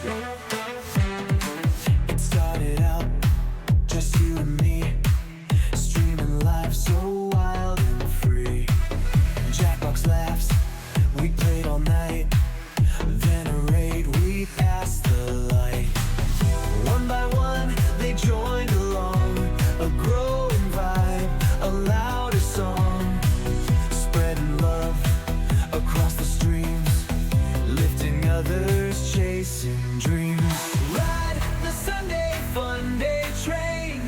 It started out just you and me, streaming life so wild and free. Jackbox laughs, we played all night. Then a raid, we passed the light. One by one, they joined along. A growing vibe, a louder song, spreading love across the streams, lifting others, chasing dreams. Ride the Sunday fun day train,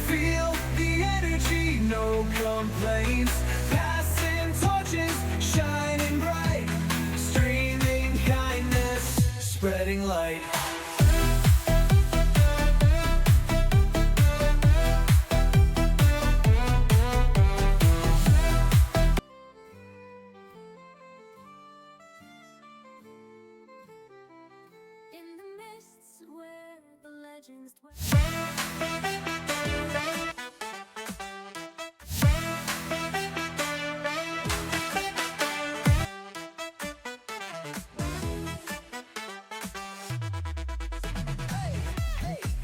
feel the energy, no complaints. Passing torches, shining bright, streaming kindness, spreading light. In the mists where the legends dwell.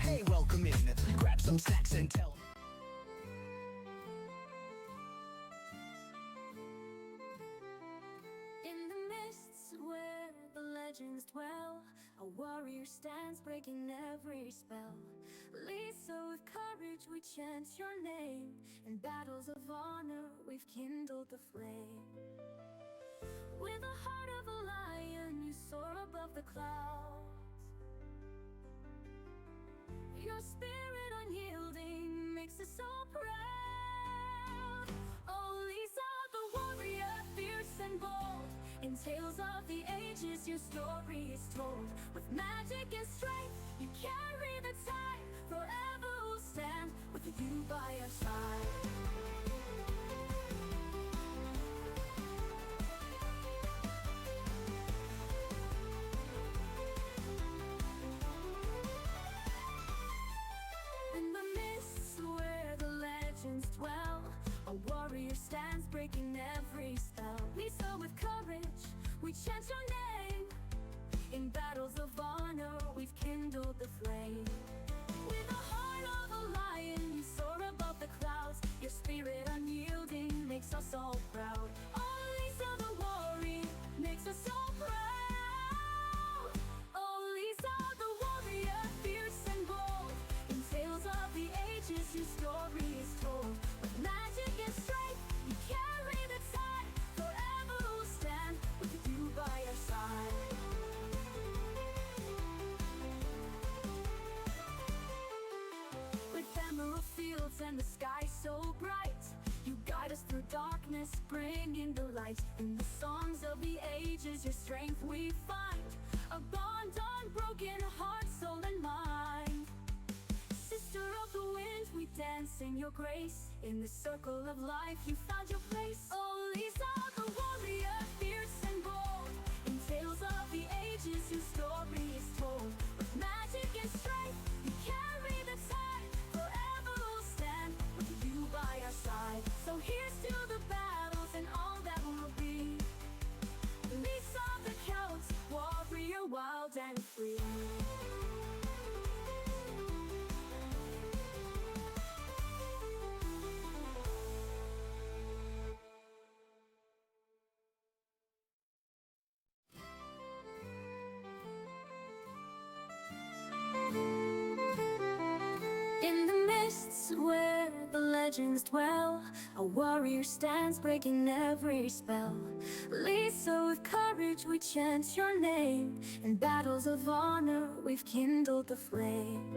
Hey, welcome in. Grab some snacks and tell. In the mists where the legends dwell, a warrior stands breaking every spell. Lisa, with courage we chant your name. In battles of honor we've kindled the flame. With the heart of a lion you soar above the clouds. Your spirit unyielding makes us so proud. Oh Lisa, the warrior, fierce and bold. In tales of the ages your story is told. With magic and strength you carry the tide. Forever we'll stand with you by our side. In the mists where the legends dwell, a warrior stands breaking every spell. Lisa, with courage we chant your name. In battles of honor we've kindled the flame. With the heart of a lion you soar above the clouds. Your spirit unyielding makes us all proud. Oh Lisa, the warrior makes us so proud. Oh Lisa, the warrior, fierce and bold. In tales of the ages your story is told. With magic and strength you carry the tide. Forever we'll stand with you by our side. With emerald fields and the sky so bright, you guide us through darkness, bringing the light. In the songs of the ages your strength we find. A bond unbroken, heart, soul and mind. Sister of the wind, we dance in your grace. In the circle of life you found your place. Oh Lisa, the warrior, fierce and bold. In tales of the ages your story is told. With magic and strength you carry the tide. Forever we'll stand with you by our side. So here's to the battles and all that will be. Lisa the Celts, warrior wild and free. In the mists where the legends dwell, a warrior stands breaking every spell. Lisa, with courage we chant your name. In battles of honor we've kindled the flame.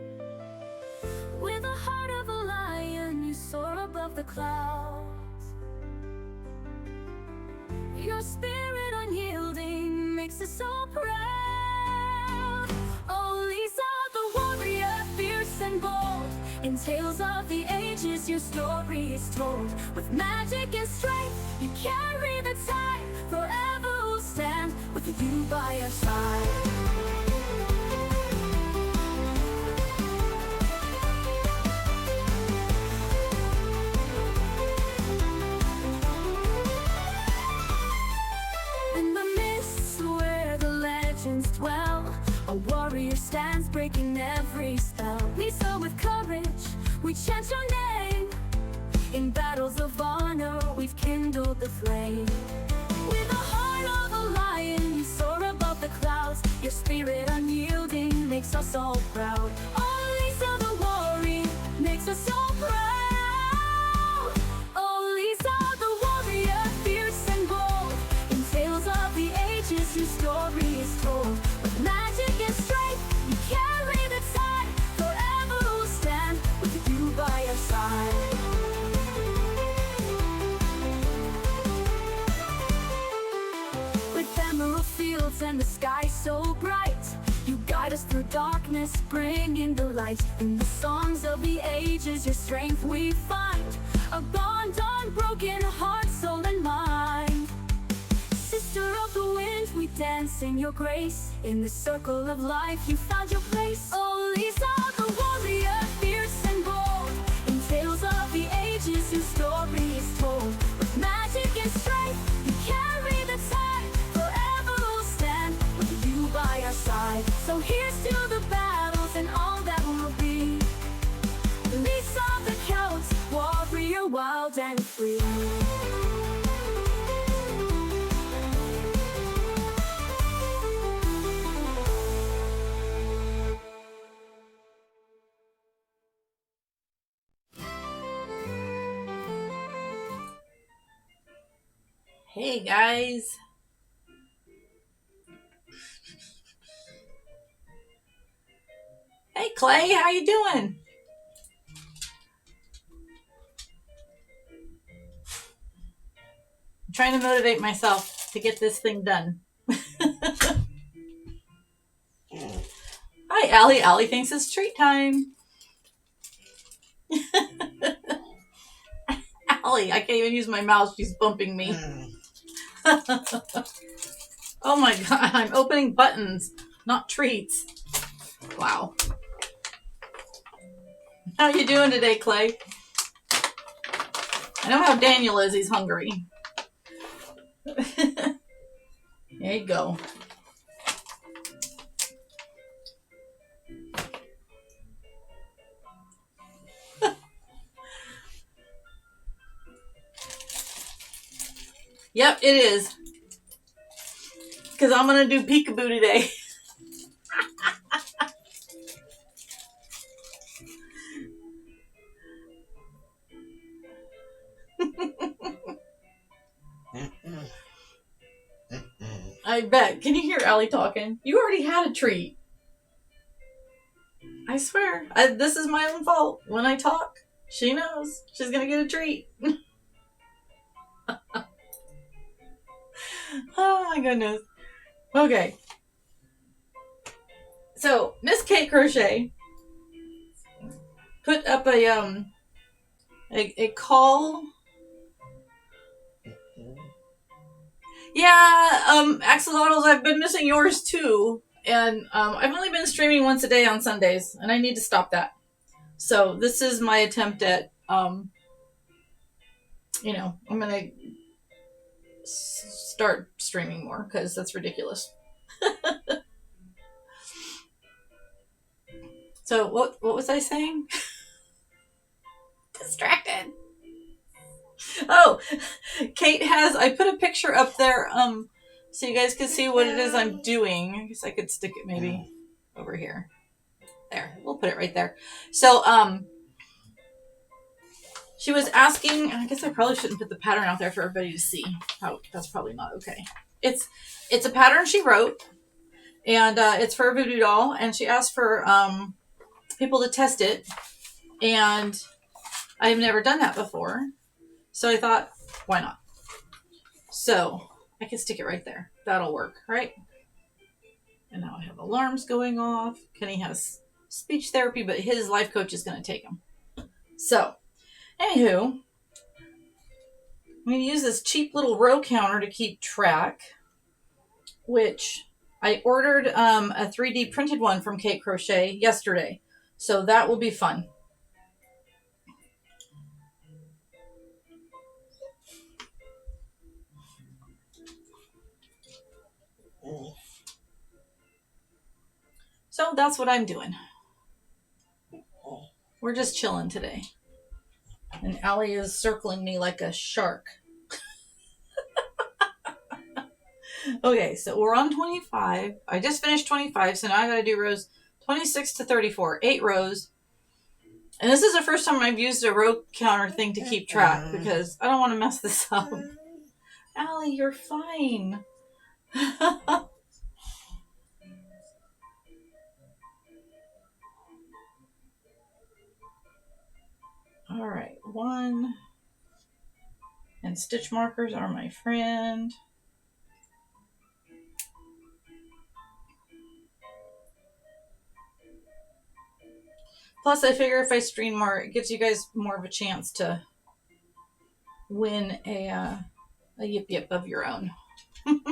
With the heart of a lion you soar above the clouds. Your spirit unyielding makes us so proud. Oh Lisa, the warrior, fierce and bold. In tales of the ages your story is told. With magic and strength you carry the tide. Forever we'll stand with you by our side. In the mists where the legends dwell, a warrior stands breaking every spell. We soar with courage, we chant your name. In battles of honor, we've kindled the flame. With the heart of a lion, you soar above the clouds. Your spirit unyielding makes us all proud. Oh, Lisa the warrior makes us so proud. Oh, Lisa the warrior, fierce and bold. In tales of the ages, your story is told. With magic and strength, you carry the tide. Forever we'll stand with you by our side. Emerald fields and the sky so bright, you guide us through darkness, bringing the light. In the songs of the ages, your strength we find. A bond unbroken, heart, soul, and mind. Sister of the wind, we dance in your grace. In the circle of life, you found your place. Oh, Lisa the warrior, fierce and bold. In tales of the ages, your story is told. With magic and strength, you carry the tide. By our side. So here's to the battles and all that will be. Lisa the Celts, warrior wild and free. Hey guys. Hey Clay, how you doing? I'm trying to motivate myself to get this thing done. Hi Allie. Allie thinks it's treat time. Allie, I can't even use my mouse. She's bumping me. Oh my god, I'm opening buttons, not treats. Wow. How you doing today, Clay? I know how Daniel is. He's hungry. There you go. Yep, it is. Because I'm going to do peekaboo today. I bet. Can you hear Allie talking? You already had a treat. I swear. This is my own fault. When I talk, she knows. She's going to get a treat. Oh my goodness. Okay. So, Miss Kate Crochet put up a call. Yeah, axolotls, I've been missing yours too. And I've only been streaming once a day on Sundays, and I need to stop that. So this is my attempt at, I'm going to start streaming more, because that's ridiculous. So what was I saying? Distracted. Oh, Kate has, I put a picture up there, so you guys can see what it is I'm doing. I guess I could stick it maybe over here. There, we'll put it right there. So, she was asking, I guess I probably shouldn't put the pattern out there for everybody to see. That's probably not okay. It's a pattern she wrote, and it's for a voodoo doll, and she asked for people to test it, and I've never done that before. So I thought, why not? So I can stick it right there. That'll work, right? And now I have alarms going off. Kenny has speech therapy, but his life coach is going to take him. So, anywho, I'm going to use this cheap little row counter to keep track, which I ordered a 3D printed one from Kate Crochet yesterday. So that will be fun. So that's what I'm doing. We're just chilling today. And Allie is circling me like a shark. Okay, so we're on 25. I just finished 25, so now I gotta do rows 26 to 34. 8 rows. And this is the first time I've used a row counter thing to keep track because I don't want to mess this up. Allie, you're fine. All right, 1. And stitch markers are my friend. Plus, I figure if I stream more, it gives you guys more of a chance to win a yip yip of your own. 2.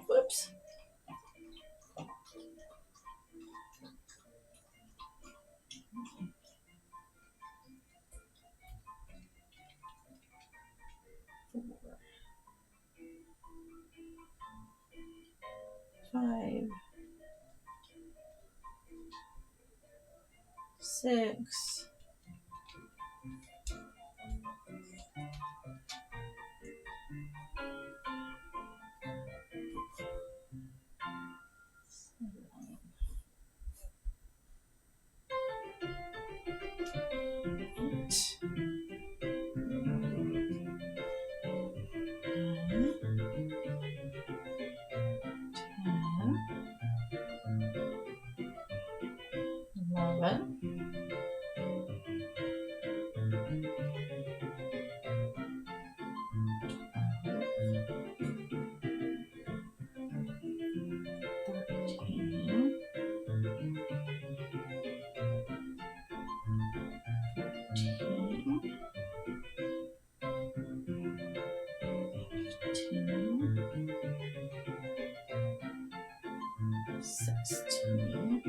Whoops. 4. 5. 6. 11. 13. 16,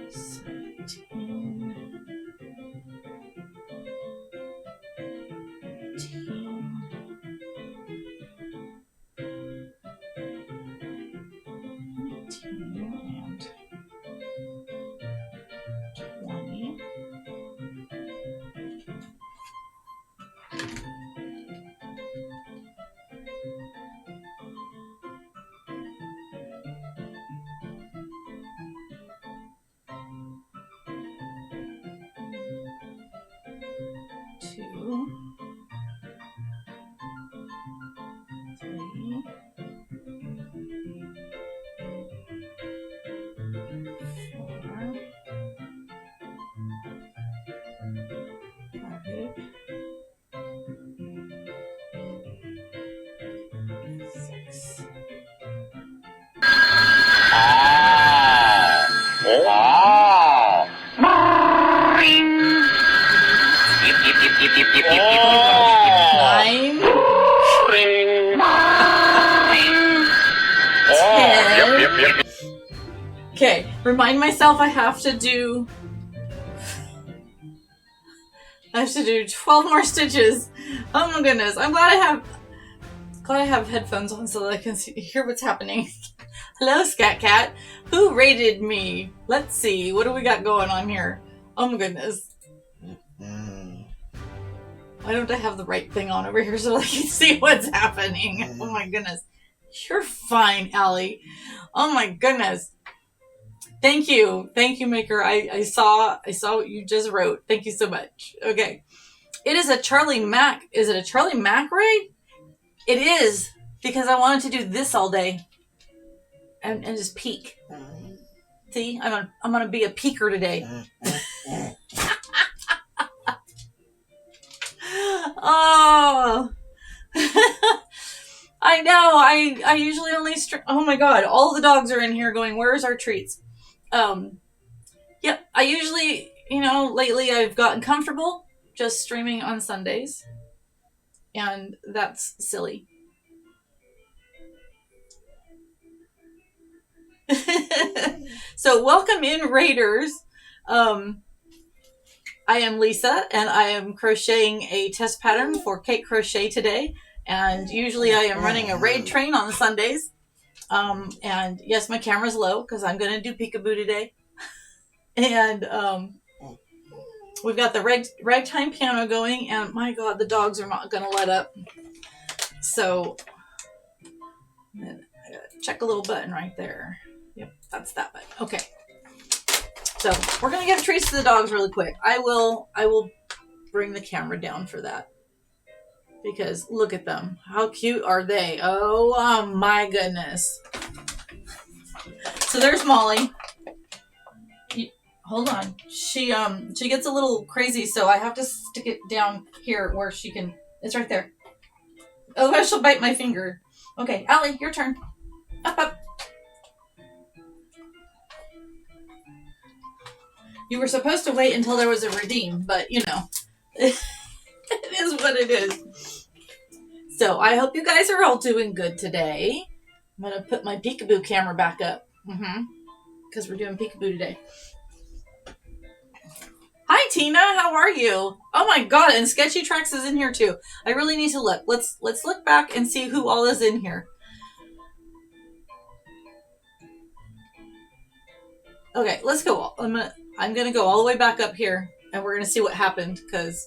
17, 18, 19, and 20. 2, 3, 4, 5, 6. Nine. 10. Okay, remind myself I have to do 12 more stitches. Oh my goodness. I'm glad I have headphones on so that I can hear what's happening. Hello, Scat Cat. Who rated me? Let's see. What do we got going on here? Oh my goodness. Why don't I have the right thing on over here so I can see what's happening? Oh my goodness. You're fine, Allie. Oh my goodness. Thank you. Thank you, Maker. I saw what you just wrote. Thank you so much. Okay. It is a Charlie Mac. Is it a Charlie Mac raid? It is, because I wanted to do this all day. And just peek. See? I'm gonna be a peeker today. Oh, I know. I usually only oh my god, all the dogs are in here going, where's our treats? Yep, I usually, lately I've gotten comfortable just streaming on Sundays, and that's silly. So welcome in, Raiders. I am Lisa, and I am crocheting a test pattern for Cake Crochet today. And usually I am running a raid train on Sundays. And yes, my camera's low because I'm going to do peekaboo today. And we've got the ragtime piano going, and my God, the dogs are not going to let up. So I gotta check a little button right there. Yep, that's that button. Okay. So we're going to give treats to the dogs really quick. I will bring the camera down for that. Because look at them. How cute are they? Oh my goodness. So there's Molly. Hold on. She gets a little crazy, so I have to stick it down here where she can. It's right there. Otherwise she'll bite my finger. Okay, Allie, your turn. Up. You were supposed to wait until there was a redeem, but you know. It is what it is. So I hope you guys are all doing good today. I'm going to put my peekaboo camera back up. Because we're doing peekaboo today. Hi, Tina. How are you? Oh my God. And Sketchy Tracks is in here too. I really need to look. Let's look back and see who all is in here. Okay, let's go. I'm gonna go all the way back up here, and we're gonna see what happened because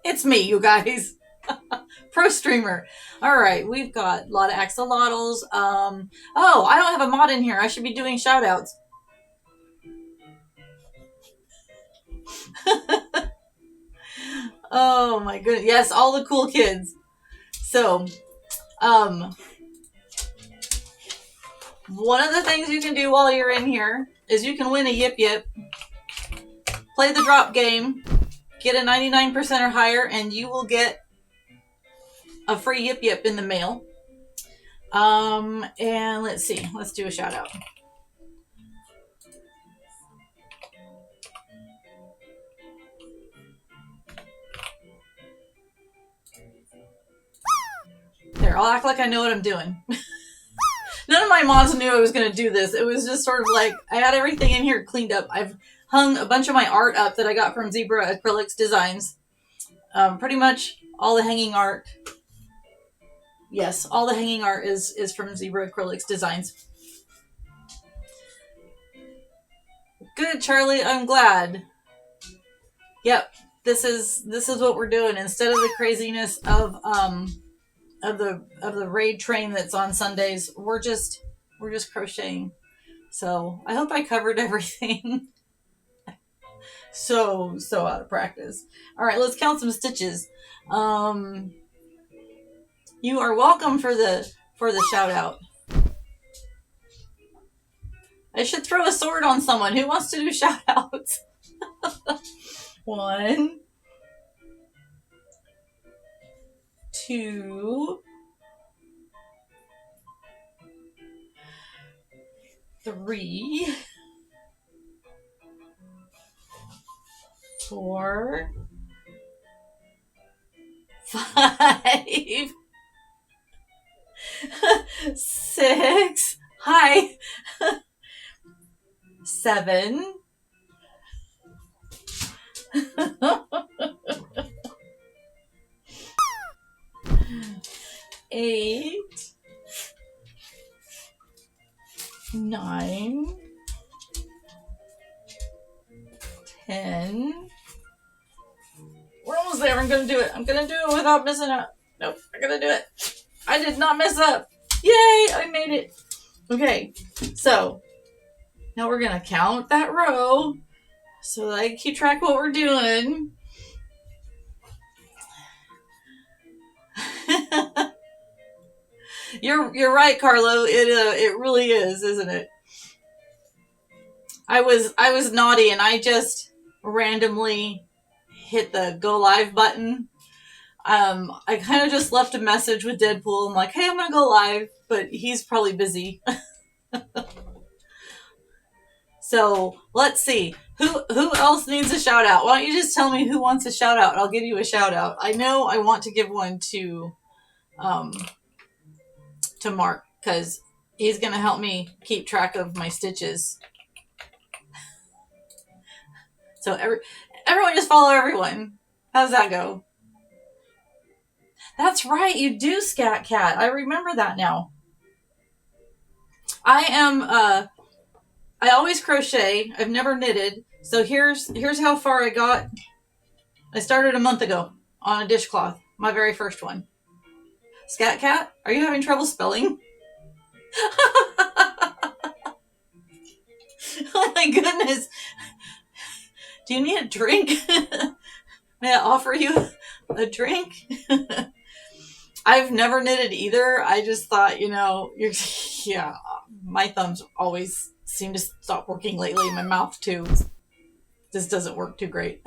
it's me, you guys. Pro streamer. All right, we've got a lot of axolotls. Oh, I don't have a mod in here. I should be doing shout outs. Oh my goodness. Yes, all the cool kids. So, one of the things you can do while you're in here is you can win a Yip Yip, play the drop game, get a 99% or higher, and you will get a free Yip Yip in the mail. And let's see. Let's do a shout out. There, I'll act like I know what I'm doing. None of my mods knew I was going to do this. It was just sort of like, I had everything in here cleaned up. I've hung a bunch of my art up that I got from Zebra Acrylics Designs. Pretty much all the hanging art. Yes, all the hanging art is from Zebra Acrylics Designs. Good, Charlie. I'm glad. Yep, this is what we're doing. Instead of the craziness of the raid train that's on Sundays, we're just crocheting. So I hope I covered everything. so out of practice. All right, let's count some stitches. You are welcome for the shout out. I should throw a sword on someone. Who wants to do shout outs? 1, 2, 3, 4, 5, 6. Hi. 7. 8. 9. 10. We're almost there. I'm gonna do it. I'm gonna do it without messing up. Nope, I'm gonna do it. I did not mess up. Yay! I made it. Okay, so now we're gonna count that row so that I can keep track of what we're doing. You're right, Carlo. It really is, isn't it? I was naughty and I just randomly hit the go live button. I kind of just left a message with Deadpool. I'm like, hey, I'm gonna go live, but he's probably busy. So let's see. Who else needs a shout out? Why don't you just tell me who wants a shout out? I'll give you a shout out. I know I want to give one to Mark because he's gonna help me keep track of my stitches. So everyone just follow everyone. How's that go? That's right, you do, Scat Cat. I remember that now. I always crochet. I've never knitted. So here's how far I got. I started a month ago on a dishcloth, my very first one. Scat Cat, are you having trouble spelling? Oh my goodness. Do you need a drink? May I offer you a drink? I've never knitted either. I just thought, yeah, my thumbs always seem to stop working lately. My mouth too. This doesn't work too great.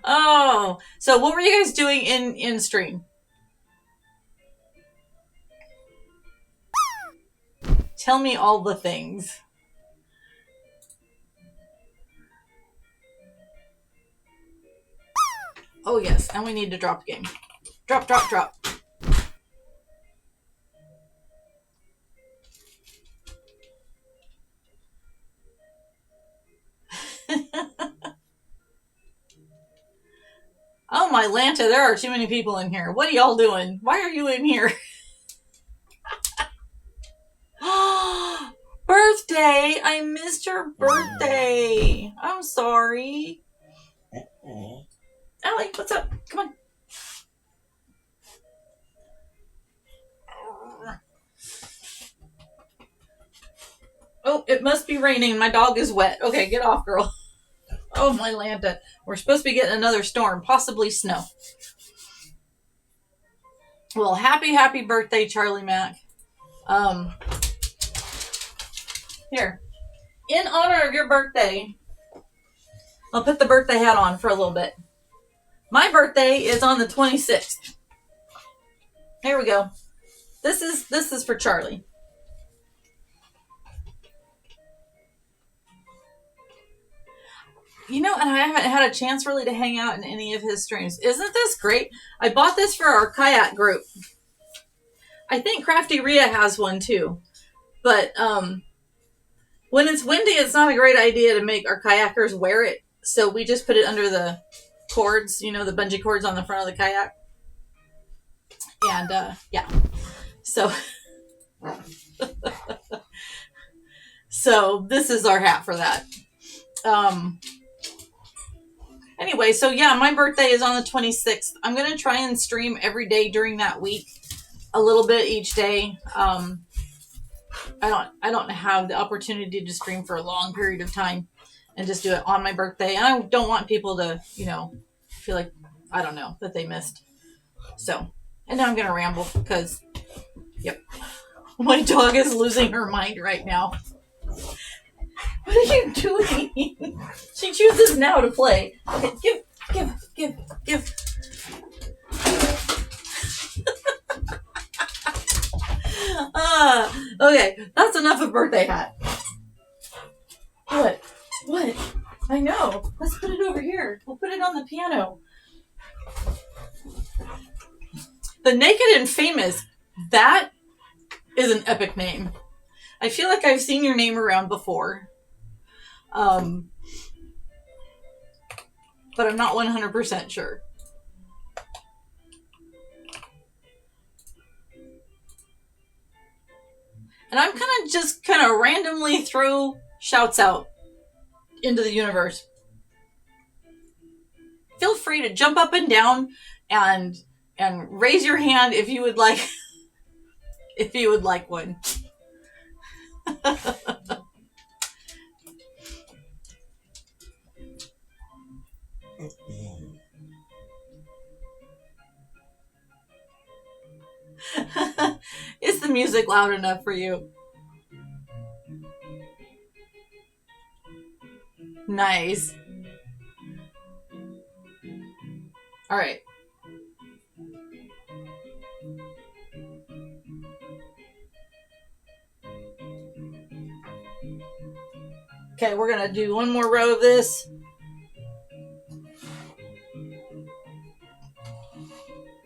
Oh, so what were you guys doing in stream? Tell me all the things. Oh yes, and we need to drop the game. Drop, drop, drop. Oh my Lanta, there are too many people in here. What are y'all doing? Why are you in here? Birthday! I missed your birthday. I'm sorry. Allie, what's up? Come on. Oh, it must be raining. My dog is wet. Okay, get off, girl. Oh, my Lanta. We're supposed to be getting another storm, possibly snow. Well, happy birthday, Charlie Mac. Here. In honor of your birthday, I'll put the birthday hat on for a little bit. My birthday is on the 26th. Here we go. This is for Charlie. And I haven't had a chance really to hang out in any of his streams. Isn't this great? I bought this for our kayak group. I think Crafty Rhea has one too. But when it's windy, it's not a great idea to make our kayakers wear it. So we just put it under the cords, the bungee cords on the front of the kayak. And yeah. So so this is our hat for that. Anyway, so yeah, my birthday is on the 26th. I'm going to try and stream every day during that week, a little bit each day. I don't have the opportunity to stream for a long period of time and just do it on my birthday. And I don't want people to, feel like, I don't know, that they missed. So, and now I'm going to ramble because, yep, my dog is losing her mind right now. What are you doing? She chooses now to play. Okay, give. Okay, that's enough of birthday hat. What? I know. Let's put it over here. We'll put it on the piano. The Naked and Famous. That is an epic name. I feel like I've seen your name around before. But I'm not 100% sure. And I'm just randomly throw shouts out into the universe. Feel free to jump up and down and raise your hand if you would like one. Is the music loud enough for you? Nice. All right. Okay, we're gonna do one more row of this.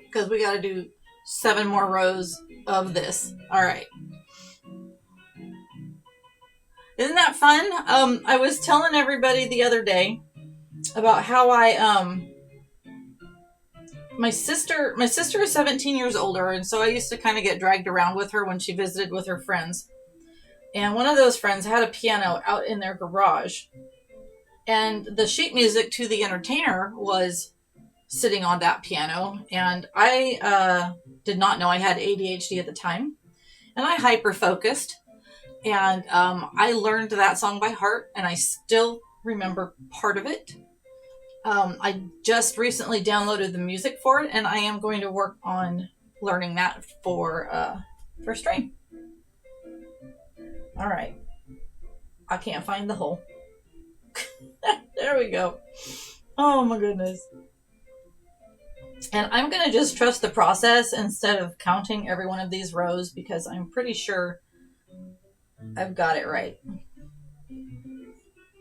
Because we gotta do 7 more rows of this. All right. Isn't that fun? I was telling everybody the other day about how I my sister is 17 years older, and so I used to kind of get dragged around with her when she visited with her friends. And one of those friends had a piano out in their garage, and the sheet music to the entertainer was sitting on that piano. And I did not know I had ADHD at the time, and I hyper focused, and I learned that song by heart, and I still remember part of it. I just recently downloaded the music for it, and I am going to work on learning that for stream. All right. I can't find the hole. There we go. Oh my goodness. And I'm going to just trust the process instead of counting every one of these rows, because I'm pretty sure I've got it right.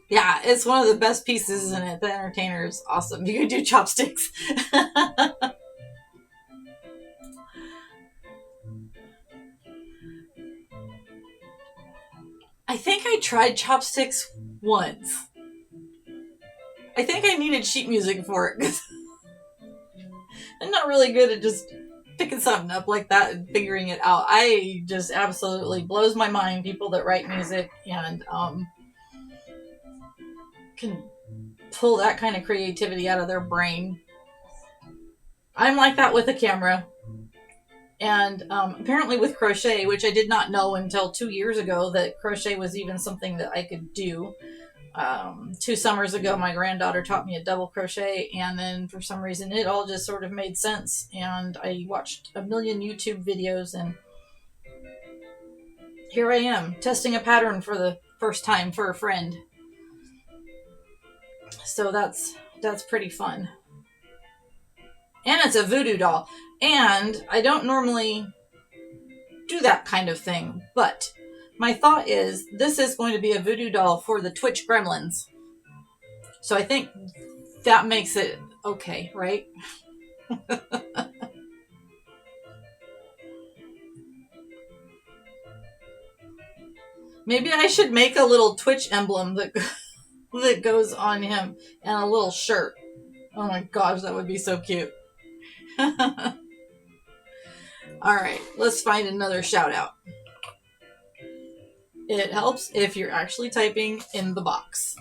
Yeah, it's one of the best pieces, isn't it? The entertainer is awesome. You can do chopsticks. I think I tried chopsticks once. I think I needed sheet music for it, because I'm not really good at just picking something up like that and figuring it out. I just absolutely blows my mind, people that write music and can pull that kind of creativity out of their brain. I'm like that with a camera. And apparently with crochet, which I did not know until 2 years ago that crochet was even something that I could do. 2 summers ago, my granddaughter taught me a double crochet, and then for some reason it all just sort of made sense. And I watched a million YouTube videos, and here I am testing a pattern for the first time for a friend. So that's pretty fun. And it's a voodoo doll. And I don't normally do that kind of thing, but my thought is this is going to be a voodoo doll for the Twitch gremlins. So I think that makes it okay, right? Maybe I should make a little Twitch emblem that goes on him, and a little shirt. Oh my gosh, that would be so cute. All right, let's find another shout out. It helps if you're actually typing in the box.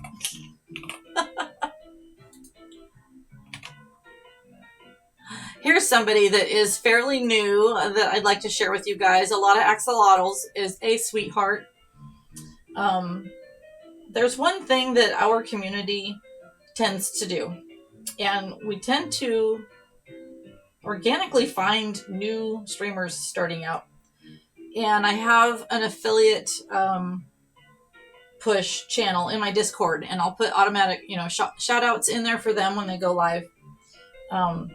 Here's somebody that is fairly new that I'd like to share with you guys. A lot of axolotls is a sweetheart. There's one thing that our community tends to do, and we tend to organically find new streamers starting out. And I have an affiliate push channel in my Discord, and I'll put automatic, shout outs in there for them when they go live. A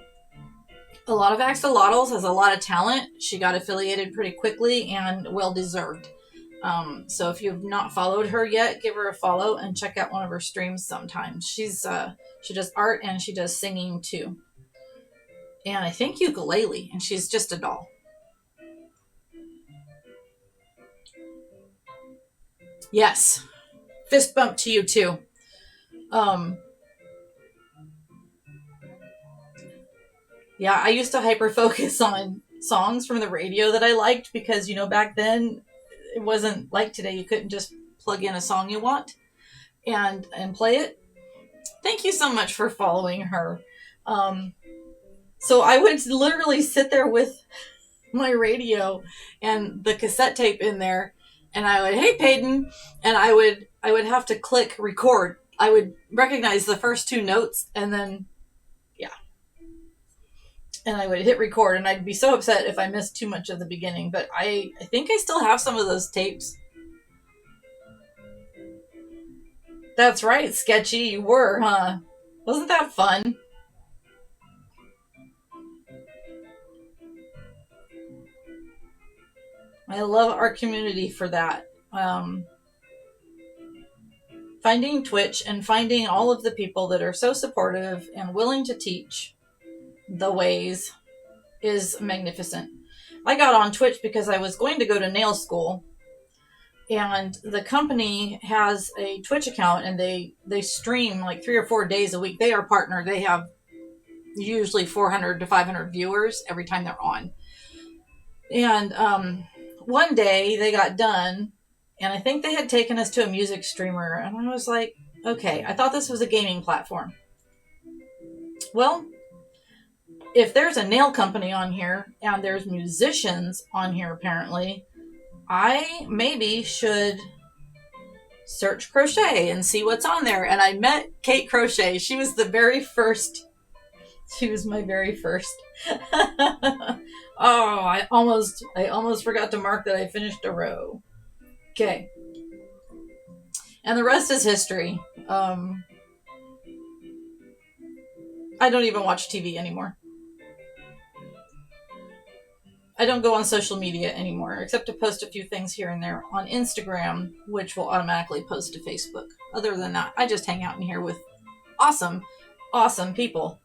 lot of axolotls has a lot of talent. She got affiliated pretty quickly and well deserved. So if you've not followed her yet, give her a follow and check out one of her streams sometimes. She does art and she does singing too. And I think ukulele, and she's just a doll. Yes. Fist bump to you too. Yeah, I used to hyper focus on songs from the radio that I liked because, back then it wasn't like today. You couldn't just plug in a song you want and play it. Thank you so much for following her. So I would literally sit there with my radio and the cassette tape in there, and I would, hey Peyton, and I would have to click record. I would recognize the first 2 notes, and then and I would hit record, and I'd be so upset if I missed too much of the beginning, but I think I still have some of those tapes. That's right, Sketchy, you were, huh? Wasn't that fun? I love our community for that. Finding Twitch and finding all of the people that are so supportive and willing to teach the ways is magnificent. I got on Twitch because I was going to go to nail school, and the company has a Twitch account, and they stream like 3 or 4 days a week. They are partnered. They have usually 400 to 500 viewers every time they're on. And one day they got done, and I think they had taken us to a music streamer, and I was like, okay, I thought this was a gaming platform. Well, if there's a nail company on here and there's musicians on here apparently, I maybe should search crochet and see what's on there. And I met Kate Crochet. She was the very first. She was my very first. Oh, I almost forgot to mark that I finished a row. Okay. And the rest is history. I don't even watch TV anymore. I don't go on social media anymore, except to post a few things here and there on Instagram, which will automatically post to Facebook. Other than that, I just hang out in here with awesome, awesome people.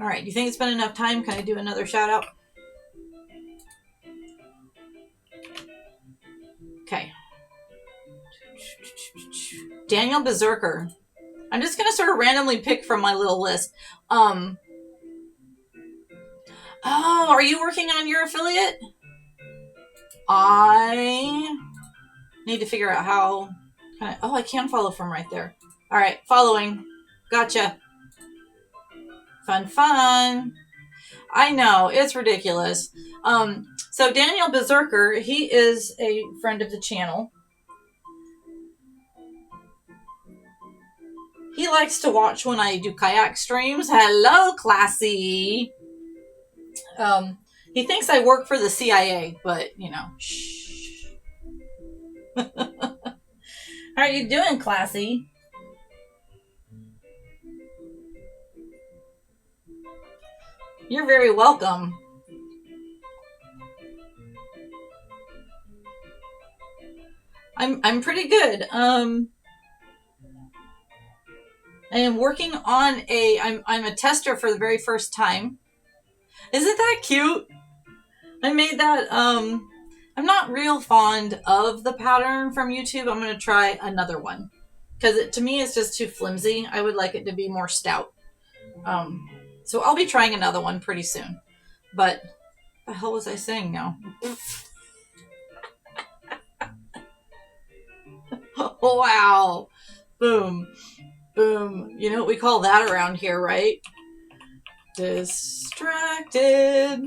All right, do you think it's been enough time? Can I do another shout out? Okay. Daniel Berserker. I'm just going to sort of randomly pick from my little list. Oh, are you working on your affiliate? I need to figure out how. Oh, I can follow from right there. All right, following. Gotcha. Fun. I know, it's ridiculous. So Daniel Berserker, he is a friend of the channel. He likes to watch when I do kayak streams. Hello, Classy. He thinks I work for the CIA, but, you know, shh. How are you doing, Classy? You're very welcome. I'm pretty good. I am working on I'm a tester for the very first time. Isn't that cute? I made that, I'm not real fond of the pattern from YouTube. I'm going to try another one. Because to me, it's just too flimsy. I would like it to be more stout. So I'll be trying another one pretty soon. But, what the hell was I saying now? Wow. Boom. Boom. You know what we call that around here, right? Distracted.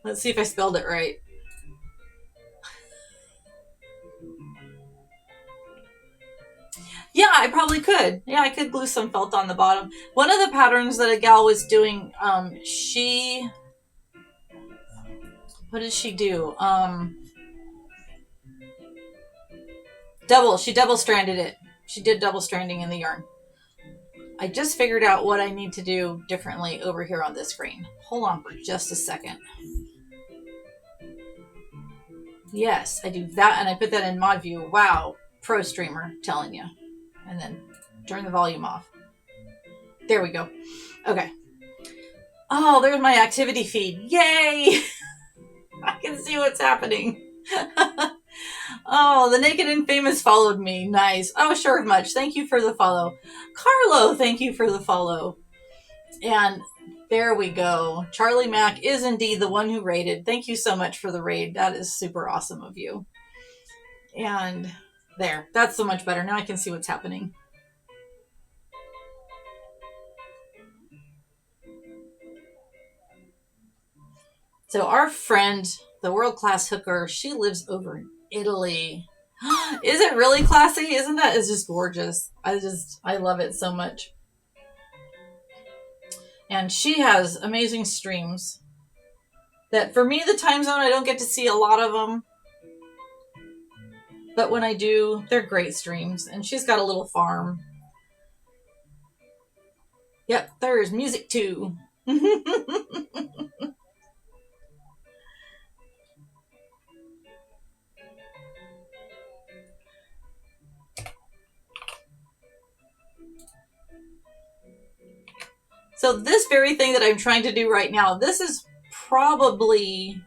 Let's see if I spelled it right. Yeah, I probably could. Yeah, I could glue some felt on the bottom. One of the patterns that a gal was doing, what did she do? She double stranded it. She did double stranding in the yarn. I just figured out what I need to do differently over here on this screen. Hold on for just a second. Yes, I do that, and I put that in mod view. Wow, pro streamer, telling you. And then turn the volume off. There we go. Okay. Oh, there's my activity feed. Yay! I can see what's happening. Oh, the Naked and Famous followed me. Nice. Oh, sure much. Thank you for the follow. Carlo, thank you for the follow. And there we go. Charlie Mack is indeed the one who raided. Thank you so much for the raid. That is super awesome of you. And there. That's so much better. Now I can see what's happening. So our friend, the world-class hooker, she lives over in Italy. Is it really classy? Isn't that? It's just gorgeous. I love it so much. And she has amazing streams that for me, the time zone, I don't get to see a lot of them. But when I do, they're great streams. And she's got a little farm. Yep, there's music too. So this very thing that I'm trying to do right now, this is probably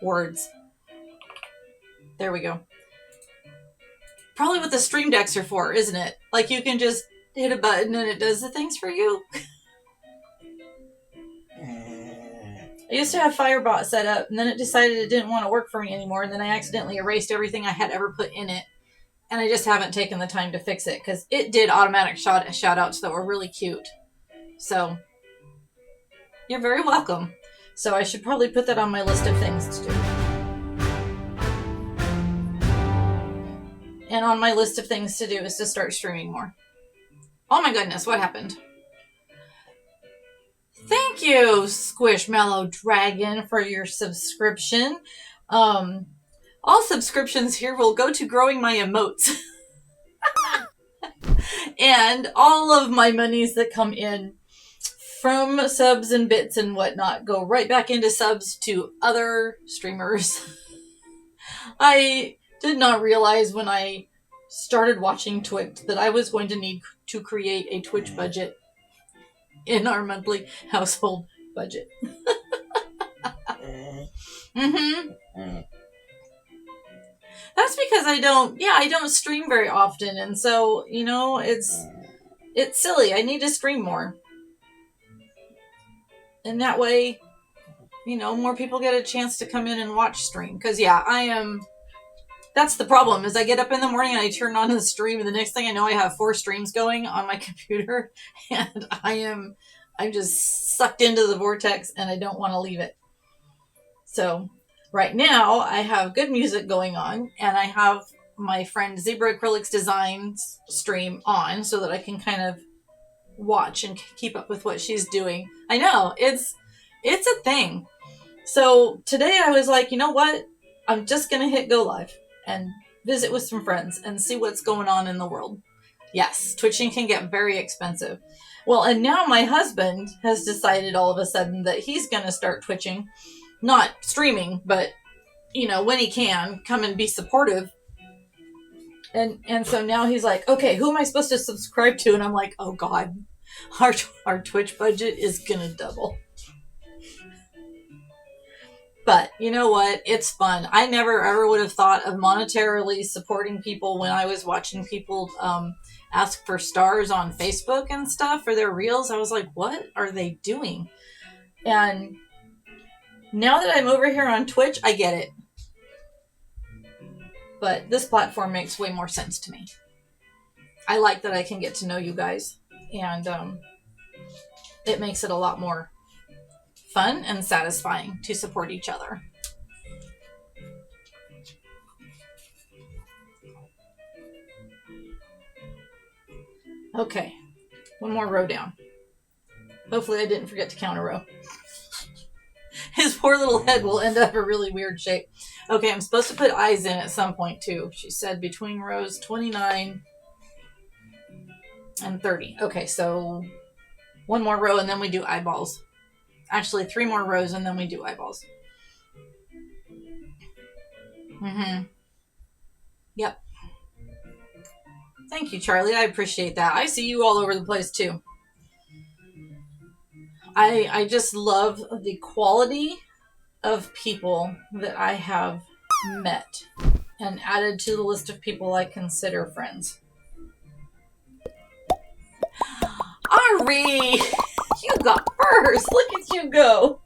words. There we go. Probably what the stream decks are for, isn't it? Like you can just hit a button and it does the things for you. I used to have Firebot set up, and then it decided it didn't want to work for me anymore, and then I accidentally erased everything I had ever put in it, and I just haven't taken the time to fix it, because it did automatic shout-outs that were really cute. So, you're very welcome. So I should probably put that on my list of things to do. And on my list of things to do is to start streaming more. Oh my goodness, what happened? Thank you, Squishmallow Dragon, for your subscription. All subscriptions here will go to growing my emotes. And all of my monies that come in from subs and bits and whatnot go right back into subs to other streamers. I did not realize when I started watching Twitch that I was going to need to create a Twitch budget in our monthly household budget. That's because I don't stream very often, and so, it's silly. I need to stream more. And that way, more people get a chance to come in and watch stream. Because, that's the problem, is I get up in the morning and I turn on the stream, and the next thing I know, I have 4 streams going on my computer, and I'm just sucked into the vortex, and I don't want to leave it. So, right now, I have good music going on, and I have my friend Zebra Acrylics Designs stream on, so that I can kind of watch and keep up with what she's doing. I know, it's a thing. So, today I was like, you know what? I'm just going to hit go live and visit with some friends and see what's going on in the world. Yes, Twitching can get very expensive. Well, and now my husband has decided all of a sudden that he's going to start Twitching. Not streaming, but, when he can, come and be supportive. And so now he's like, okay, who am I supposed to subscribe to? And I'm like, oh God, our Twitch budget is going to double. But you know what? It's fun. I never ever would have thought of monetarily supporting people when I was watching people ask for stars on Facebook and stuff for their reels. I was like, what are they doing? And now that I'm over here on Twitch, I get it. But this platform makes way more sense to me. I like that I can get to know you guys. And it makes it a lot more fun and satisfying to support each other. Okay, one more row down. Hopefully I didn't forget to count a row. His poor little head will end up a really weird shape. Okay, I'm supposed to put eyes in at some point too. She said between rows 29 and 30. Okay, so one more row and then we do eyeballs. Actually, 3 more rows and then we do eyeballs. Yep. Thank you, Charlie. I appreciate that. I see you all over the place too. I just love the quality of people that I have met and added to the list of people I consider friends. Ari! You got first! Look at you go!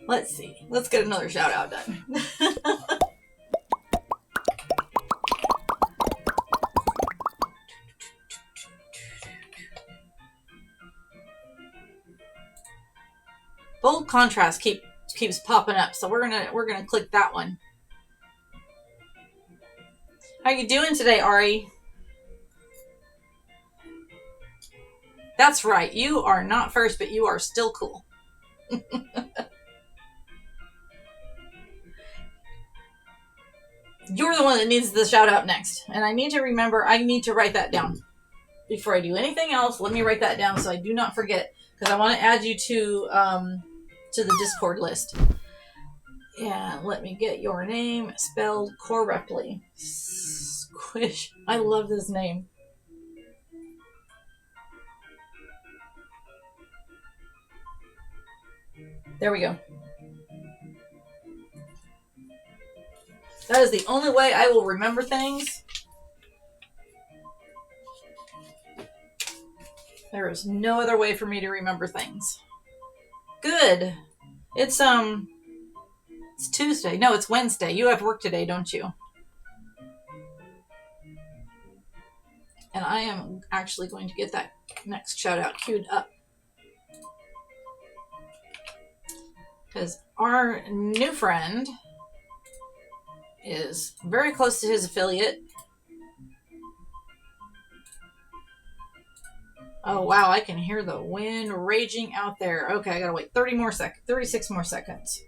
Let's see. Let's get another shout out done. Bold contrast keeps popping up, so we're gonna click that one. How you doing today, Ari? That's right. You are not first, but you are still cool. You're the one that needs the shout out next. And I need to remember, I need to write that down. Before I do anything else, let me write that down so I do not forget. Because I want to add you to the Discord list. Yeah, let me get your name spelled correctly. Squish. I love this name. There we go. That is the only way I will remember things. There is no other way for me to remember things. Good. It's Tuesday. No, it's Wednesday. You have work today, don't you? And I am actually going to get that next shout out queued up. Because our new friend is very close to his affiliate. Oh, wow, I can hear the wind raging out there. Okay, I gotta wait 36 more seconds.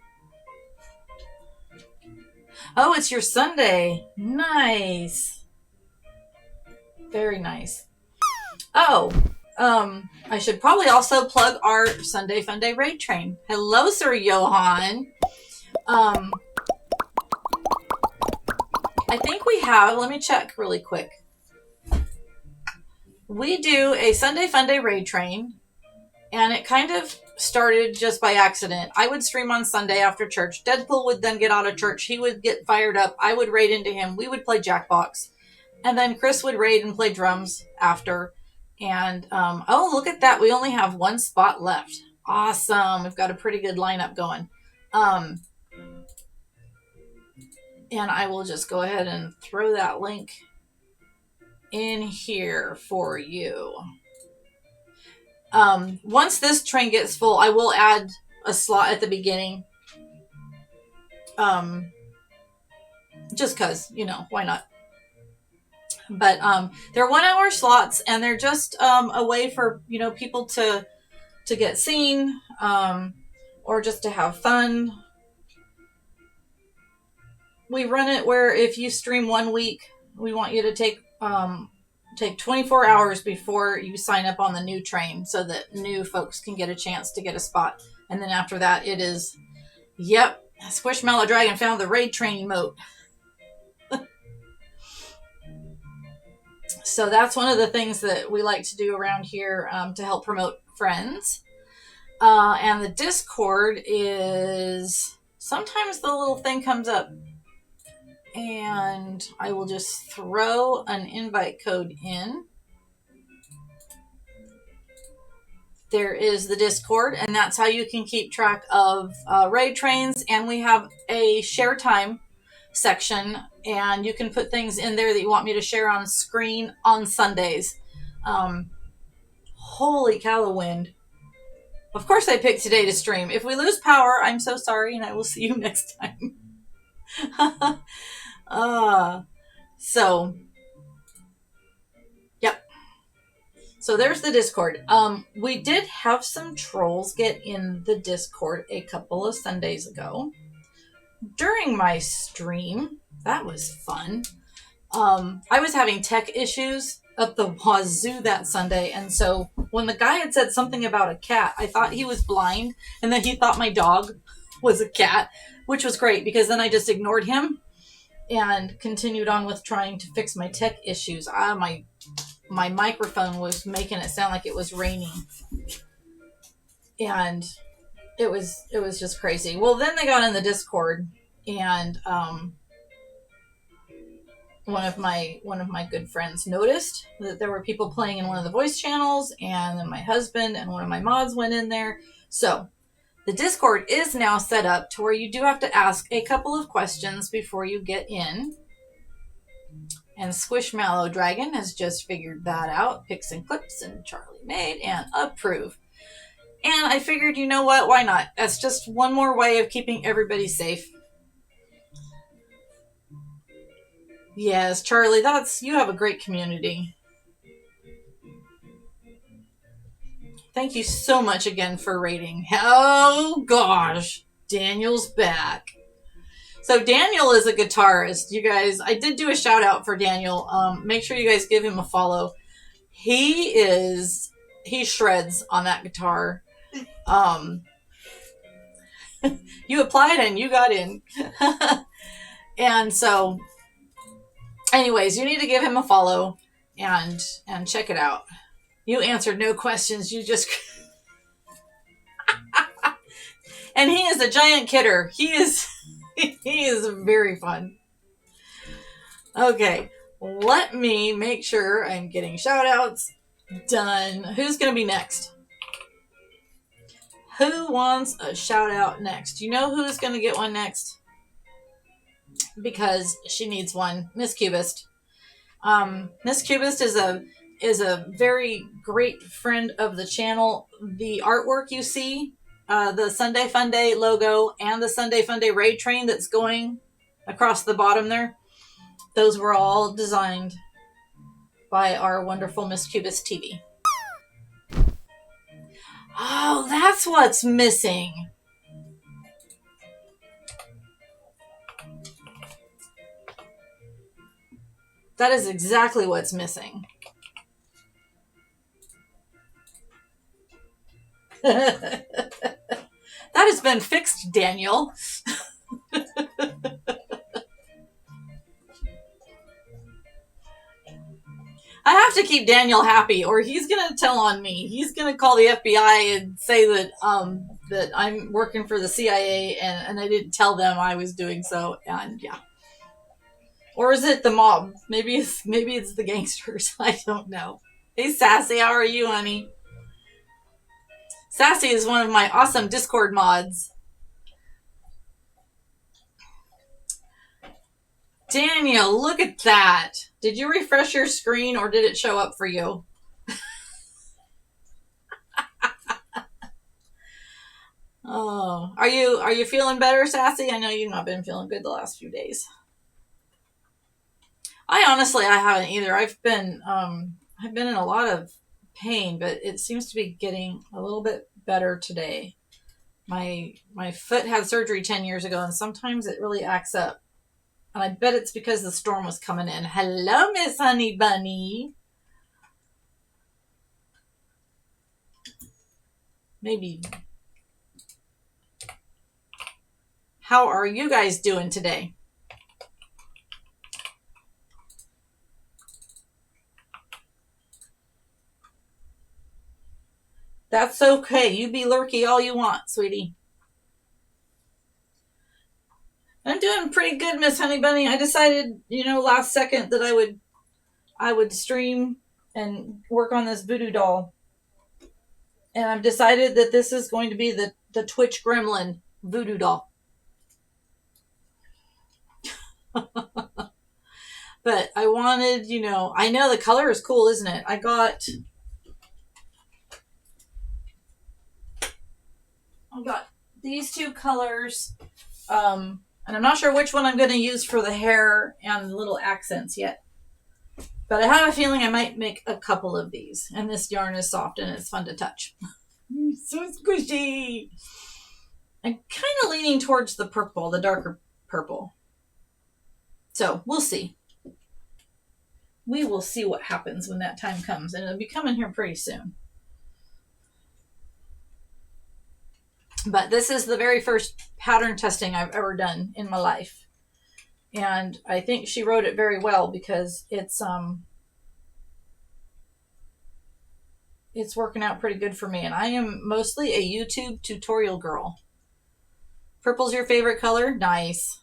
Oh, it's your Sunday. Nice. Very nice. Oh, I should probably also plug our Sunday Fun Day raid train. Hello, Sir Johan. I think we have, let me check really quick. We do a Sunday Fun Day raid train, and it kind of started just by accident. I would stream on Sunday after church. Deadpool would then get out of church. He would get fired up. I would raid into him. We would play Jackbox. And then Chris would raid and play drums after. And, oh, look at that. We only have one spot left. Awesome. We've got a pretty good lineup going. And I will just go ahead and throw that link in here for you. Once this train gets full, I will add a slot at the beginning. Just cause, why not? But they're 1 hour slots, and they're just a way for people to get seen, or just to have fun. We run it where if you stream 1 week, we want you to take 24 hours before you sign up on the new train, so that new folks can get a chance to get a spot. And then after that, it is, yep, Squishmallow Dragon found the raid train emote. So that's one of the things that we like to do around here to help promote friends. And the Discord is, sometimes the little thing comes up, and I will just throw an invite code in. There is the Discord, and that's how you can keep track of raid trains. And we have a share time section, and you can put things in there that you want me to share on screen on Sundays. Holy cow, the wind. Of course I picked today to stream. If we lose power, I'm so sorry, and I will see you next time. So, yep. So there's the Discord. We did have some trolls get in the Discord a couple of Sundays ago during my stream. That was fun. I was having tech issues up the wazoo that Sunday, and so when the guy had said something about a cat, I thought he was blind, and then he thought my dog was a cat, which was great, because then I just ignored him and continued on with trying to fix my tech issues. My microphone was making it sound like it was raining, and it was just crazy. Well, then they got in the Discord, and one of my good friends noticed that there were people playing in one of the voice channels, and then my husband and one of my mods went in there. So the Discord is now set up to where you do have to ask a couple of questions before you get in. And Squishmallow Dragon has just figured that out. Picks and Clips and Charlie made and approve. And I figured, you know what? Why not? That's just one more way of keeping everybody safe. Yes, Charlie, you have a great community. Thank you so much again for rating. Oh gosh, Daniel's back. So Daniel is a guitarist, you guys. I did do a shout out for Daniel. Make sure you guys give him a follow. He shreds on that guitar. You applied and you got in. And so, anyways, you need to give him a follow and check it out. You answered no questions. You just And he is a giant kidder. He is very fun. Okay, let me make sure I'm getting shout outs done. Who's going to be next? Who wants a shout out next? You know who's going to get one next? Because she needs one. Miss Cubist. Miss Cubist is a very great friend of the channel. The artwork you see, the Sunday Fun Day logo and the Sunday Fun Day raid train that's going across the bottom there, those were all designed by our wonderful Miss Cubist TV. Oh, that's what's missing. That is exactly what's missing. That has been fixed, Daniel. I have to keep Daniel happy, or he's gonna tell on me. He's gonna call the FBI and say that that I'm working for the CIA and I didn't tell them I was doing so. And yeah, or is it the mob? Maybe it's the gangsters. I don't know. Hey, Sassy, how are you, honey? Sassy is one of my awesome Discord mods. Daniel, look at that. Did you refresh your screen or did it show up for you? Oh, are you feeling better, Sassy? I know you've not been feeling good the last few days. I haven't either. I've been in a lot of pain, but it seems to be getting a little bit better today. My foot had surgery 10 years ago, and sometimes it really acts up. And I bet it's because the storm was coming in. Hello, Miss Honey Bunny. Maybe. How are you guys doing today? That's okay. You be lurky all you want, sweetie. I'm doing pretty good, Miss Honey Bunny. I decided, last second that I would stream and work on this voodoo doll. And I've decided that this is going to be the Twitch Gremlin voodoo doll. But I wanted, I know the color is cool, isn't it? I got these two colors. And I'm not sure which one I'm going to use for the hair and the little accents yet. But I have a feeling I might make a couple of these. And this yarn is soft and it's fun to touch. So squishy. I'm kind of leaning towards the purple, the darker purple. So we'll see. We will see what happens when that time comes. And it'll be coming here pretty soon. But this is the very first pattern testing I've ever done in my life. And I think she wrote it very well because it's working out pretty good for me. And I am mostly a YouTube tutorial girl. Purple's your favorite color? Nice.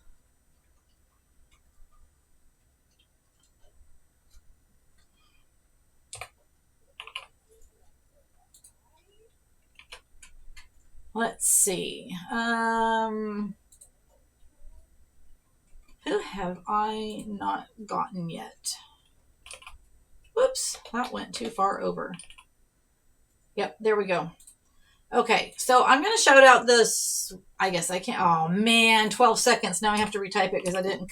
Let's see. Who have I not gotten yet? Whoops, that went too far over. Yep, there we go. Okay, so I'm going to shout out this. I guess I can't. Oh, man, 12 seconds. Now I have to retype it because I didn't.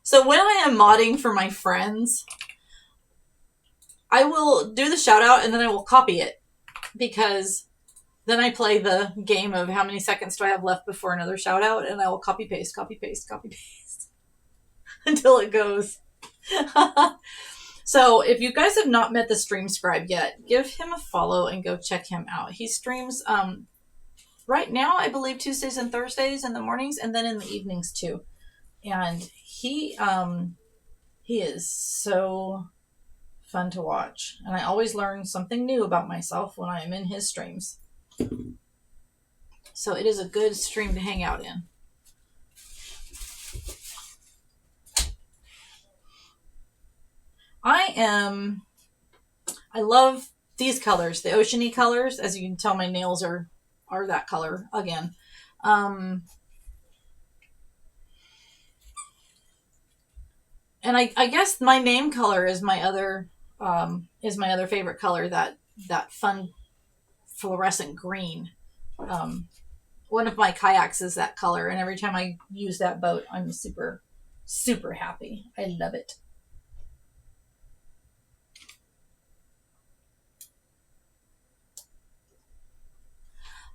So when I am modding for my friends, I will do the shout out and then I will copy it because then I play the game of how many seconds do I have left before another shout out, and I will copy paste until it goes. So if you guys have not met the Stream Scribe yet, give him a follow and go check him out. He streams right now, I believe, Tuesdays and Thursdays in the mornings, and then in the evenings too. And he is so fun to watch, and I always learn something new about myself when I am in his streams. So it is a good stream to hang out in. I love these colors, the oceany colors. As you can tell, my nails are that color again. And I guess my name color is my other favorite color, that fun fluorescent green. One of my kayaks is that color, and every time I use that boat, I'm super, super happy. I love it.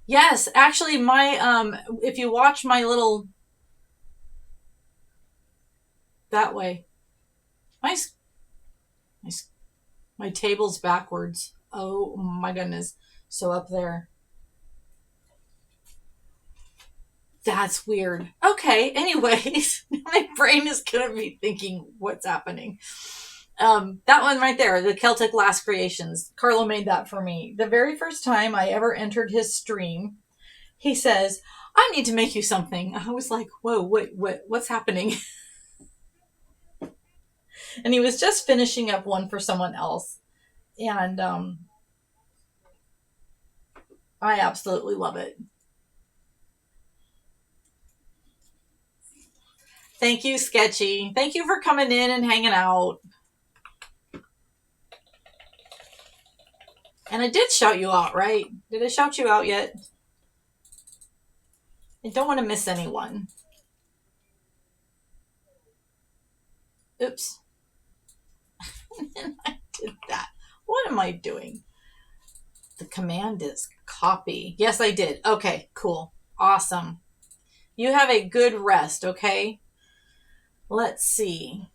Yes, actually, my if you watch my little that way, my my my table's backwards. Oh my goodness! So up there. That's weird. Okay, anyways, my brain is gonna be thinking what's happening. That one right there, the Celtic Last Creations. Carlo made that for me. The very first time I ever entered his stream, he says, "I need to make you something." I was like, "Whoa, what's happening?" And he was just finishing up one for someone else, and I absolutely love it. Thank you, Sketchy. Thank you for coming in and hanging out. And I did shout you out, right? Did I shout you out yet? I don't want to miss anyone. Oops. And I did that. What am I doing? The command is copy. Yes, I did. Okay, cool. Awesome. You have a good rest, okay? Let's see.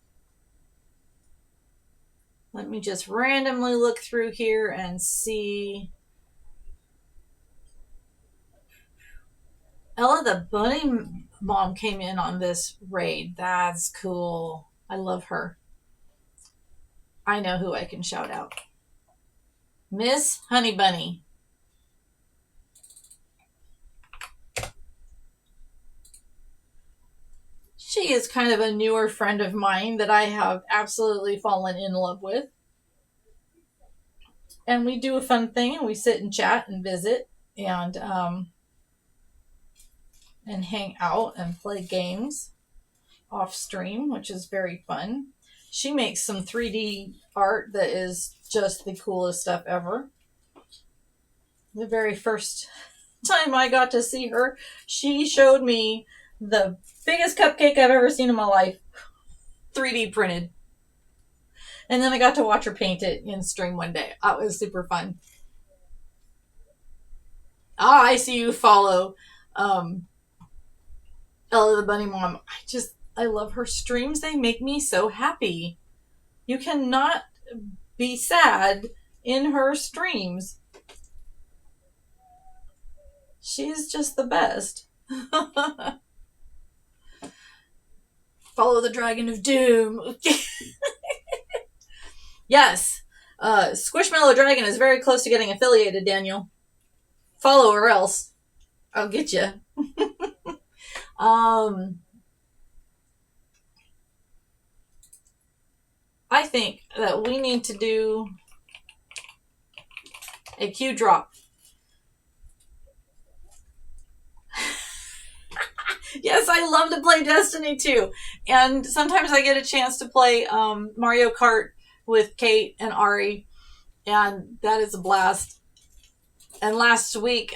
Let me just randomly look through here and see. Ella the Bunny Mom came in on this raid. That's cool. I love her. I know who I can shout out. Miss Honey Bunny. She is kind of a newer friend of mine that I have absolutely fallen in love with. And we do a fun thing, and we sit and chat and visit and hang out and play games off stream, which is very fun. She makes some 3D art that is just the coolest stuff ever. The very first time I got to see her, she showed me the biggest cupcake I've ever seen in my life, 3D printed. And then I got to watch her paint it in stream one day. That was super fun. I see you follow Ella the Bunny Mom. I love her streams. They make me so happy. You cannot be sad in her streams. She's just the best. Follow the Dragon of Doom. Yes. Squishmallow Dragon is very close to getting affiliated, Daniel. Follow or else I'll get you. I think that we need to do a Q drop. Yes, I love to play Destiny too. And sometimes I get a chance to play Mario Kart with Kate and Ari. And that is a blast. And last week,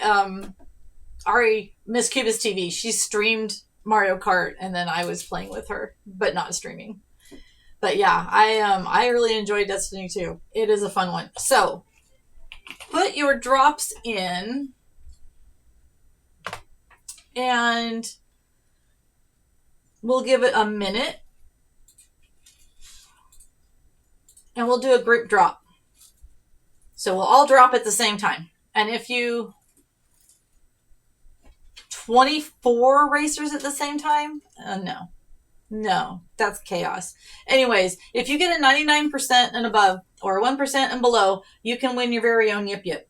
Ari, Miss Cubis TV, she streamed Mario Kart, and then I was playing with her, but not streaming. But yeah, I really enjoy Destiny 2. It is a fun one. So, put your drops in, and we'll give it a minute, and we'll do a group drop. So we'll all drop at the same time. And if you 24 racers at the same time, no, that's chaos. Anyways, if you get a 99% and above, or 1% and below, you can win your very own Yip Yip.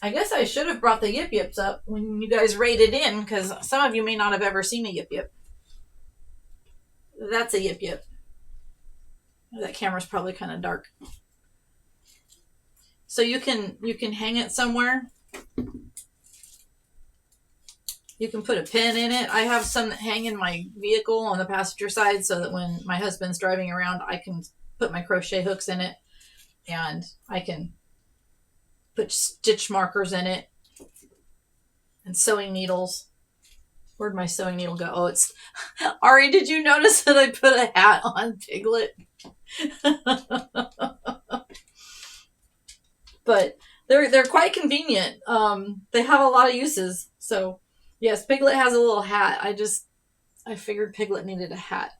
I guess I should have brought the Yip Yips up when you guys raided in, because some of you may not have ever seen a Yip Yip. That's a Yip Yip. That camera's probably kind of dark. So you can hang it somewhere. You can put a pin in it. I have some that hang in my vehicle on the passenger side so that when my husband's driving around, I can put my crochet hooks in it and I can put stitch markers in it and sewing needles. Where'd my sewing needle go? Oh, it's Ari. Did you notice that I put a hat on Piglet? But they're quite convenient. They have a lot of uses. So yes, Piglet has a little hat. I figured Piglet needed a hat.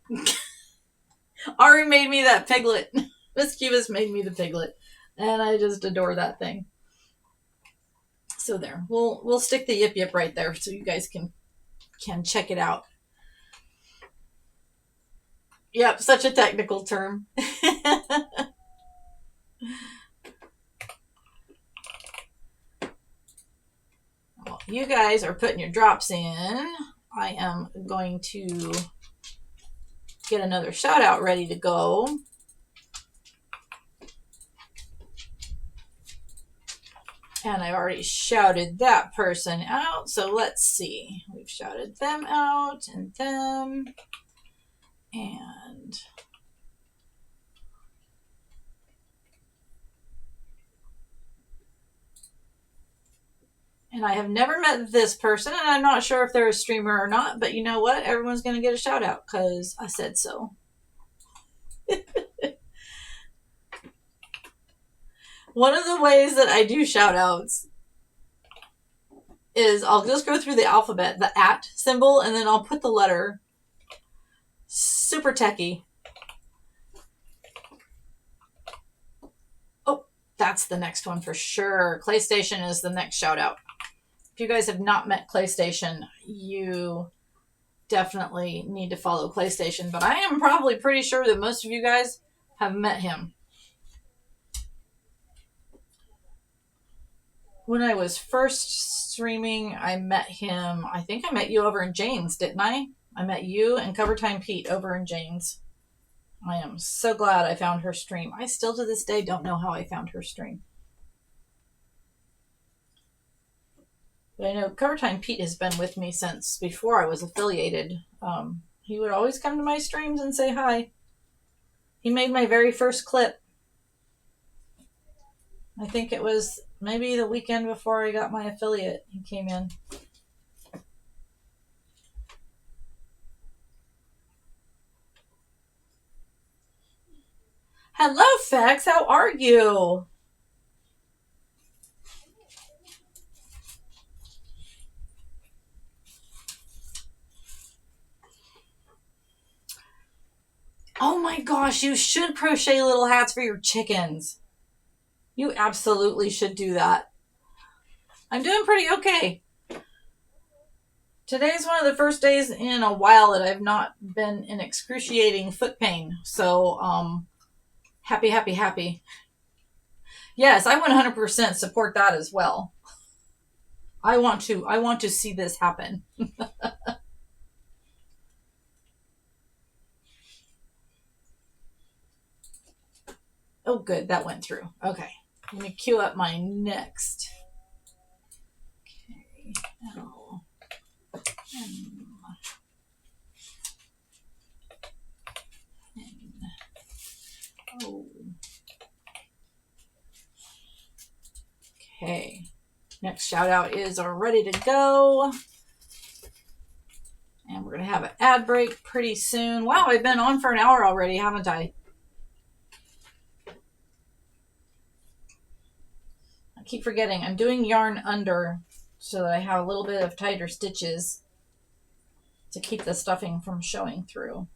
Ari made me that Piglet. Miss Cubis made me the Piglet, and I just adore that thing. So there, we'll stick the Yip Yip right there so you guys can check it out. Yep, such a technical term. Well, you guys are putting your drops in. I am going to get another shout out ready to go. And I've already shouted that person out. So let's see. We've shouted them out and them. And I have never met this person, and I'm not sure if they're a streamer or not, but you know what? Everyone's going to get a shout out because I said so. One of the ways that I do shout outs is I'll just go through the alphabet, the @ symbol, and then I'll put the letter. Super techie. Oh, that's the next one for sure. ClayStation is the next shout out. If you guys have not met ClayStation, you definitely need to follow ClayStation, but I am probably pretty sure that most of you guys have met him. When I was first streaming, I met him. I think I met you over in Jane's, didn't I? I met you and Cover Time Pete over in Jane's. I am so glad I found her stream. I still to this day don't know how I found her stream. But I know Cover Time Pete has been with me since before I was affiliated. He would always come to my streams and say hi. He made my very first clip. I think it was maybe the weekend before I got my affiliate. He came in. Hello, Fex. How are you? Oh my gosh, you should crochet little hats for your chickens. You absolutely should do that. I'm doing pretty okay. Today's one of the first days in a while that I've not been in excruciating foot pain. So, happy, happy, happy. Yes, I 100% support that as well. I want to see this happen. Oh, good. That went through. Okay. Let me queue up my next. Okay. L. M. N. O. Okay. Next shout out is ready to go. And we're going to have an ad break pretty soon. Wow, I've been on for an hour already, haven't I? I keep forgetting. I'm doing yarn under so that I have a little bit of tighter stitches to keep the stuffing from showing through.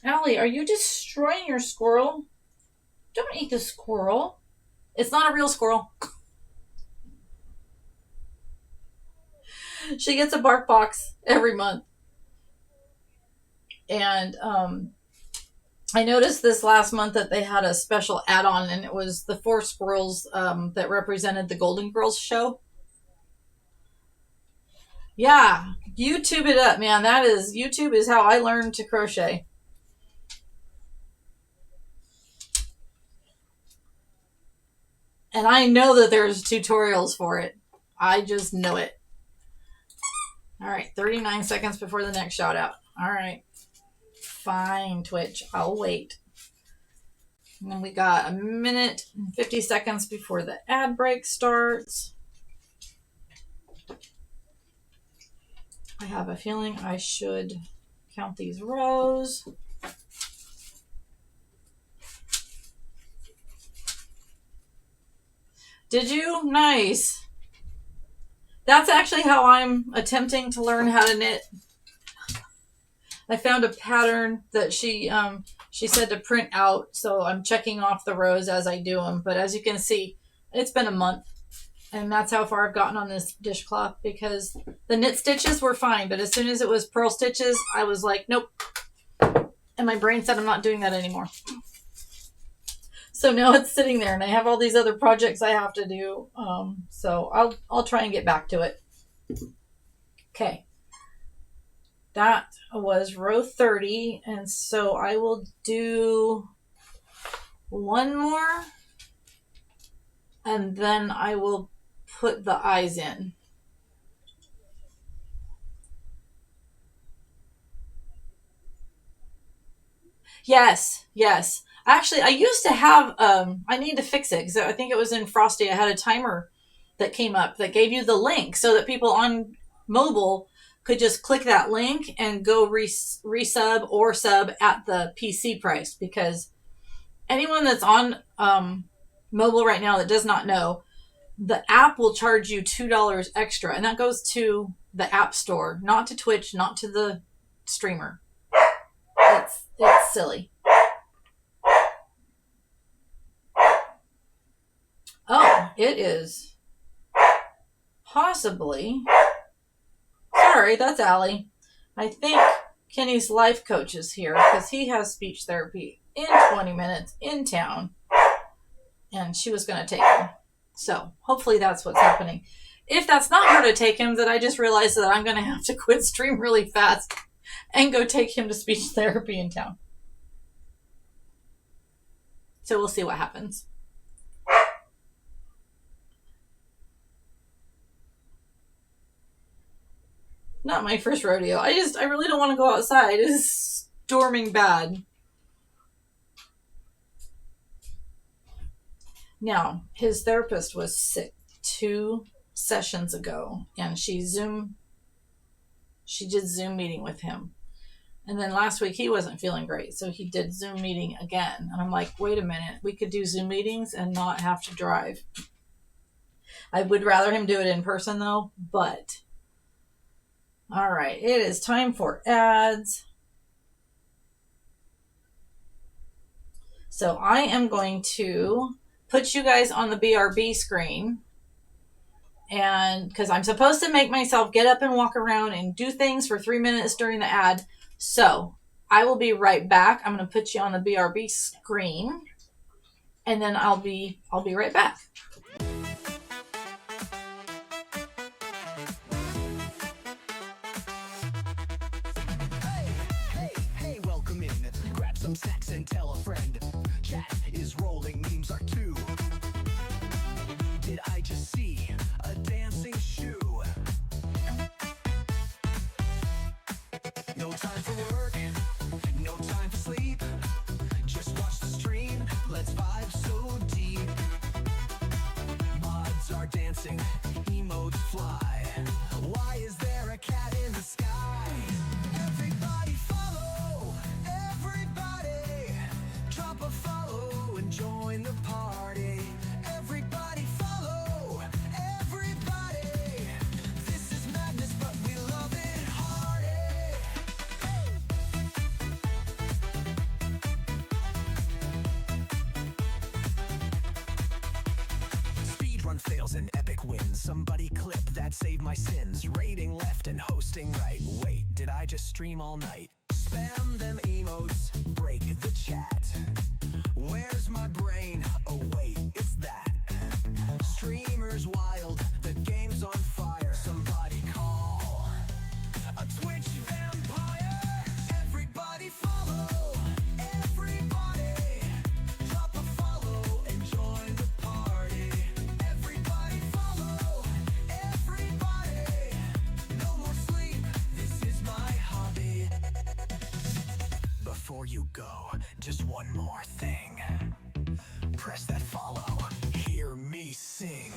Allie, are you destroying your squirrel? Don't eat the squirrel. It's not a real squirrel. She gets a bark box every month. And I noticed this last month that they had a special add-on, and it was the 4 squirrels that represented the Golden Girls show. Yeah, YouTube it up, man. YouTube is how I learned to crochet. And I know that there's tutorials for it. I just know it. All right, 39 seconds before the next shout out. All right. Fine, Twitch. I'll wait. And then we got a minute and 50 seconds before the ad break starts. I have a feeling I should count these rows. Did you? Nice. That's actually how I'm attempting to learn how to knit. I found a pattern that she said to print out, so I'm checking off the rows as I do them. But as you can see, it's been a month, and that's how far I've gotten on this dishcloth, because the knit stitches were fine, but as soon as it was purl stitches, I was like, nope. And my brain said I'm not doing that anymore. So now it's sitting there, and I have all these other projects I have to do. So I'll try and get back to it. Okay. That was row 30, and so I will do one more, and then I will put the eyes in. Yes. Actually, I used to have, I need to fix it, because I think it was in Frosty. I had a timer that came up that gave you the link so that people on mobile could just click that link and go resub or sub at the PC price, because anyone that's on mobile right now that does not know, the app will charge you $2 extra, and that goes to the App Store, not to Twitch, not to the streamer. It's silly. Oh, it is possibly... Sorry, that's Allie. I think Kenny's life coach is here, because he has speech therapy in 20 minutes in town, and she was going to take him. So hopefully that's what's happening. If that's not her to take him, then I just realized that I'm going to have to quit stream really fast and go take him to speech therapy in town. So we'll see what happens. Not my first rodeo. I really don't want to go outside. It is storming bad. Now, his therapist was sick 2 sessions ago, and she did Zoom meeting with him. And then last week he wasn't feeling great, so he did Zoom meeting again. And I'm like, wait a minute, we could do Zoom meetings and not have to drive. I would rather him do it in person though, but... All right, it is time for ads. So I am going to put you guys on the BRB screen, and because I'm supposed to make myself get up and walk around and do things for 3 minutes during the ad. So I will be right back. I'm going to put you on the BRB screen, and then I'll be right back. Hey, welcome in. Grab some snacks and tell a friend. Chat is rolling, memes are too. Did I just see a dancing shoe? No time for work, no time for sleep. Just watch the stream, let's vibe so deep. Mods are dancing, emotes fly. Why is there a cat in the sky? Everybody follow, everybody. Drop a follow and join the party. Everybody follow, everybody. This is madness, but we love it hardy. Speedrun fails and epic wins. Somebody clip that saved my sins. Rating left and hosting right. Wait, did I just stream all night? Spam them emotes, break the chat. Where's my brain? Oh wait, it's that. Streamers wild, the game's on fire. Somebody call a Twitch vampire. Everybody follow, everybody. Drop a follow and join the party. Everybody follow, everybody. No more sleep, this is my hobby. Before you go, just one more thing. Press that follow, hear me sing.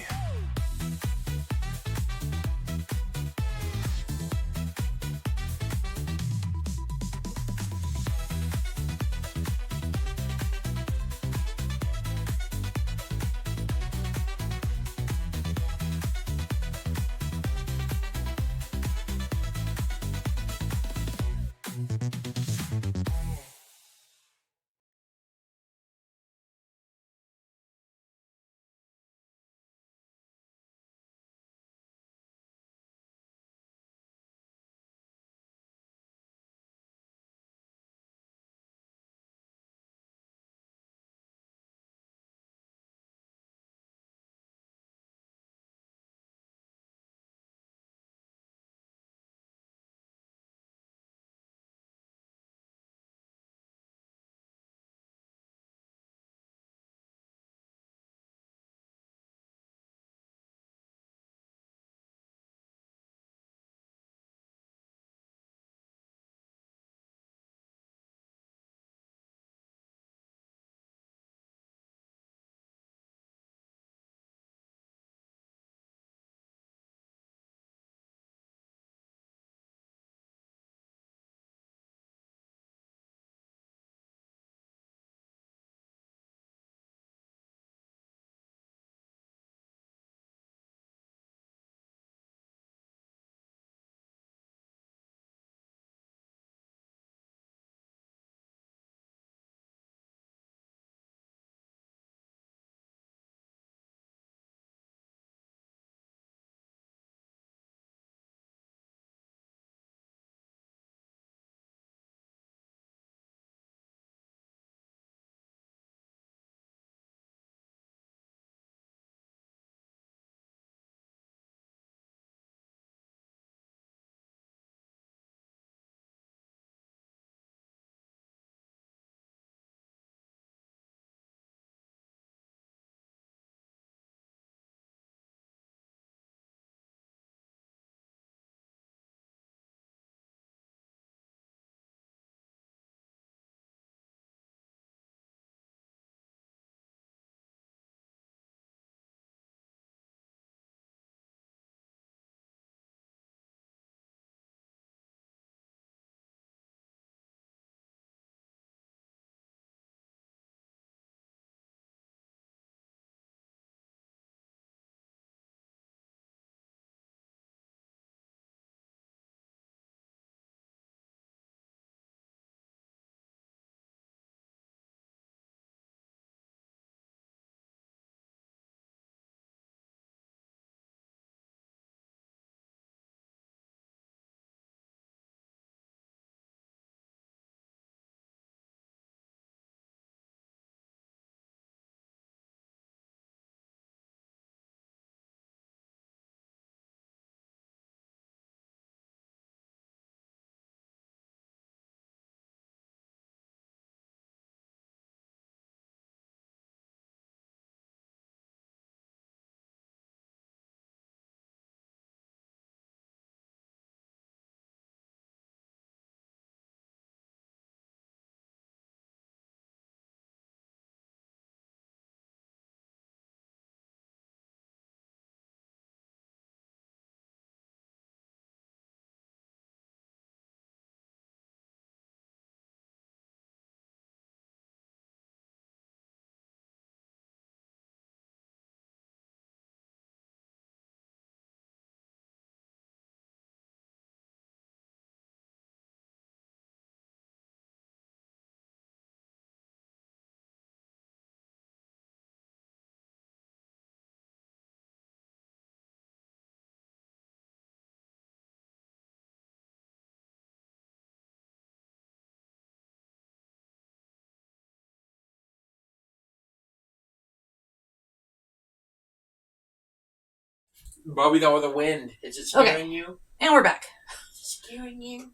Bobby, though, with the wind. Is it scaring you? And we're back. Scaring you?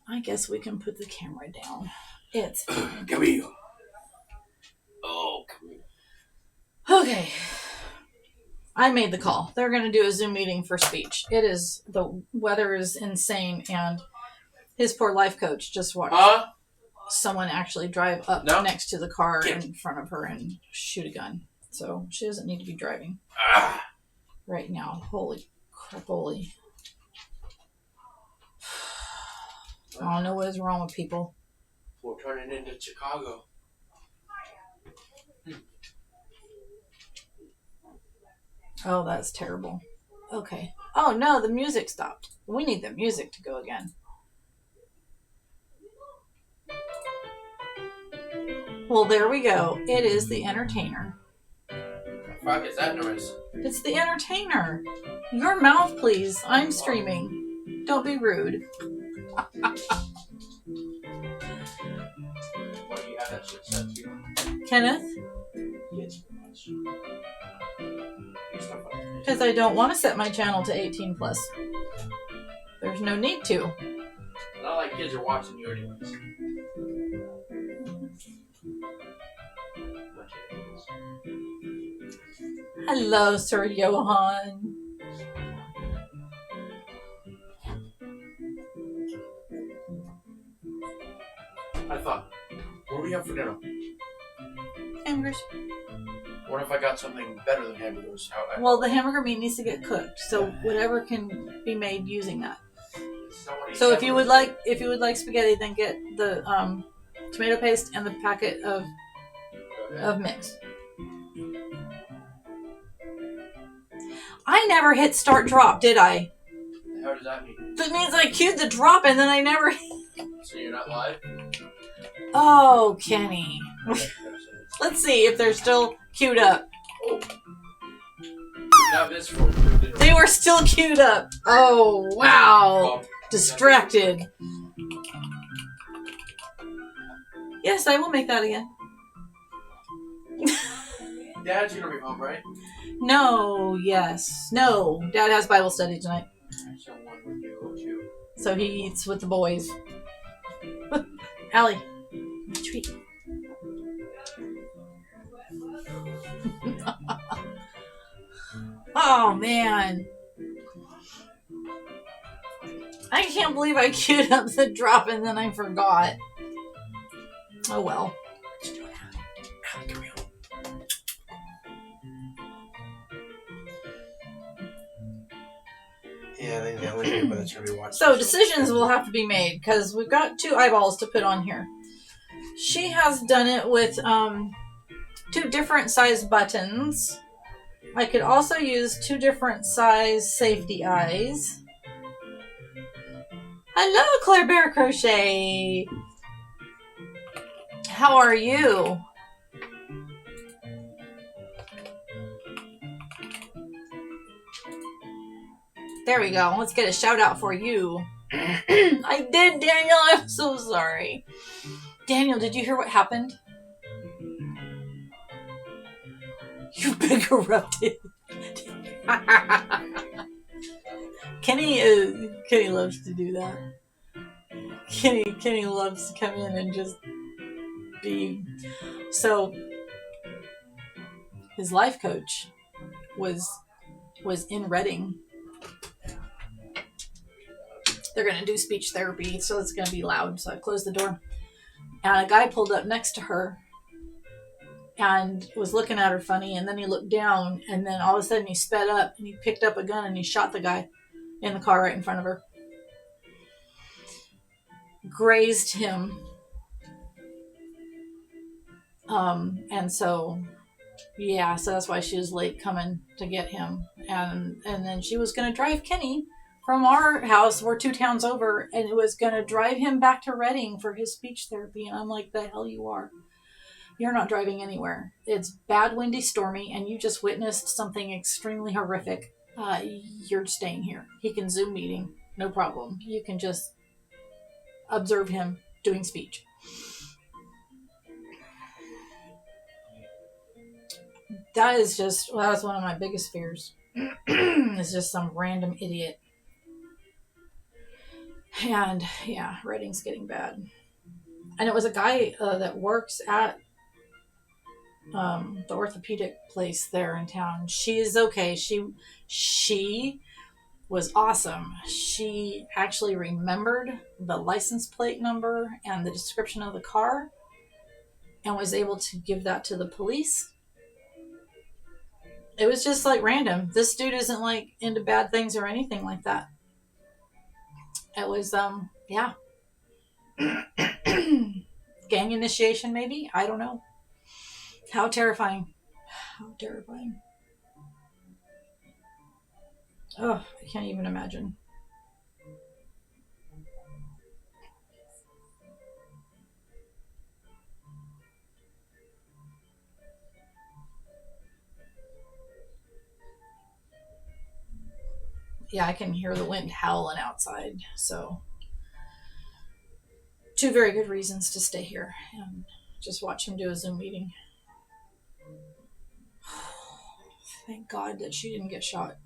I guess we can put the camera down. It's Come here. Oh, come here. okay. I made the call. They're going to do a Zoom meeting for speech. The weather is insane, and his poor life coach just watched someone actually drive up next to the car in front of her and shoot a gun. So she doesn't need to be driving right now. Holy crap, holy. I don't know what is wrong with people. We're turning into Chicago. Oh, that's terrible. Okay. Oh, no, the music stopped. We need the music to go again. Well, there we go. It is the entertainer. The fuck is that noise? It's the entertainer. Your mouth, please. I'm streaming. Don't be rude. What do you have that shit set to? Kenneth? It's too much. Because I don't want to set my channel to 18 plus. There's no need to. Not like kids are watching you anyways. Hello, Sir Johan. I thought, what do we have for dinner? Hamburgers. What if I got something better than hamburgers? Well, the hamburger meat needs to get cooked, so whatever can be made using that. So if you would like spaghetti, then get the tomato paste and the packet of mix. I never hit start drop, did I? How does that mean? That means I queued the drop and then I never. So you're not live? Oh, Kenny. Let's see if they're still queued up. Oh. Now this for They were still queued up. Oh, wow. Distracted. Yes, I will make that again. Dad's gonna be home, right? No, yes. No, Dad has Bible study tonight. Someone would do too. So he eats with the boys. Allie, treat. Oh, man. I can't believe I queued up the drop and then I forgot. Oh, well. Let's do it, Allie. Come here. Yeah, I think the only people that's going to be watching. So decisions will have to be made because we've got 2 eyeballs to put on here. She has done it with 2 different size buttons. I could also use 2 different size safety eyes. Hello, Claire Bear Crochet. How are you? There we go. Let's get a shout out for you. I did, Daniel. I'm so sorry. Daniel, did you hear what happened? You've been corrupted. Kenny loves to do that. Kenny loves to come in and just be. So his life coach was in Reading. They're going to do speech therapy, so it's going to be loud. So I closed the door. And a guy pulled up next to her and was looking at her funny. And then he looked down, and then all of a sudden he sped up and he picked up a gun and he shot the guy in the car right in front of her. Grazed him. And so, yeah, so that's why she was late coming to get him. And then she was going to drive Kenny from our house, we're 2 towns over, and it was going to drive him back to Reading for his speech therapy. And I'm like, the hell you are. You're not driving anywhere. It's bad, windy, stormy, and you just witnessed something extremely horrific. You're staying here. He can Zoom meeting, no problem. You can just observe him doing speech. That is just, well, that's one of my biggest fears. It's just some random idiot. And yeah, writing's getting bad. And it was a guy that works at the orthopedic place there in town. She is okay. She was awesome. She actually remembered the license plate number and the description of the car and was able to give that to the police. It was just like random. This dude isn't like into bad things or anything like that. It was yeah. Gang initiation maybe? I don't know. How terrifying. How terrifying. Oh, I can't even imagine. Yeah, I can hear the wind howling outside. So, two very good reasons to stay here and just watch him do a Zoom meeting. Thank God that she didn't get shot.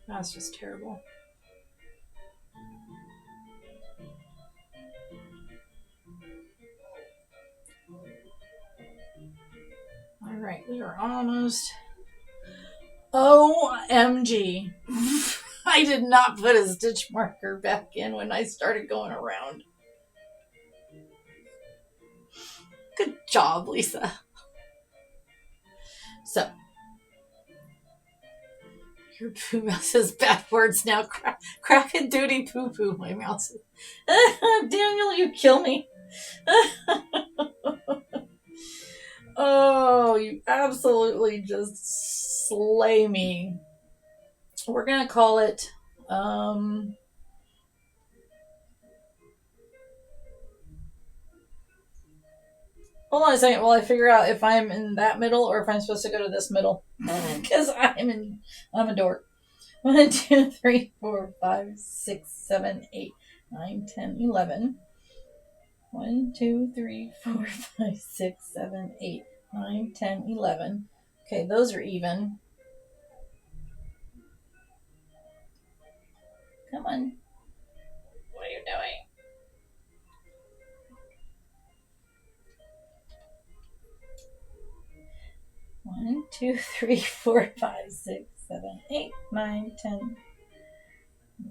That's just terrible. All right, we are almost. OMG. I did not put a stitch marker back in when I started going around. Good job, Lisa. So, your poo mouth says bad words now. Crack a duty poo poo. My mouth says, Daniel, you kill me. Oh, you absolutely just slay me. We're gonna call it hold on a second while I figure out if I'm in that middle or if I'm supposed to go to this middle. Because I'm a dork. 1, 2, 3, 4, 5, 6, 7, 8, 9, 10, 11. 1, 2, 3, 4, 5, 6, 7, 8, 9, 10, 11. Okay, those are even. Come on. What are you doing? One, 2, 3, 4, 5, 6, 7, 8, 9, 10,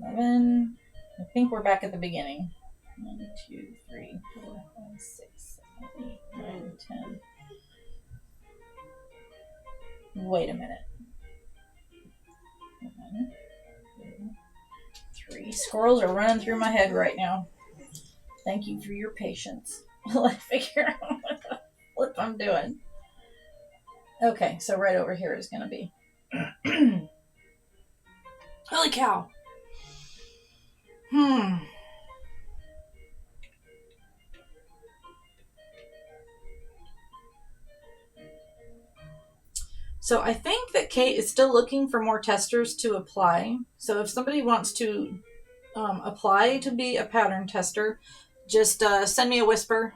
11. I think we're back at the beginning. 1, 2, 3, 4, 5, 6, 7, 8, 9, 10. Wait a minute. 1, 2, 3. Squirrels are running through my head right now. Thank you for your patience while I figure out what the flip I'm doing. Okay, so right over here is going to be. Holy cow. So I think that Kate is still looking for more testers to apply. So if somebody wants to apply to be a pattern tester, just send me a whisper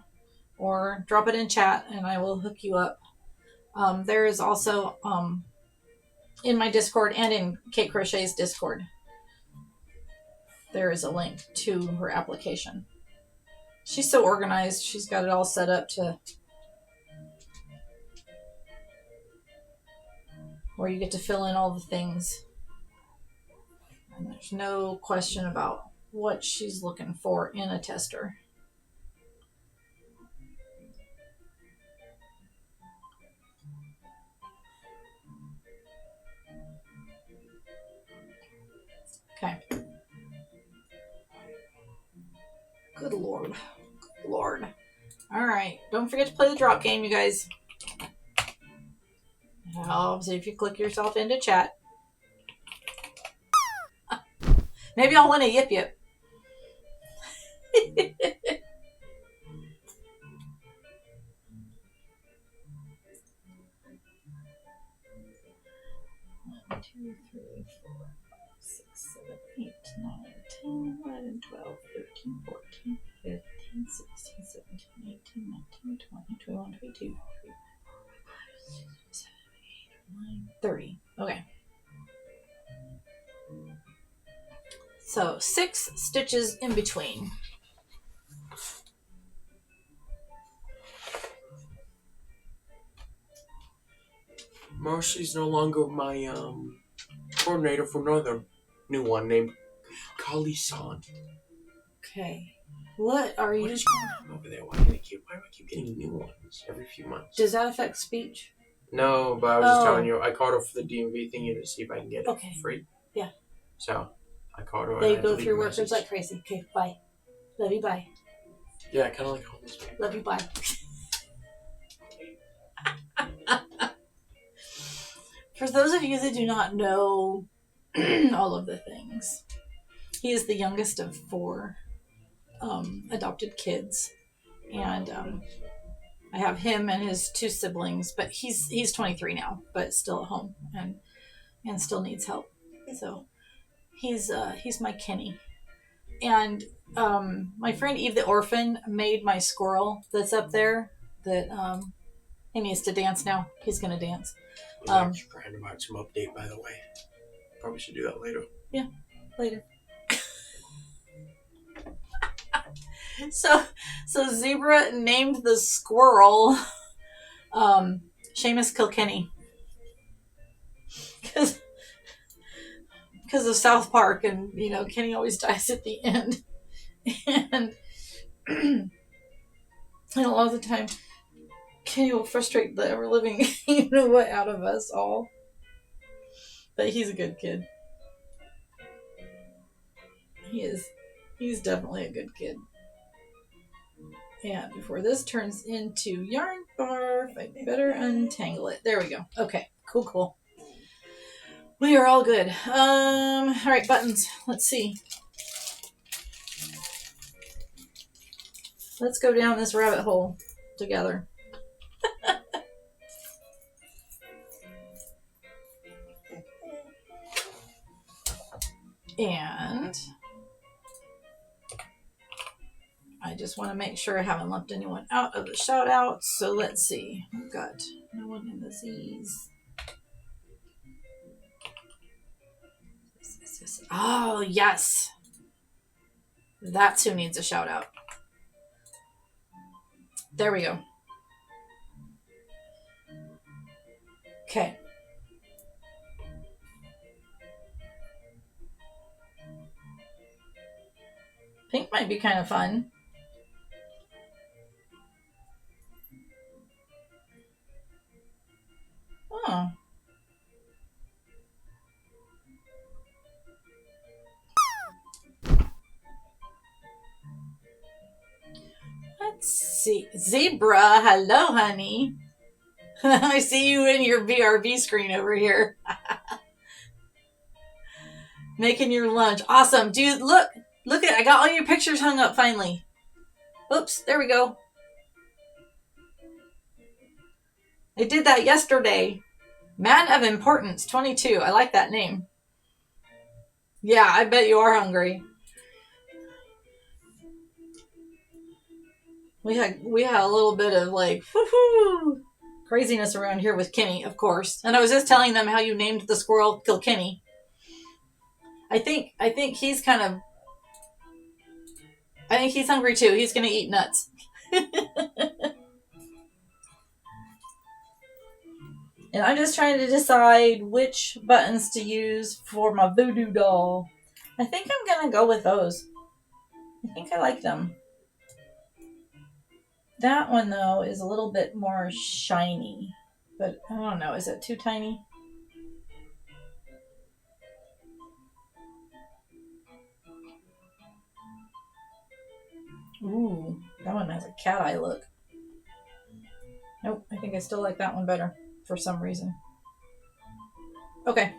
or drop it in chat and I will hook you up. There is also in my Discord and in Kate Crochet's Discord, there is a link to her application. She's so organized. She's got it all set up to where you get to fill in all the things. And there's no question about what she's looking for in a tester. Okay. Good Lord. Good Lord. All right. Don't forget to play the drop game, you guys. Helps if you click yourself into chat. Maybe I'll win a yip yip. 1, 2, 3, 4, 5, 6, 7, 8, 9, 10, 11, 12, 13, 14, 15, 16, 17, 18, 19, 20, 21, 22, 23, 25, 26, 27, 28, 29, 30. Okay. So 6 stitches in between. Marcy's no longer my coordinator for another new one named Kali-san. Okay. What are What you? is going on over there? Why do I keep getting new ones every few months? Does that affect speech? No, but I was just Oh. telling you, I called her for the DMV thingy to see if I can get it Okay. free. Yeah. So, I called her. They and I go had to through leave a workers message. like crazy. Okay, bye. Love you, bye. Yeah, kind of like homeless people. Love you, bye. For those of you that do not know all of the things, he is the youngest of 4 adopted kids, and I have him and his 2 siblings. But he's 23 now, but still at home and still needs help. So he's my Kenny. And my friend Eve the orphan made my squirrel that's up there. That he needs to dance now. He's gonna dance. I was actually trying to provide some update, by the way. Probably should do that later. Yeah, later. So Zebra named the squirrel Seamus Kilkenny because of South Park, and Kenny always dies at the end, and a lot of the time Kenny will frustrate the ever living what out of us all. But he's a good kid. He is. He's definitely a good kid. And before this turns into yarn barf, I better untangle it. There we go. Okay, cool. We are all good. All right, buttons. Let's see. Let's go down this rabbit hole together. And I just want to make sure I haven't left anyone out of the shout outs. So let's see. We've got no one in the Z's. Oh, yes. That's who needs a shout out. There we go. Okay. Pink might be kind of fun. Oh. Let's see. Zebra, hello, honey. I see you in your VRV screen over here. Making your lunch. Awesome. Dude, look at I got all your pictures hung up finally. Oops, there we go. I did that yesterday. Man of Importance 22. I like that name. Yeah, I bet you are hungry. We had a little bit of like woohoo craziness around here with Kenny, of course. And I was just telling them how you named the squirrel Kilkenny. I think he's hungry too. He's gonna eat nuts. And I'm just trying to decide which buttons to use for my voodoo doll. I think I'm gonna go with those. I think I like them. That one though is a little bit more shiny, but I don't know. Is it too tiny? Ooh, that one has a cat eye look. Nope, I think I still like that one better for some reason. Okay.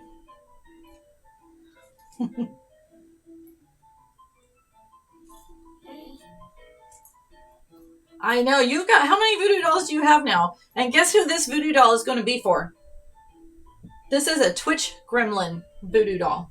I know, you've got, how many voodoo dolls do you have now? And guess who this voodoo doll is going to be for? This is a Twitch Gremlin voodoo doll.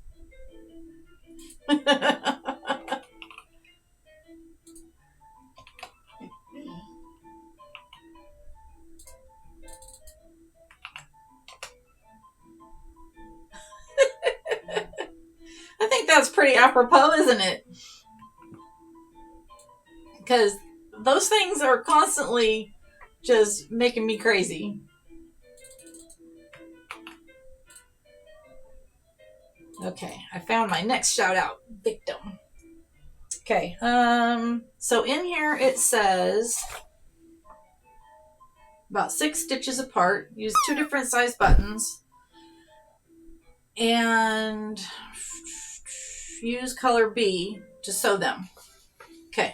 that's pretty apropos, isn't it? Because those things are constantly just making me crazy. Okay, I found my next shout out victim. Okay, so in here it says about 6 stitches apart. Use 2 different size buttons. And use color B to sew them. Okay.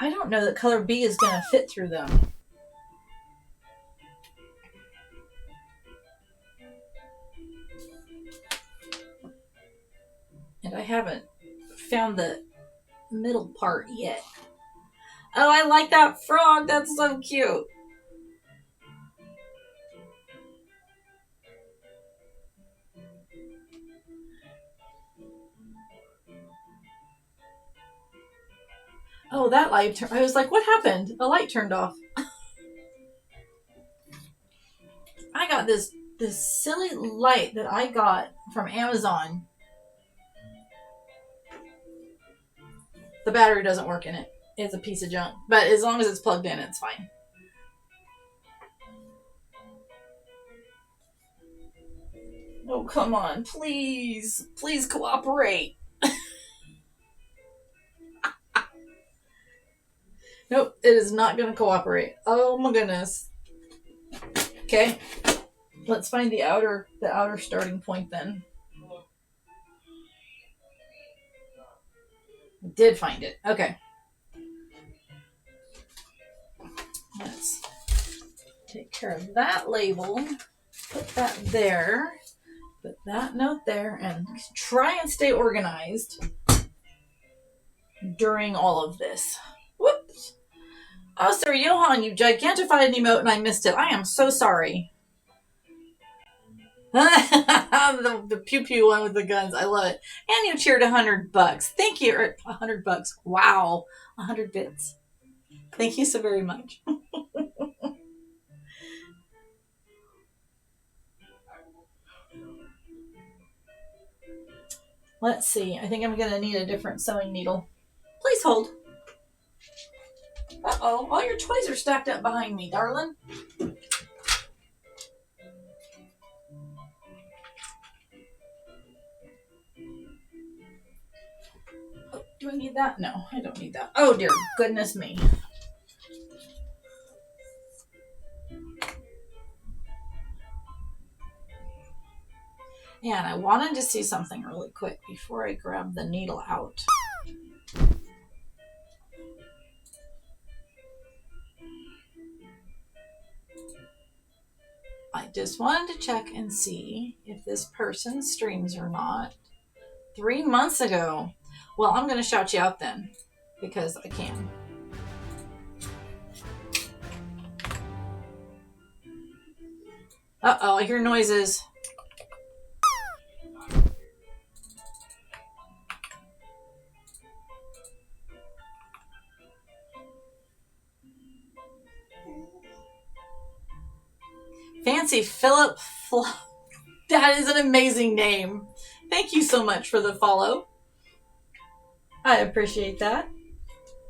I don't know that color B is going to fit through them. And I haven't found the middle part yet. Oh, I like that frog. That's so cute. Oh, that light turned. I was like, what happened? The light turned off. I got this silly light that I got from Amazon. The battery doesn't work in it. It's a piece of junk. But as long as it's plugged in, it's fine. Oh, come on. Please. Please cooperate. Nope, it is not going to cooperate. Oh my goodness. Okay. Let's find the outer starting point then. I did find it. Okay. Let's take care of that label. Put that there. Put that note there and try and stay organized during all of this. Whoops. Oh, Sir Johan, you gigantified an emote and I missed it. I am so sorry. the pew pew one with the guns. I love it. And you cheered $100. Thank you. Or $100. Wow. 100 bits. Thank you so very much. Let's see. I think I'm going to need a different sewing needle. Please hold. Uh-oh. All your toys are stacked up behind me, darling. Oh, do I need that? No, I don't need that. Oh, dear goodness me. And I wanted to see something really quick before I grab the needle out. I just wanted to check and see if this person streams or not. 3 months ago. Well, I'm going to shout you out then, because I can. Uh-oh, I hear noises. Fancy Philip That is an amazing name. Thank you so much for the follow. I appreciate that.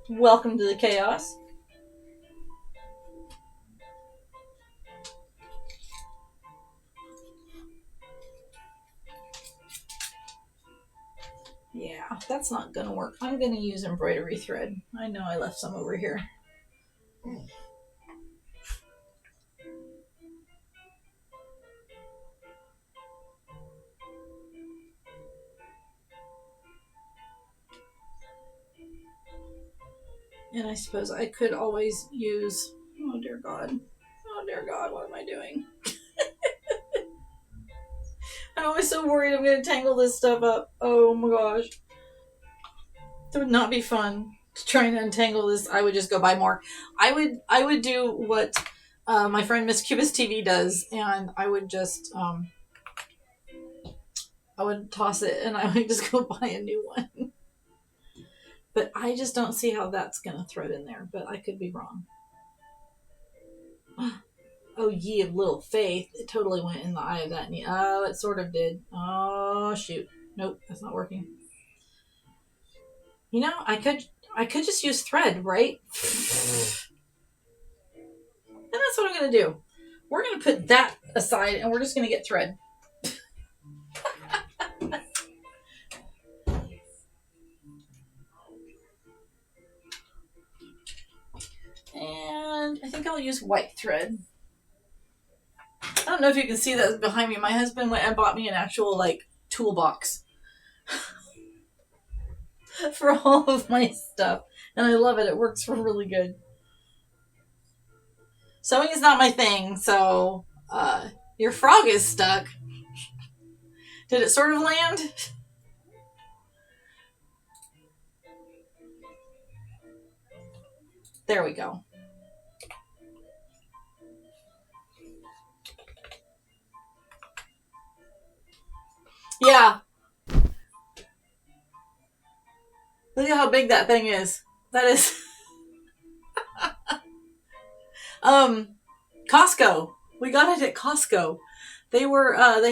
Welcome to the chaos. Yeah, that's not gonna work. I'm gonna use embroidery thread. I know I left some over here. And I suppose I could always use... Oh, dear God. Oh, dear God, what am I doing? I'm always so worried I'm going to tangle this stuff up. Oh, my gosh. It would not be fun to try and untangle this. I would just go buy more. I would do what my friend Miss Cubist TV does, and I would just... I would toss it, and I would just go buy a new one. But I just don't see how that's going to thread in there. But I could be wrong. Oh, ye of little faith. It totally went in the eye of that knee. Oh, it sort of did. Oh, shoot. Nope, that's not working. You know, I could just use thread, right? And that's what I'm going to do. We're going to put that aside and we're just going to get thread. And I think I'll use white thread. I don't know if you can see that behind me. My husband went and bought me an actual, like, toolbox for all of my stuff. And I love it. It works really good. Sewing is not my thing, so your frog is stuck. Did it sort of land? There we go. Yeah. Look at how big that thing is. That is Costco. We got it at Costco. They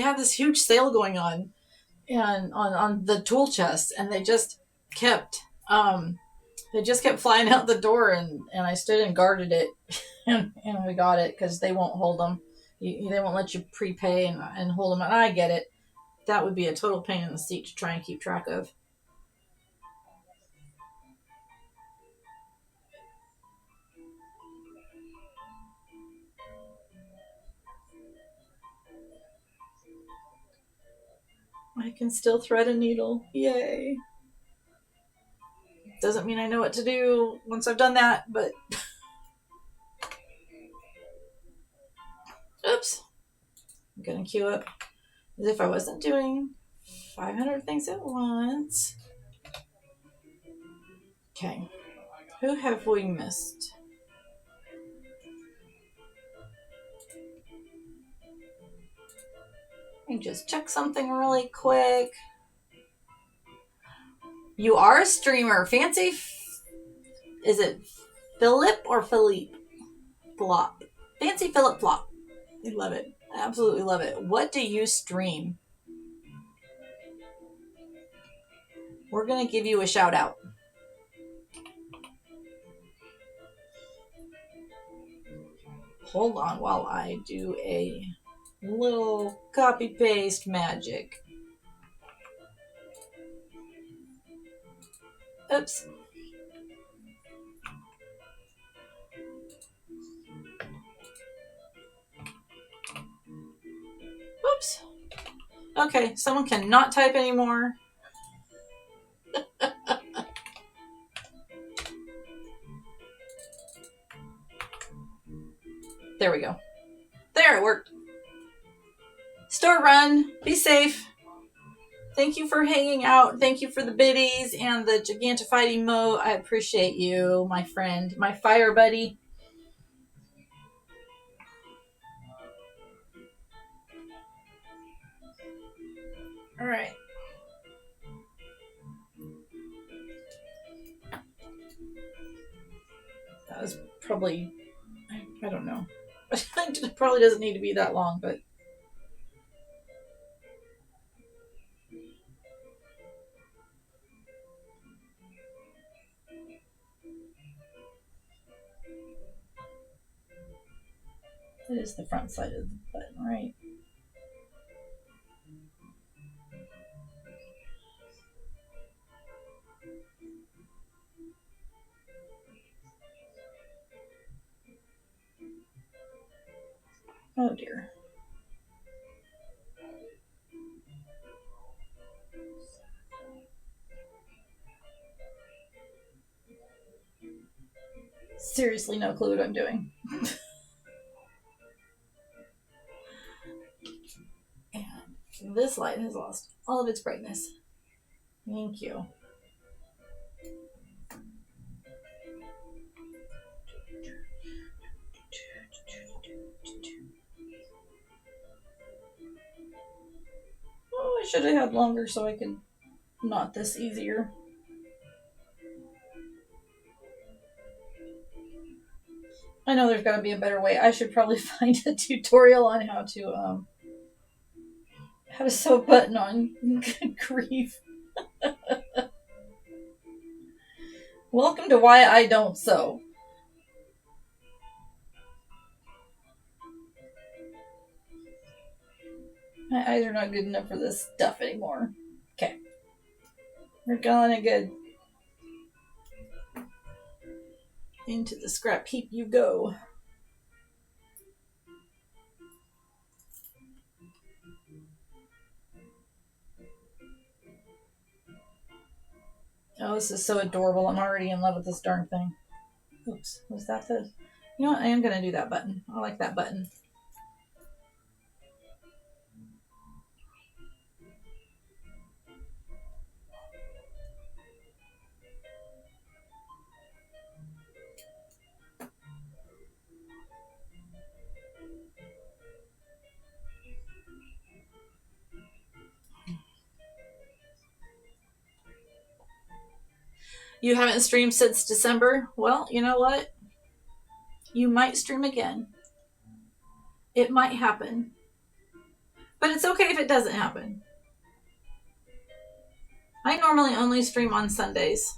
had this huge sale going on and on the tool chest, and they just kept flying out the door, and I stood and guarded it and we got it because they won't hold them. They won't let you prepay and hold them, and I get it. That would be a total pain in the seat to try and keep track of. I can still thread a needle. Yay. Doesn't mean I know what to do once I've done that, but... Oops. I'm going to queue up as if I wasn't doing 500 things at once. Okay. Who have we missed? Let me just check something really quick. You are a streamer. Fancy... Is it Philip or Philippe? Flop. Fancy Philip Flop. I love it. I absolutely love it. What do you stream? We're going to give you a shout out. Hold on while I do a little copy paste magic. Oops. Oops. Okay, someone cannot type anymore. There we go. There, it worked. Store run. Be safe. Thank you for hanging out. Thank you for the biddies and the Gigantified emote. I appreciate you, my friend. My fire buddy. All right. That was probably... I don't know. It probably doesn't need to be that long, but... It is the front side of the button, right? Oh dear. Seriously, no clue what I'm doing. And this light has lost all of its brightness. Thank you. Oh, I should have had longer so I could knot this easier. I know there's got to be a better way. I should probably find a tutorial on how to sew a button on. Good grief. Welcome to why I don't sew. My eyes are not good enough for this stuff anymore. Okay. We're going good. Into the scrap heap you go. Oh, this is so adorable. I'm already in love with this darn thing. Oops. Was that the... You know what? I am going to do that button. I like that button. You haven't streamed since December? Well, you know what? You might stream again. It might happen. But it's okay if it doesn't happen. I normally only stream on Sundays.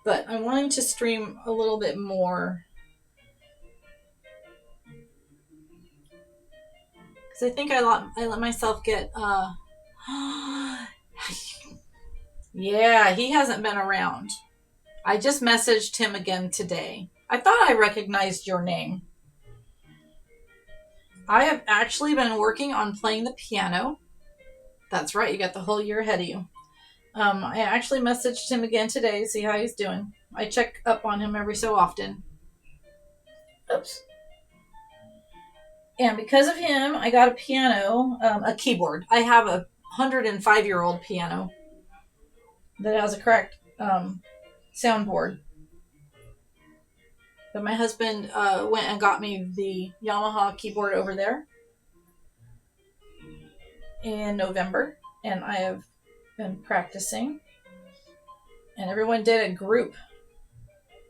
But I'm wanting to stream a little bit more. Because I think I let myself get... Yeah, he hasn't been around. I just messaged him again today. I thought I recognized your name. I have actually been working on playing the piano. That's right, you got the whole year ahead of you. I actually messaged him again today to see how he's doing. I check up on him every so often. Oops. And because of him, I got a piano, a keyboard. I have a 105-year-old piano that has a correct soundboard. But my husband went and got me the Yamaha keyboard over there in November, and I have been practicing. And everyone did a group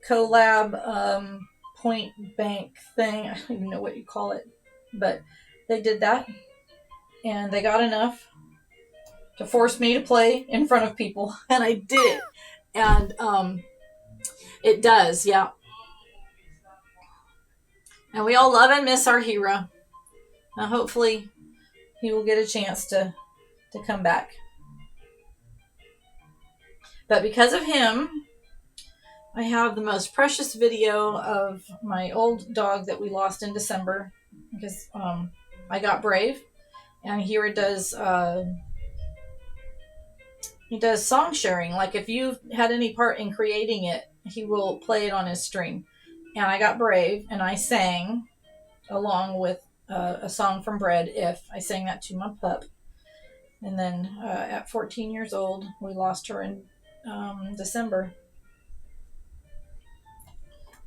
collab point bank thing. I don't even know what you call it, but they did that, and they got enough to force me to play in front of people, and I did it. And it does, yeah. And we all love and miss our hero. Now, hopefully, he will get a chance to come back. But because of him, I have the most precious video of my old dog that we lost in December. Because I got brave. And Hira does... he does song sharing. Like, if you've had any part in creating it, he will play it on his stream. And I got brave, and I sang along with a song from Bread, If. I sang that to my pup. And then at 14 years old, we lost her in December.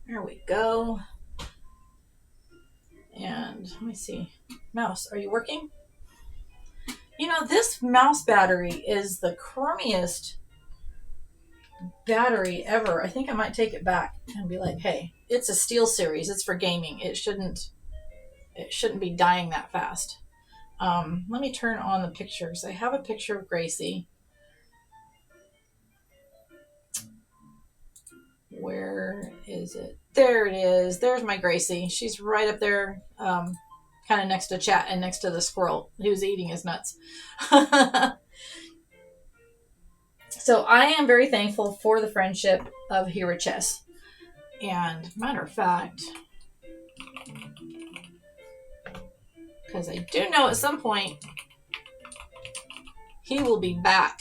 There we go. And let me see. Mouse, are you working? You know, this mouse battery is the crummiest battery ever. I think I might take it back and be like, hey, it's a Steel Series. It's for gaming. It shouldn't be dying that fast. Let me turn on the pictures. I have a picture of Gracie. Where is it? There it is. There's my Gracie. She's right up there, kind of next to Chat and next to the squirrel who's eating his nuts. So I am very thankful for the friendship of Hira Chess. And matter of fact, because I do know at some point he will be back.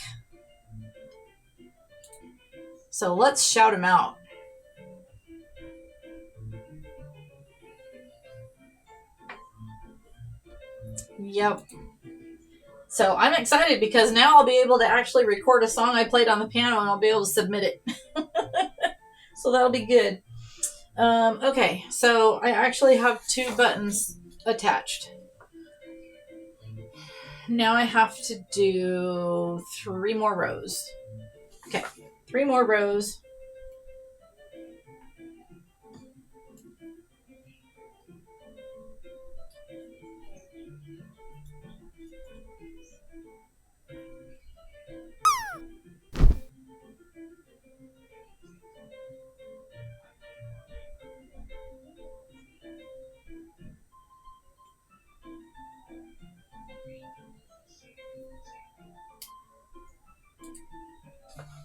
So let's shout him out. Yep. So I'm excited because now I'll be able to actually record a song I played on the piano and I'll be able to submit it. So that'll be good. Okay, so I actually have 2 buttons attached. Now I have to do 3 more rows. Okay, 3 more rows.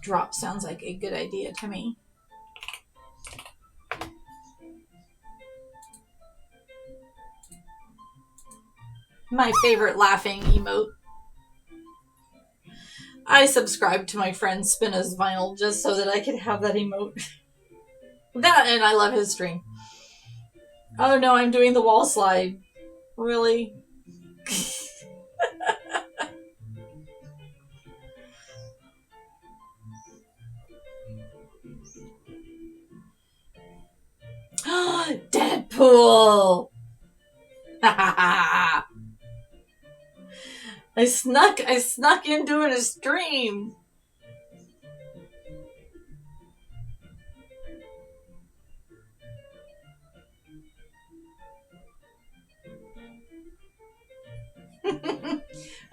Drop sounds like a good idea to me. My favorite laughing emote. I subscribed to my friend Spina's vinyl just so that I could have that emote. That, and I love his stream. Oh no, I'm doing the wall slide. Really? Deadpool! I snuck into a stream.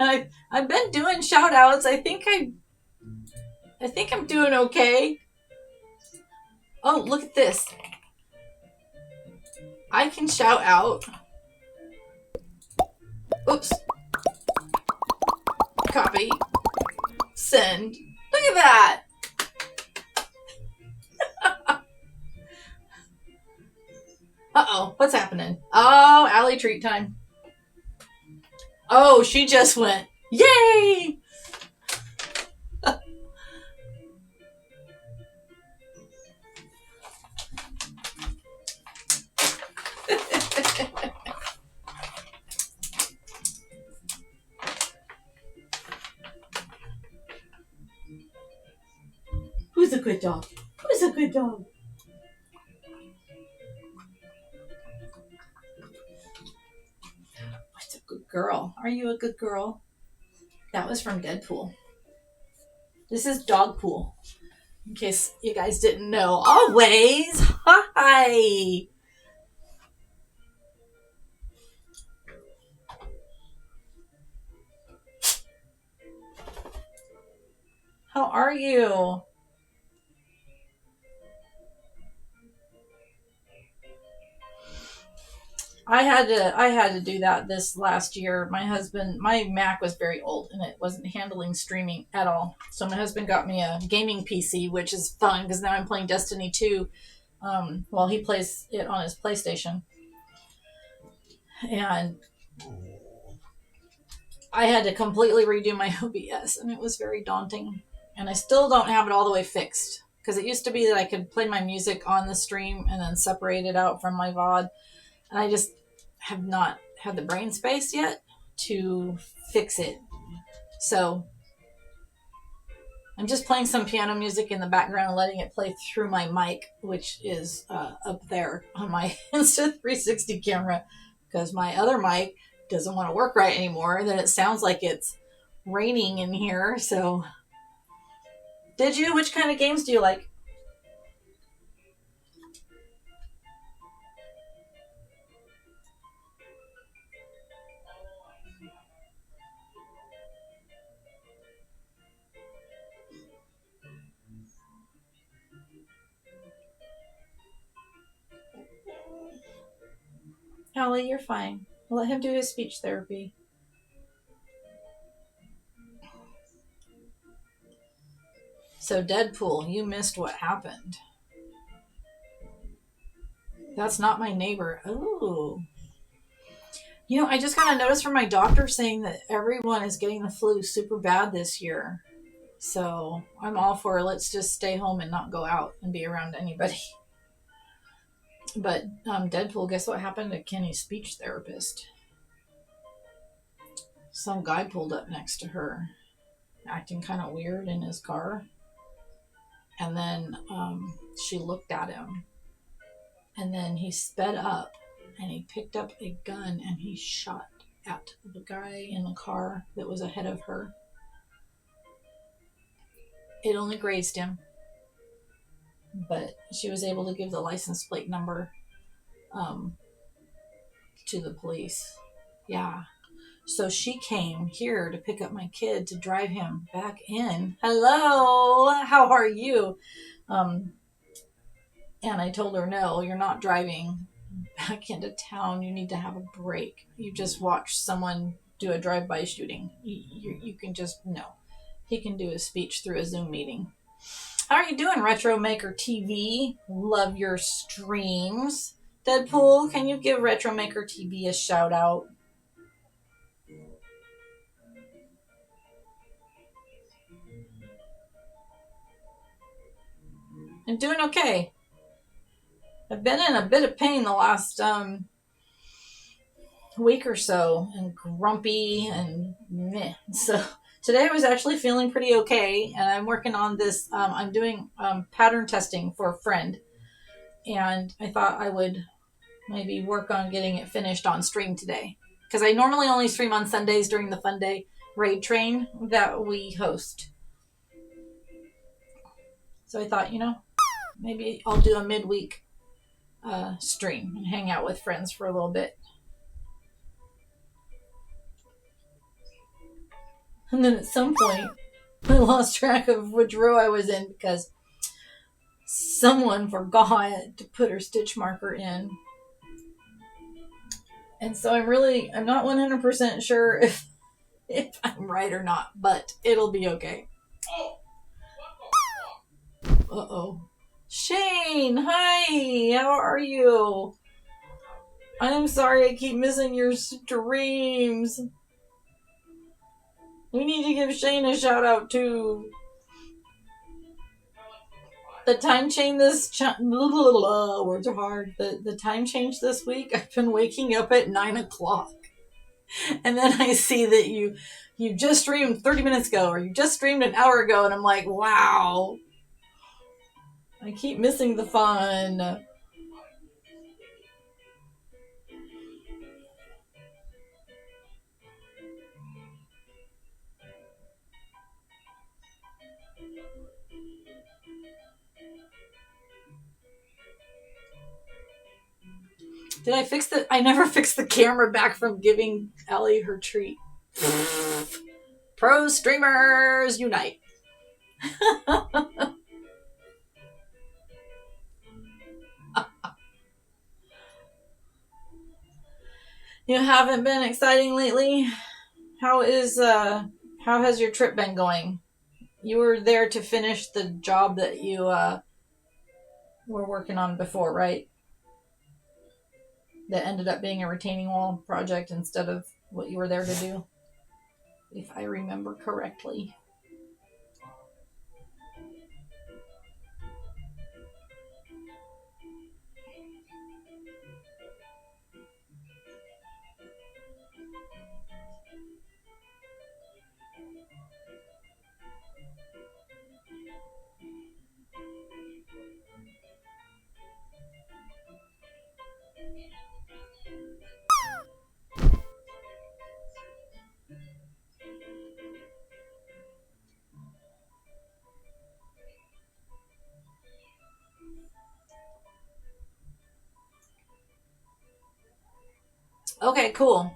I've been doing shout outs. I think I'm doing okay. Oh, look at this. I can shout out. Oops. Copy. Send. Look at that. Uh-oh. What's happening? Oh, Allie treat time. Oh, she just went. Yay! Who's a good dog? Who's a good dog? What's a good girl? Are you a good girl? That was from Deadpool. This is Dogpool. In case you guys didn't know. Always. Hi. How are you? I had to do that this last year. My Mac was very old and it wasn't handling streaming at all. So my husband got me a gaming PC, which is fun because now I'm playing Destiny 2 while he plays it on his PlayStation. And I had to completely redo my OBS and it was very daunting. And I still don't have it all the way fixed because it used to be that I could play my music on the stream and then separate it out from my VOD. And I just have not had the brain space yet to fix it. So I'm just playing some piano music in the background and letting it play through my mic, which is up there on my Insta360 camera because my other mic doesn't want to work right anymore. And then it sounds like it's raining in here. So did you? Which kind of games do you like? Allie, you're fine. Let him do his speech therapy. So Deadpool, you missed what happened. That's not my neighbor. Oh. You know, I just kind of noticed from my doctor saying that everyone is getting the flu super bad this year. So I'm all for let's just stay home and not go out and be around anybody. But Deadpool, guess what happened to Kenny's speech therapist? Some guy pulled up next to her, acting kind of weird in his car. And then she looked at him. And then he sped up and he picked up a gun and he shot at the guy in the car that was ahead of her. It only grazed him. but she was able to give the license plate number to the police. Yeah. So she came here to pick up my kid to drive him back in. Hello, how are you? And I told her, no, you're not driving back into town. You need to have a break. You just watched someone do a drive-by shooting. You can just, no. He can do his speech through a Zoom meeting. How are you doing, Retro Maker TV? Love your streams. Deadpool, can you give Retro Maker TV a shout out? I'm doing okay. I've been in a bit of pain the last week or so, and grumpy and meh. So today I was actually feeling pretty okay, and I'm working on this. I'm doing pattern testing for a friend, and I thought I would maybe work on getting it finished on stream today, because I normally only stream on Sundays during the Fun Day raid train that we host. So I thought, maybe I'll do a midweek stream and hang out with friends for a little bit. And then at some point, I lost track of which row I was in because someone forgot to put her stitch marker in. And so I'm not 100% sure if I'm right or not, but it'll be okay. Uh-oh. Shane, hi, how are you? I'm sorry I keep missing your streams. We need to give Shane a shout out too. The time change words are hard. The time change this week, I've been waking up at 9 o'clock. And then I see that you just streamed 30 minutes ago, or you just streamed an hour ago, and I'm like, wow. I keep missing the fun. Did I fix I never fixed the camera back from giving Ellie her treat. Pro streamers unite. You haven't been exciting lately? How has your trip been going? You were there to finish the job that you were working on before, right? That ended up being a retaining wall project instead of what you were there to do, if I remember correctly. Okay, cool.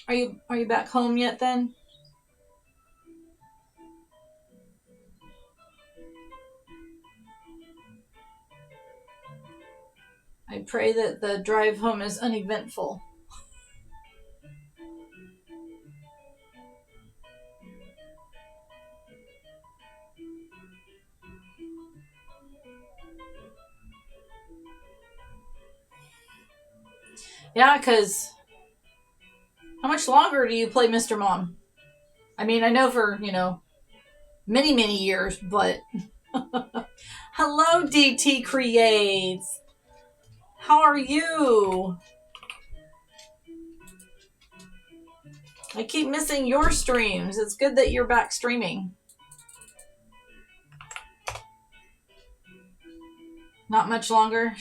Are you back home yet then? I pray that the drive home is uneventful. Yeah, because how much longer do you play Mr. Mom? I mean, I know for, many, many years, but... Hello, DT Creates! How are you? I keep missing your streams. It's good that you're back streaming. Not much longer.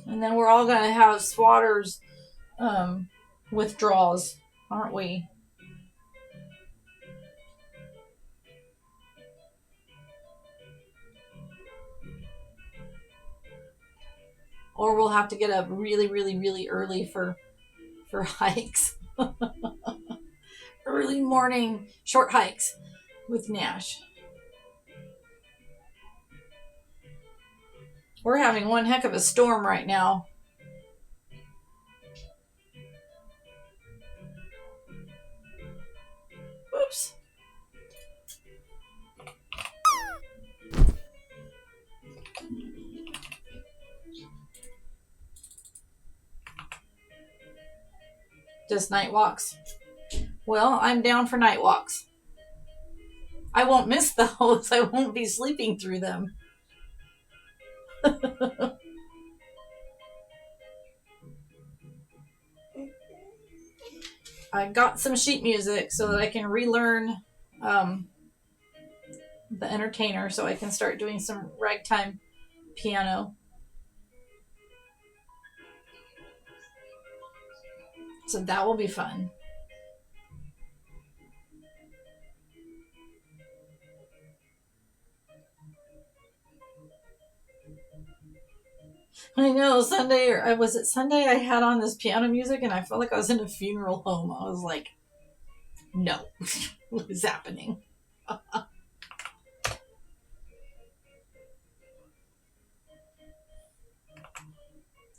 And then we're all going to have Swatters withdrawals, aren't we? or we'll have to get up really, really, really early for hikes. Early morning short hikes with Nash. We're having one heck of a storm right now. Oops. Just night walks. Well, I'm down for night walks. I won't miss those. I won't be sleeping through them. I got some sheet music so that I can relearn the entertainer so I can start doing some ragtime piano. So that will be fun. I know, Sunday, or was it Sunday, I had on this piano music and I felt like I was in a funeral home. I was like, no, what is happening? I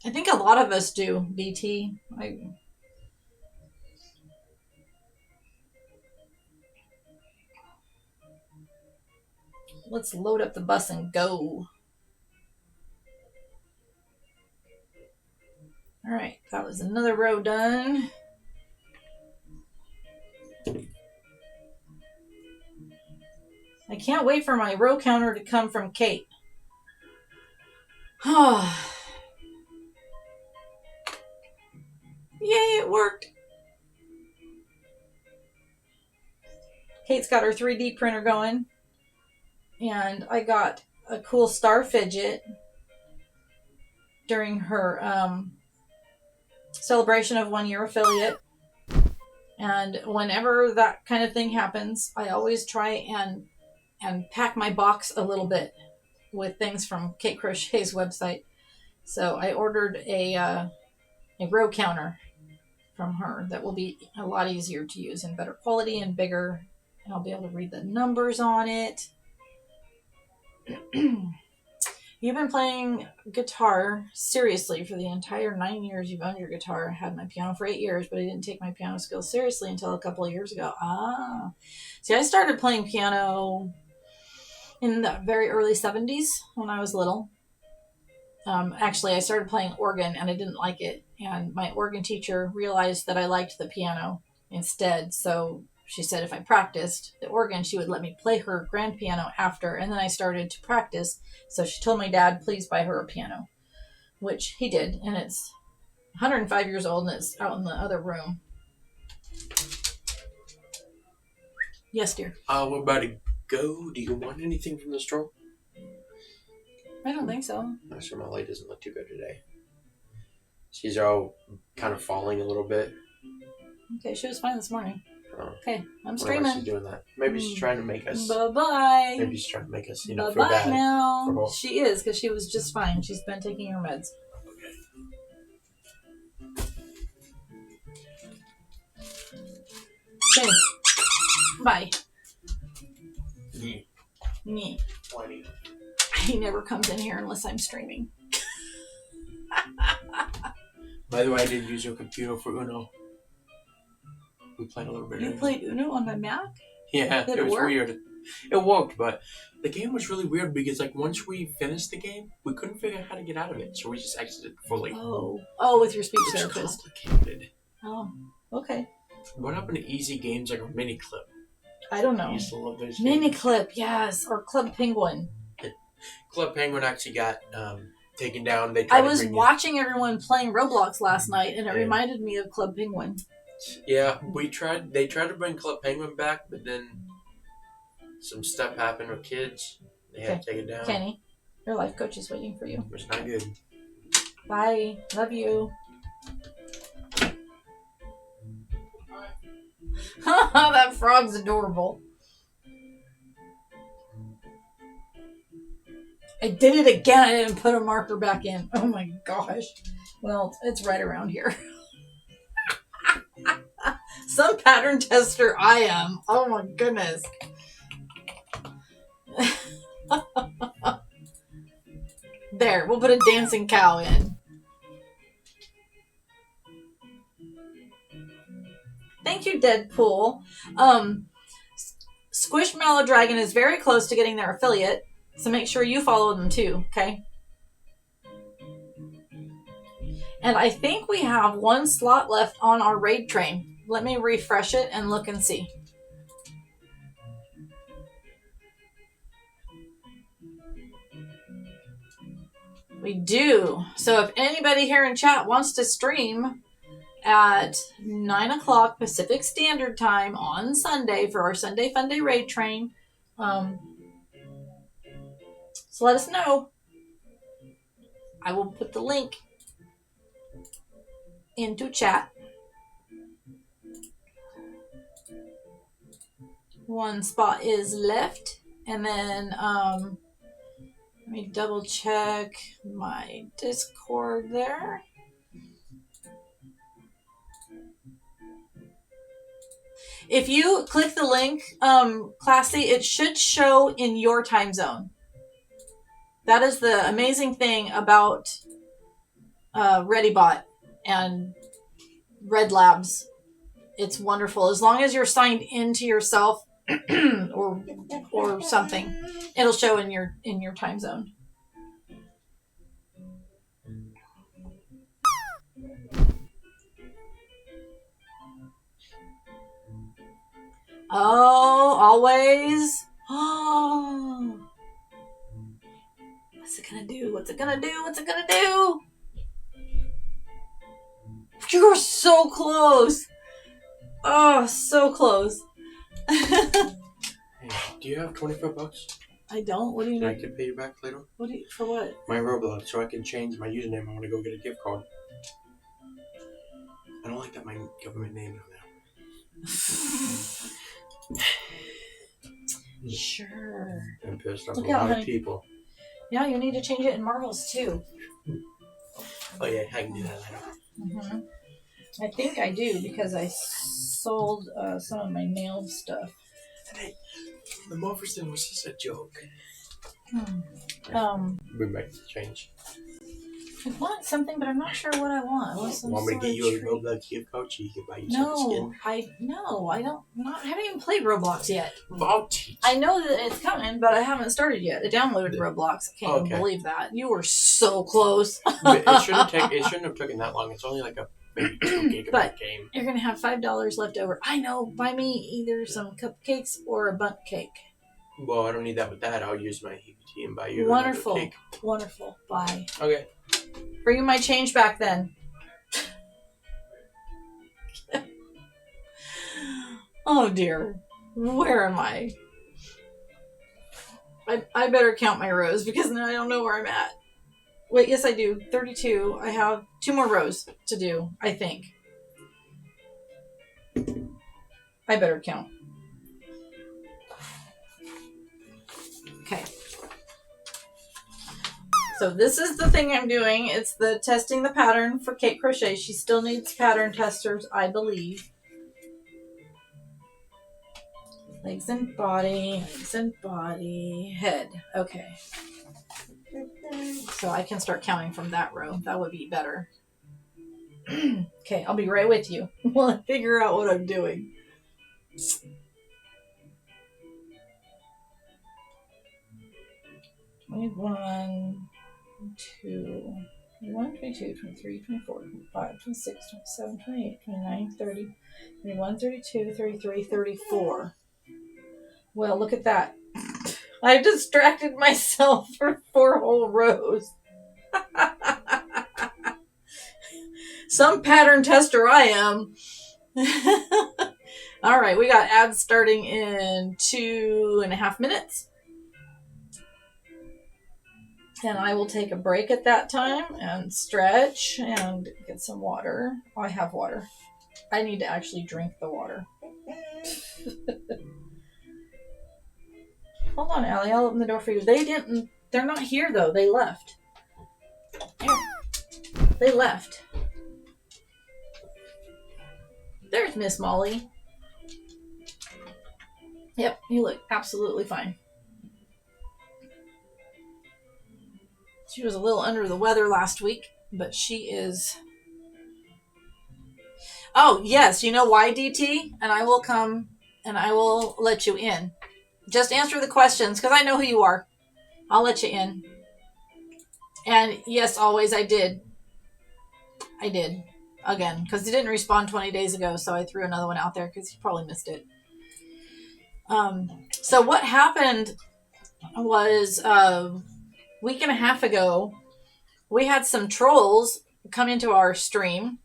think a lot of us do, BT. Let's load up the bus and go. All right, that was another row done. I can't wait for my row counter to come from Kate. Yay, it worked. Kate's got her 3D printer going. And I got a cool star fidget during her celebration of 1 year affiliate. And whenever that kind of thing happens, I always try and pack my box a little bit with things from Kate Crochet's website. So I ordered a row counter from her that will be a lot easier to use and better quality and bigger. And I'll be able to read the numbers on it. You've been playing guitar seriously for the entire 9 years you've owned your guitar. I had my piano for 8 years, but I didn't take my piano skills seriously until a couple of years ago. See, I started playing piano in the very early 70s when I was little. Actually, I started playing organ and I didn't like it. And my organ teacher realized that I liked the piano instead. So she said if I practiced the organ, she would let me play her grand piano after. And then I started to practice. So she told my dad, please buy her a piano, which he did. And it's 105 years old and it's out in the other room. Yes, dear. We're about to go. Do you want anything from the store? I don't think so. I'm sure Molly doesn't look too good today. She's all kind of falling a little bit. Okay, she was fine this morning. Oh. Okay, I'm Why streaming. she's doing that? Maybe she's trying to make us. Bye-bye. Maybe she's trying to make us, feel Bye-bye bad. now. She is, because she was just fine. She's been taking her meds. Okay. Bye. Me. Whiny. He never comes in here unless I'm streaming. By the way, I did use your computer for Uno. We played a little bit. You played Uno on my Mac? Yeah, Did it was work? weird. It worked, but the game was really weird because, like, once we finished the game, we couldn't figure out how to get out of it, so we just exited fully. Oh, with your speech It's therapist. complicated. Oh, okay. What happened to easy games like a mini clip? I don't I know. used to love those Mini games. Clip, yes, or Club Penguin. Club Penguin actually got taken down. They I tried to was bring watching everyone playing Roblox last night, and it Yeah. reminded me of Club Penguin. Yeah, they tried to bring Club Penguin back, but then some stuff happened with kids. They had to take it down. Kenny, your life coach is waiting for you. It was not good. Bye. Love you. That frog's adorable. I did it again. I didn't put a marker back in. Oh my gosh. Well, it's right around here. Some pattern tester I am. Oh my goodness. There, we'll put a dancing cow in. Thank you, Deadpool. Squishmallow Dragon is very close to getting their affiliate, so make sure you follow them too, okay? And I think we have one slot left on our raid train. Let me refresh it and look and see. We do. So if anybody here in chat wants to stream at 9 o'clock Pacific Standard Time on Sunday for our Sunday Fun Day raid train, so let us know. I will put the link into chat. One spot is left, and then let me double check my Discord there. If you click the link, Classy, it should show in your time zone. That is the amazing thing about ReadyBot and Red Labs. It's wonderful. As long as you're signed into yourself or something, it'll show in your time zone. Oh, always. Oh. What's it gonna do? What's it gonna do? What's it gonna do? You're so close. Oh, so close. Hey, do you have $24? I don't. What do you I need? can pay you back later. For what? My Roblox, so I can change my username. I want to go get a gift card. I don't like that my government name on there. Sure. I'm pissed off Look a out, lot of honey. people. Yeah, you need to change it in Marvel's too. Oh yeah, I can do that later. Mm-hmm. I think I do because I sold some of my nail stuff. Hey, the Morpherson was just a joke. Bring back the change. I want something, but I'm not sure what I want. I want some Want me to sort get of you a treat. Roblox gift card so you can buy yourself a skin? I don't. I haven't even played Roblox yet. I'll teach. I know that it's coming, but I haven't started yet. I downloaded Roblox. I can't even believe that. You were so close. But it shouldn't have taken that long. It's only like a maybe 2 gigabyte But game. you're gonna have $5 left over. I know. Buy me either some cupcakes or a bundt cake. Well, I don't need that with that. I'll use my EBT and buy you Wonderful. another cake. Wonderful. Bye. Okay. Bring my change back then. Oh dear. Where am I? I better count my rows because now I don't know where I'm at. Wait, yes I do. 32. I have 2 more rows to do, I think. I better count. Okay. So this is the thing I'm doing. It's the testing the pattern for Kate Crochet. She still needs pattern testers, I believe. Legs and body, head. Okay. So I can start counting from that row. That would be better. Okay, I'll be right with you while I figure out what I'm doing. One, 2, 21, 22, 23, 24, 25, 26, 27, 28, 29, 30, 31, 32, 33, 34. Well, look at that. I've distracted myself for 4 whole rows. Some pattern tester I am. All right, we got ads starting in 2.5 minutes. And I will take a break at that time and stretch and get some water. Oh, I have water. I need to actually drink the water. Hold on, Allie. I'll open the door for you. They didn't They're not here though. They left. There. They left. There's Miss Molly. Yep, you look absolutely fine. She was a little under the weather last week, but she is. Oh, yes. You know why, DT? And I will come and I will let you in. Just answer the questions because I know who you are. I'll let you in. And yes, always I did. I did. Again, because he didn't respond 20 days ago, so I threw another one out there because he probably missed it. So what happened was a week and a half ago, we had some trolls come into our stream.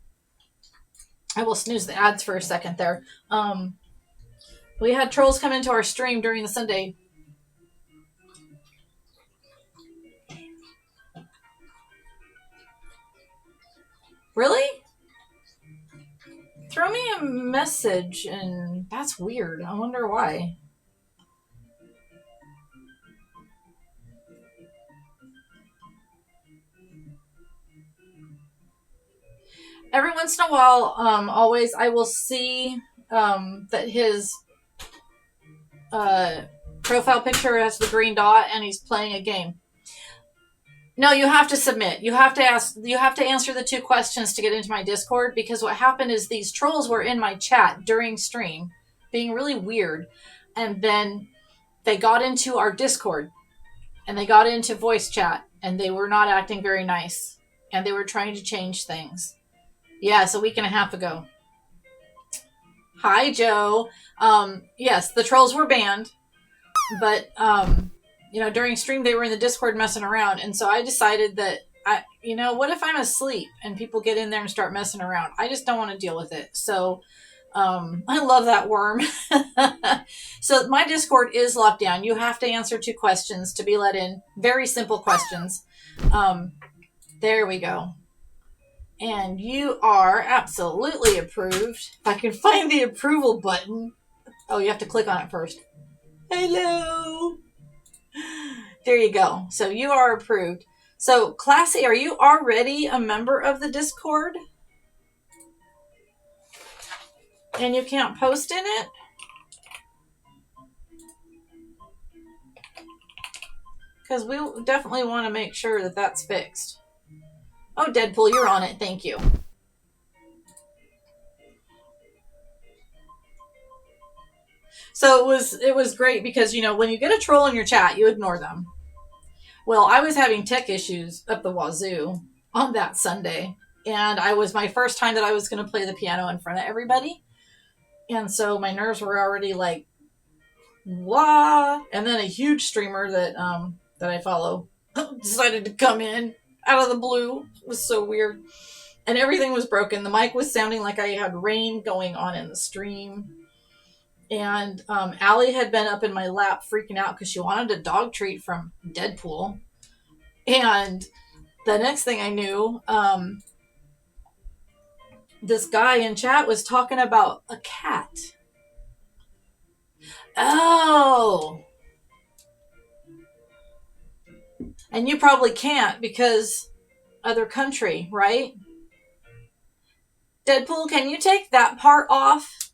I will snooze the ads for a second there. We had trolls come into our stream during the Sunday. Really? Throw me a message, and that's weird. I wonder why. Every once in a while, always, I will see that his profile picture has the green dot and he's playing a game. No, you have to submit. You have to answer the 2 questions to get into my Discord, because what happened is these trolls were in my chat during stream being really weird, and then they got into our Discord and they got into voice chat and they were not acting very nice and they were trying to change things. Yes, a week and a half ago. Hi, Joe. Yes, the trolls were banned, but during stream they were in the Discord messing around, and so I decided that what if I'm asleep and people get in there and start messing around? I just don't want to deal with it. So I love that worm. So my Discord is locked down. You have to answer 2 questions to be let in. Very simple questions. There we go. And you are absolutely approved. If I can find the approval button. Oh, you have to click on it first. Hello. There you go. So you are approved. So, Classy, are you already a member of the Discord? And you can't post in it? Because we definitely want to make sure that that's fixed. Oh, Deadpool, you're on it. Thank you. So it was great because, when you get a troll in your chat, you ignore them. Well, I was having tech issues up the wazoo on that Sunday. And it was my first time that I was going to play the piano in front of everybody. And so my nerves were already like, wah. And then a huge streamer that I follow decided to come in out of the blue. It was so weird. And everything was broken. The mic was sounding like I had rain going on in the stream. And Allie had been up in my lap freaking out because she wanted a dog treat from Deadpool. And the next thing I knew, this guy in chat was talking about a cat. Oh. And you probably can't because other country, right? Deadpool, can you take that part off?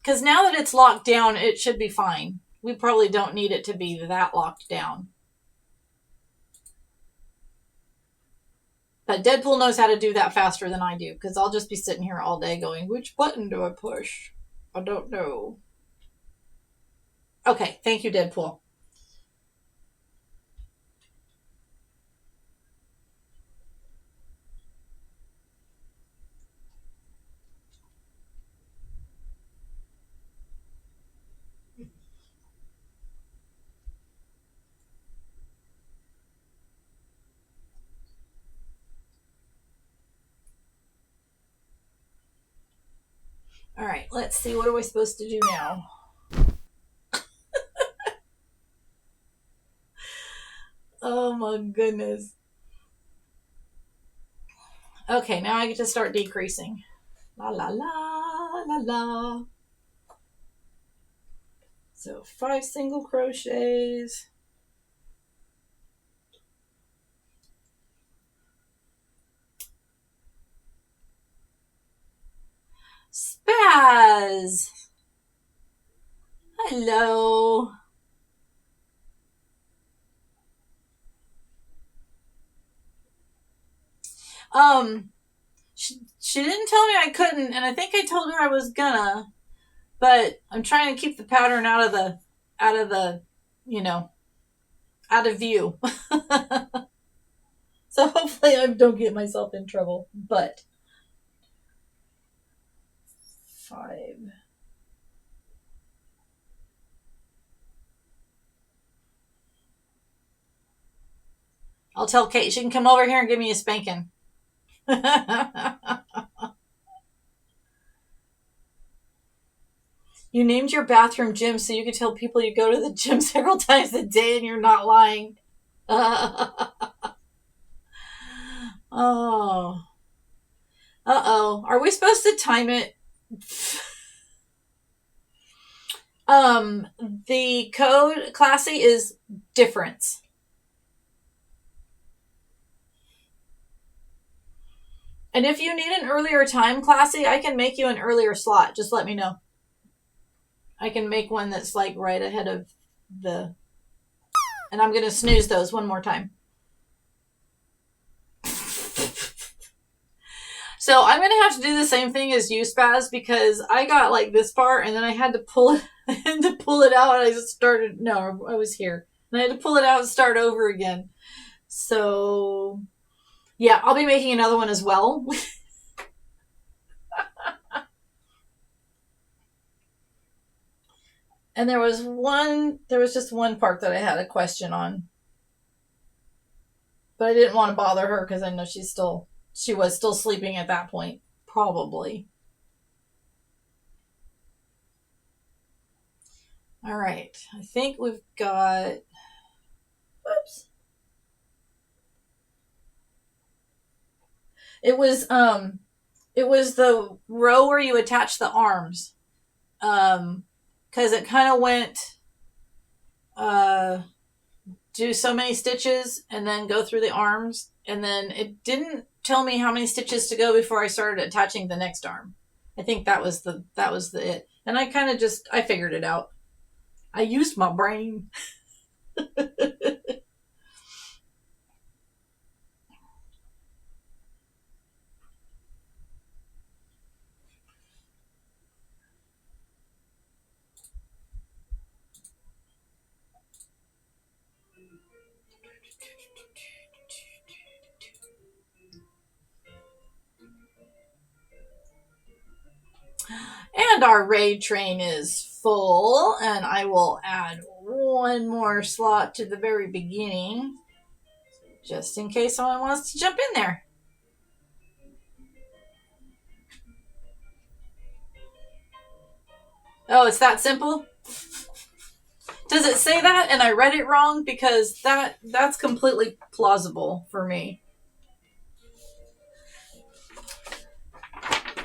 Because now that it's locked down, it should be fine. We probably don't need it to be that locked down. But Deadpool knows how to do that faster than I do, because I'll just be sitting here all day going, which button do I push? I don't know. Okay, thank you, Deadpool. All right, let's see. What are we supposed to do now? Oh my goodness. Okay, now I get to start decreasing. La la la la la. So 5 single crochets. Spaz! Hello. She didn't tell me I couldn't, and I think I told her I was gonna, but I'm trying to keep the pattern out of the, you know, out of view. So hopefully I don't get myself in trouble. But 5. I'll tell Kate she can come over here and give me a spanking. You named your bathroom gym so you could tell people you go to the gym several times a day and you're not lying. Oh. Uh-oh. Are we supposed to time it? The code, Classy, is difference. And if you need an earlier time, Classy, I can make you an earlier slot. Just let me know. I can make one that's like right ahead of the... And I'm going to snooze those one more time. So I'm going to have to do the same thing as you, Spaz, because I got like this far and then I had to pull it, out. And I just started, no, I was here. And I had to pull it out and start over again. So yeah, I'll be making another one as well. And there was just one part that I had a question on. But I didn't want to bother her because I know she was still sleeping at that point. Probably. All right. I think we've got... Whoops. It was the row where you attach the arms. Because it kind of went... do so many stitches and then go through the arms, and then it didn't tell me how many stitches to go before I started attaching the next arm. I think that was the it. And I kind of I figured it out. I used my brain. And our raid train is full, and I will add one more slot to the very beginning, just in case someone wants to jump in there. Oh, it's that simple? Does it say that and I read it wrong? Because that's completely plausible for me.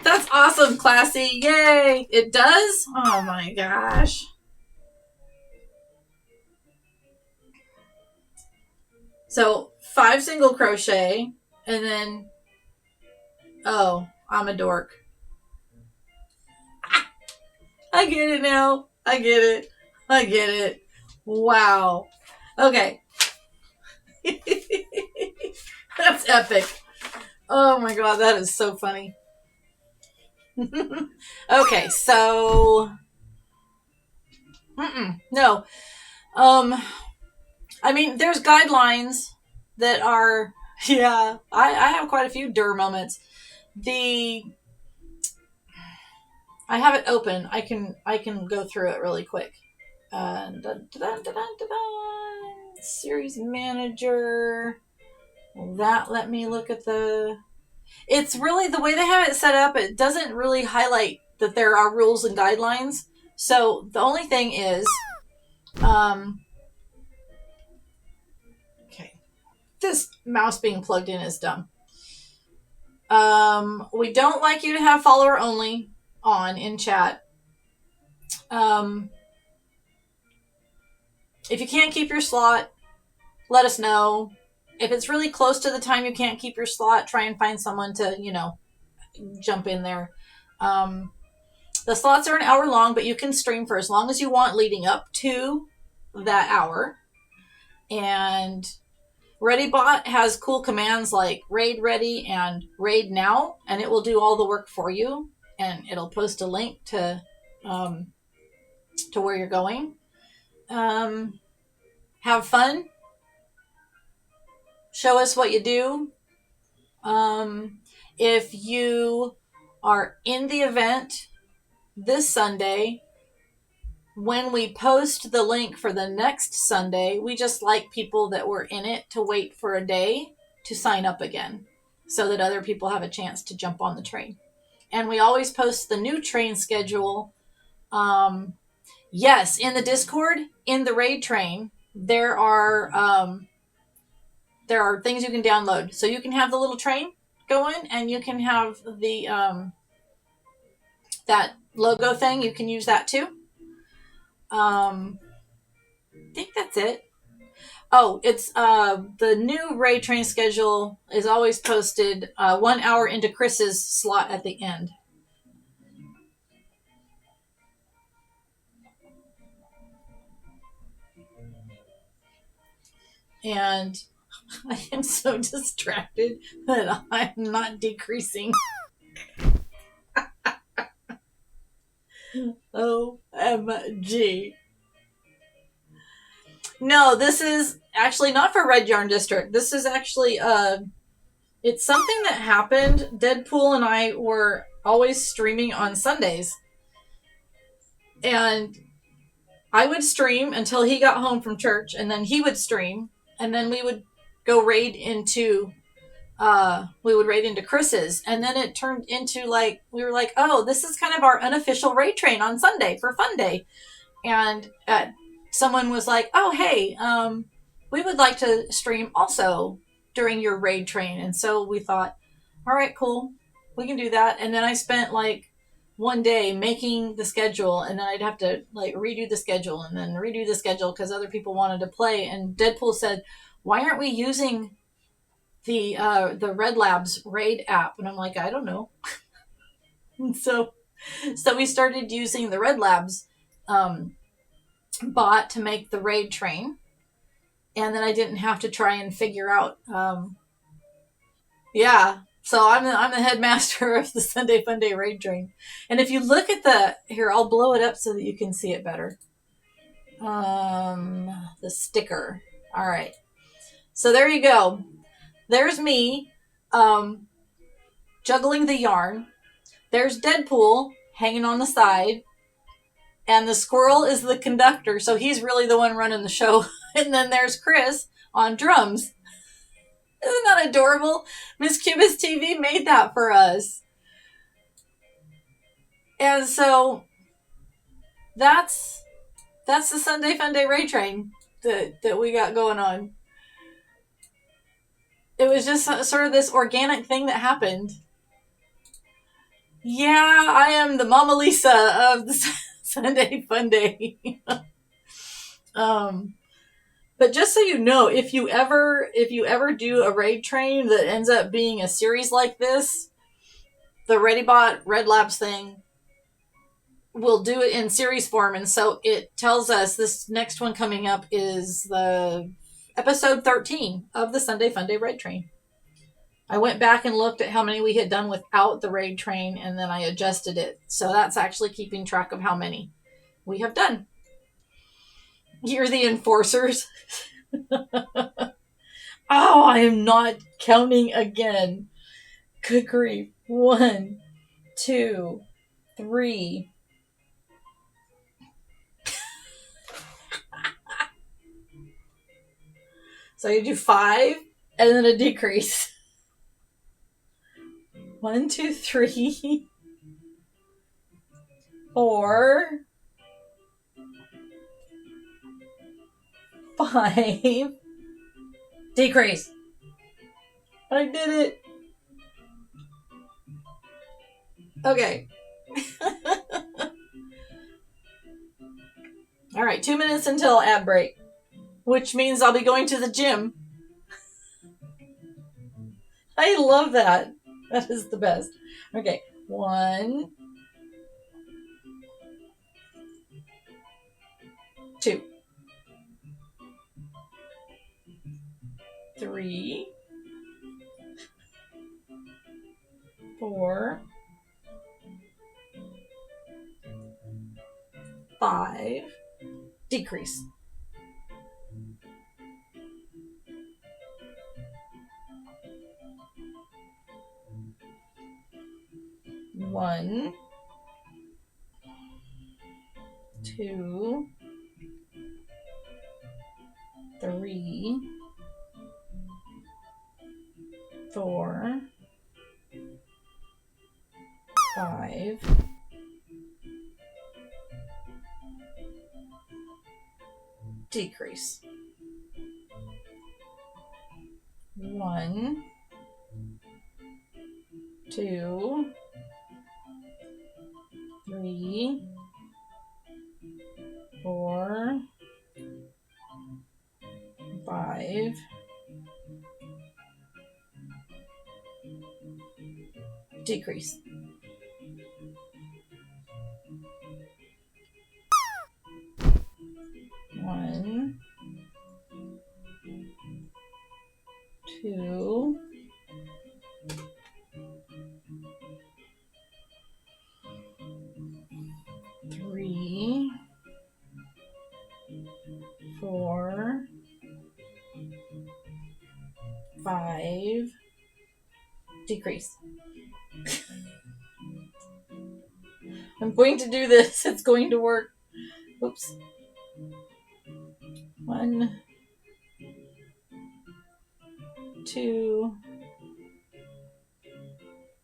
That's awesome, Classy. Yay. It does? Oh my gosh. So 5 single crochet and then, oh, I'm a dork. I get it now. I get it. Wow. Okay. That's epic. Oh my god, that is so funny. Okay, so no. I mean, there's guidelines that are, yeah, I have quite a few moments. I have it open. I can go through it really quick. Series manager. Will that let me look at it's really the way they have it set up. It doesn't really highlight that there are rules and guidelines. So the only thing is, okay, this mouse being plugged in is dumb. We don't like you to have follower only on in chat. If you can't keep your slot, let us know. If it's really close to the time you can't keep your slot, try and find someone to, jump in there. The slots are an hour long, but you can stream for as long as you want leading up to that hour. And ReadyBot has cool commands like raid ready and raid now, and it will do all the work for you. And it'll post a link to where you're going. Have fun. Show us what you do. If you are in the event this Sunday, when we post the link for the next Sunday, we just like people that were in it to wait for a day to sign up again so that other people have a chance to jump on the train. And we always post the new train schedule. Yes, in the Discord, in the raid train, there are things you can download. So you can have the little train going, and you can have the that logo thing. You can use that too. I think that's it. Oh, it's the new raid train schedule is always posted 1 hour into Chris's slot at the end. And I am so distracted that I'm not decreasing. OMG. No, this is actually not for Red Yarn District. This is actually it's something that happened. Deadpool and I were always streaming on Sundays. And I would stream until he got home from church, and then he would stream, and then we would go raid into Chris's, and then it turned into we were like, oh, this is kind of our unofficial raid train on Sunday for Fun Day. And someone was like, oh, hey, we would like to stream also during your raid train. And so we thought, all right, cool, we can do that. And then I spent one day making the schedule, and then I'd have to redo the schedule and then redo the schedule because other people wanted to play. And Deadpool said, why aren't we using the Red Labs raid app? And I'm like, I don't know. And so we started using the Red Labs bot to make the raid train, and then I didn't have to try and figure out so I'm the headmaster of the Sunday Fun Day raid train. And if you look at here, I'll blow it up so that you can see it better. The sticker. All right, so there you go. There's me juggling the yarn. There's Deadpool hanging on the side. And the squirrel is the conductor, so he's really the one running the show. And then there's Chris on drums. Isn't that adorable? Miss Cubis TV made that for us. And so that's the Sunday Fun Day raid train that we got going on. It was just sort of this organic thing that happened. Yeah, I am the Mama Lisa of the Sunday Fun Day. But just so you know, if you ever do a raid train that ends up being a series like this, the ReadyBot Red Labs thing will do it in series form. And so it tells us this next one coming up is the episode 13 of the Sunday Fun Day raid train. I went back and looked at how many we had done without the raid train, and then I adjusted it. So that's actually keeping track of how many we have done. You're the enforcers. Oh, I am not counting again. Good grief. 1, 2, 3. So you do 5 and then a decrease. 1, 2, 3, 4, 5. Decrease. I did it. Okay. All right, 2 minutes until ad break. which means I'll be going to the gym. I love that. That is the best. Okay, 1, 2, 3, 4, 5, decrease. 1, 2, 3, 4, 5, decrease. 1, 2, 3, 4, 5, decrease. 1, 2, 3, 4, 5, decrease. I'm going to do this. It's going to work. Oops. 1, 2,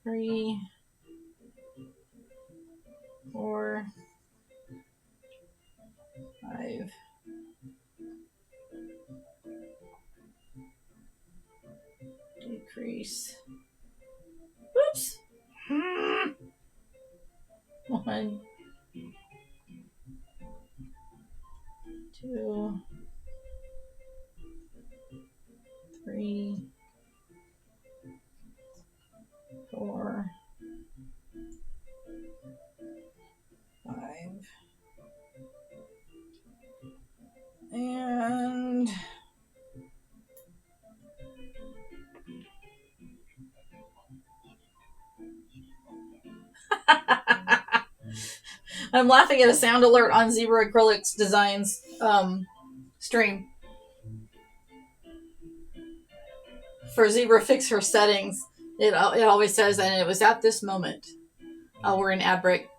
3, 4, 5. Decrease. Oops. 1, 2, 3, 4, 5. And I'm laughing at a sound alert on Zebra Acrylics Designs stream for Zebra Fix Her settings. It always says, and it was at this moment. We're in ad break.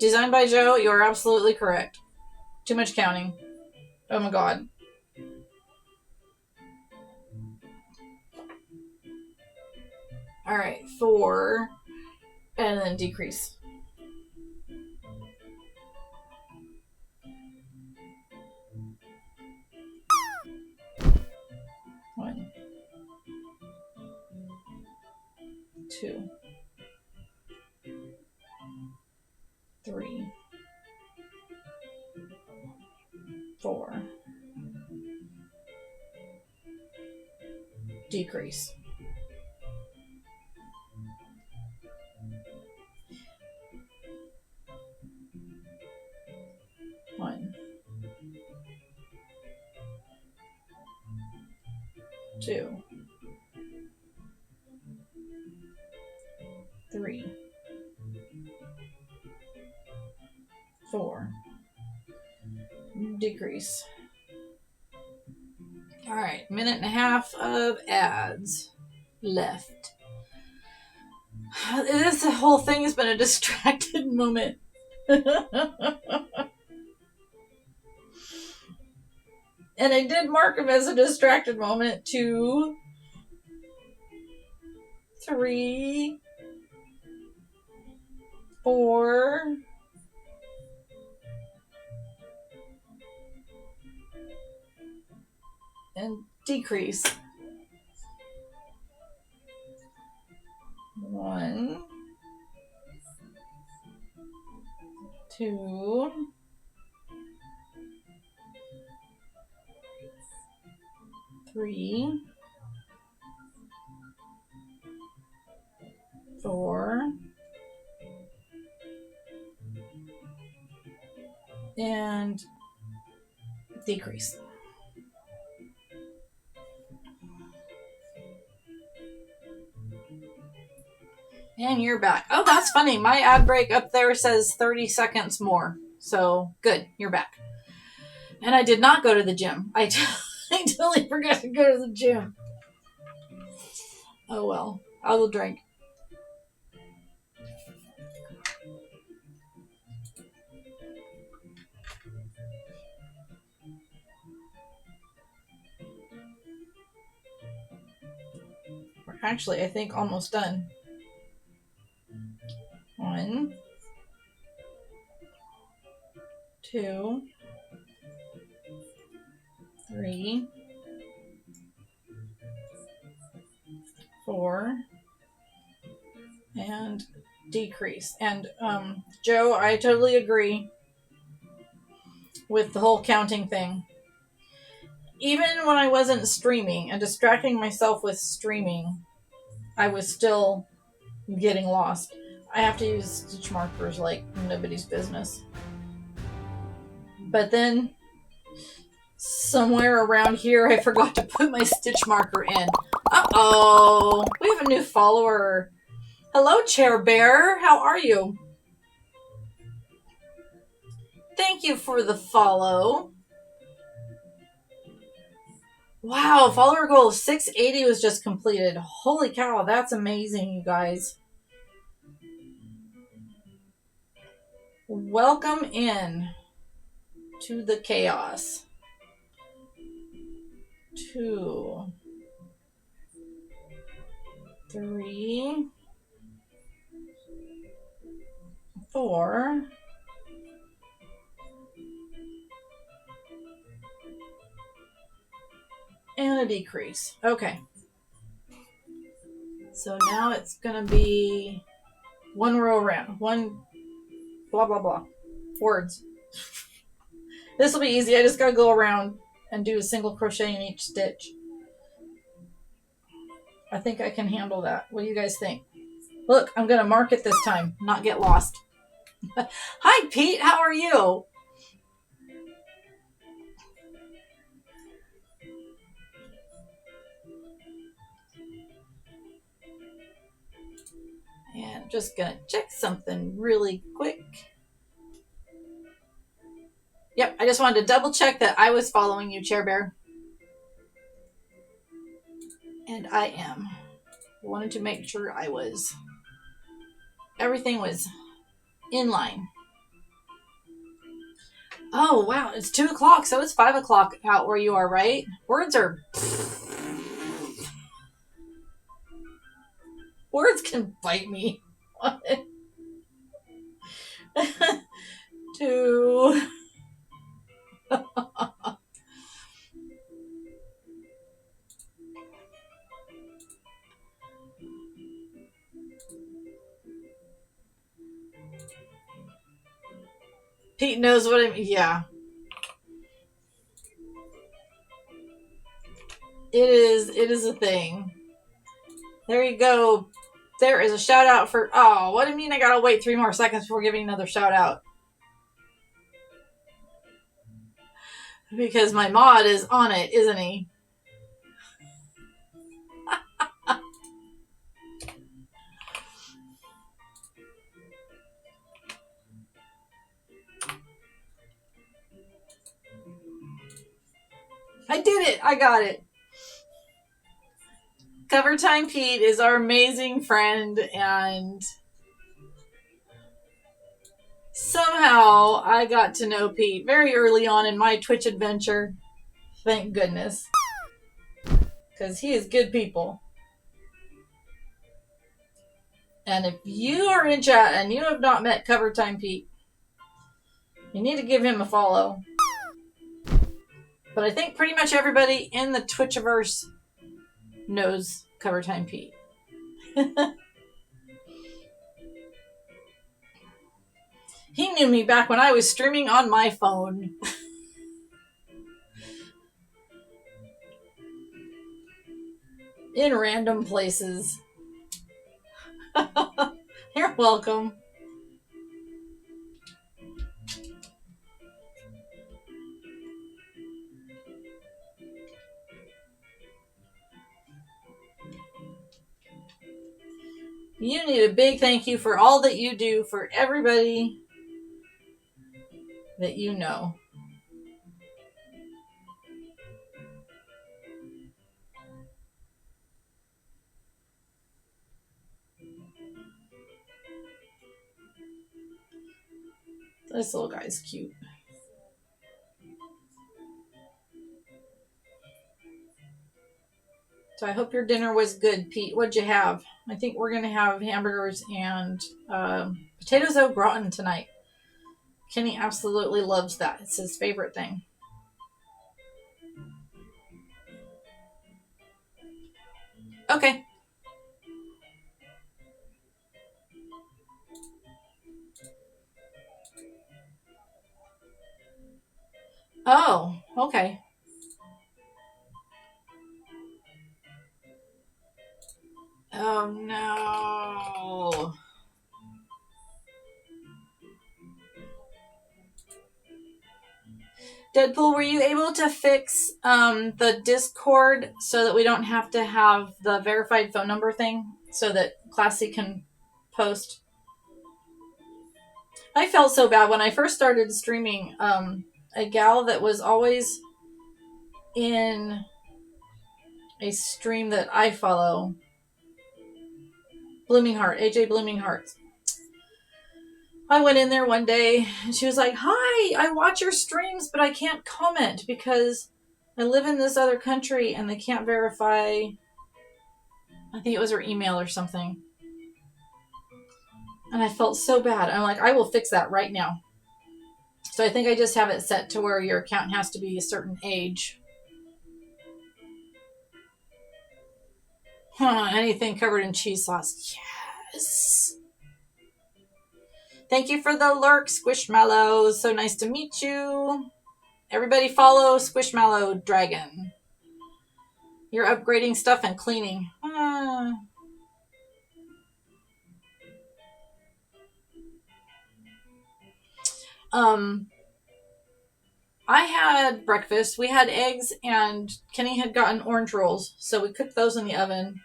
Designed by Joe, you are absolutely correct. Too much counting. Oh my god. Alright, 4, and then decrease. 1, 2, 3, 4, decrease. 1, 2, 3, 4, decrease. All right, minute and a half of ads left. This whole thing has been a distracted moment. And I did mark him as a distracted moment. 2, 3, 4, and decrease. 1, 3, 4, and decrease. And you're back. Oh, that's funny. My ad break up there says 30 seconds more. So good, you're back. And I did not go to the gym. I totally forgot to go to the gym. Oh well, I will drink. We're actually, I think, almost done. 1, 2, 3, 4, and decrease. And Joe, I totally agree with the whole counting thing. Even when I wasn't streaming and distracting myself with streaming, I was still getting lost. I have to use stitch markers like nobody's business. But then somewhere around here I forgot to put my stitch marker in. Uh-oh. We have a new follower. Hello, Chair Bear. How are you? Thank you for the follow. Wow, follower goal of 680 was just completed. Holy cow, that's amazing, you guys. Welcome in to the chaos. 2, 3, 4, and a decrease. Okay. So now it's going to be one row around. One blah, blah, blah. Words. This will be easy. I just got to go around and do a single crochet in each stitch. I think I can handle that. What do you guys think? Look, I'm going to mark it this time, not get lost. Hi, Pete. How are you? And I'm just going to check something really quick. Yep, I just wanted to double check that I was following you, Chair Bear. And I am. Wanted to make sure I was. Everything was in line. Oh, wow. It's 2 o'clock, so it's 5 o'clock out where you are, right? Words are... Words can bite me. 2... Pete knows what I mean. Yeah. It is a thing. There you go. There is a shout out for... Oh, what do you mean I gotta wait 3 more seconds before giving another shout out? Because my mod is on it, isn't he? I did it! I got it! Cover Time Pete is our amazing friend, and somehow I got to know Pete very early on in my Twitch adventure. Thank goodness. Because he is good people. And if you are in chat and you have not met Cover Time Pete, you need to give him a follow. But I think pretty much everybody in the Twitchiverse knows Cover Time Pete. He knew me back when I was streaming on my phone. in random places. You're welcome. You need a big thank you for all that you do for everybody that you know. This little guy's cute. So I hope your dinner was good, Pete. What'd you have? I think we're going to have hamburgers and potatoes au gratin tonight. Kenny absolutely loves that. It's his favorite thing. Okay. Oh, okay. Oh, no. Deadpool, were you able to fix the Discord so that we don't have to have the verified phone number thing so that Classy can post? I felt so bad when I first started streaming. A gal that was always in a stream that I follow, Blooming Heart, AJ Blooming Heart. I went in there one day and she was like, "Hi, I watch your streams, but I can't comment because I live in this other country and they can't verify." I think it was her email or something. And I felt so bad. I'm like, I will fix that right now. So I think I just have it set to where your account has to be a certain age. Anything covered in cheese sauce. Yes. Thank you for the lurk, Squishmallow. So nice to meet you. Everybody follow Squishmallow Dragon. You're upgrading stuff and cleaning. I had breakfast. We had eggs, and Kenny had gotten orange rolls, so we cooked those in the oven.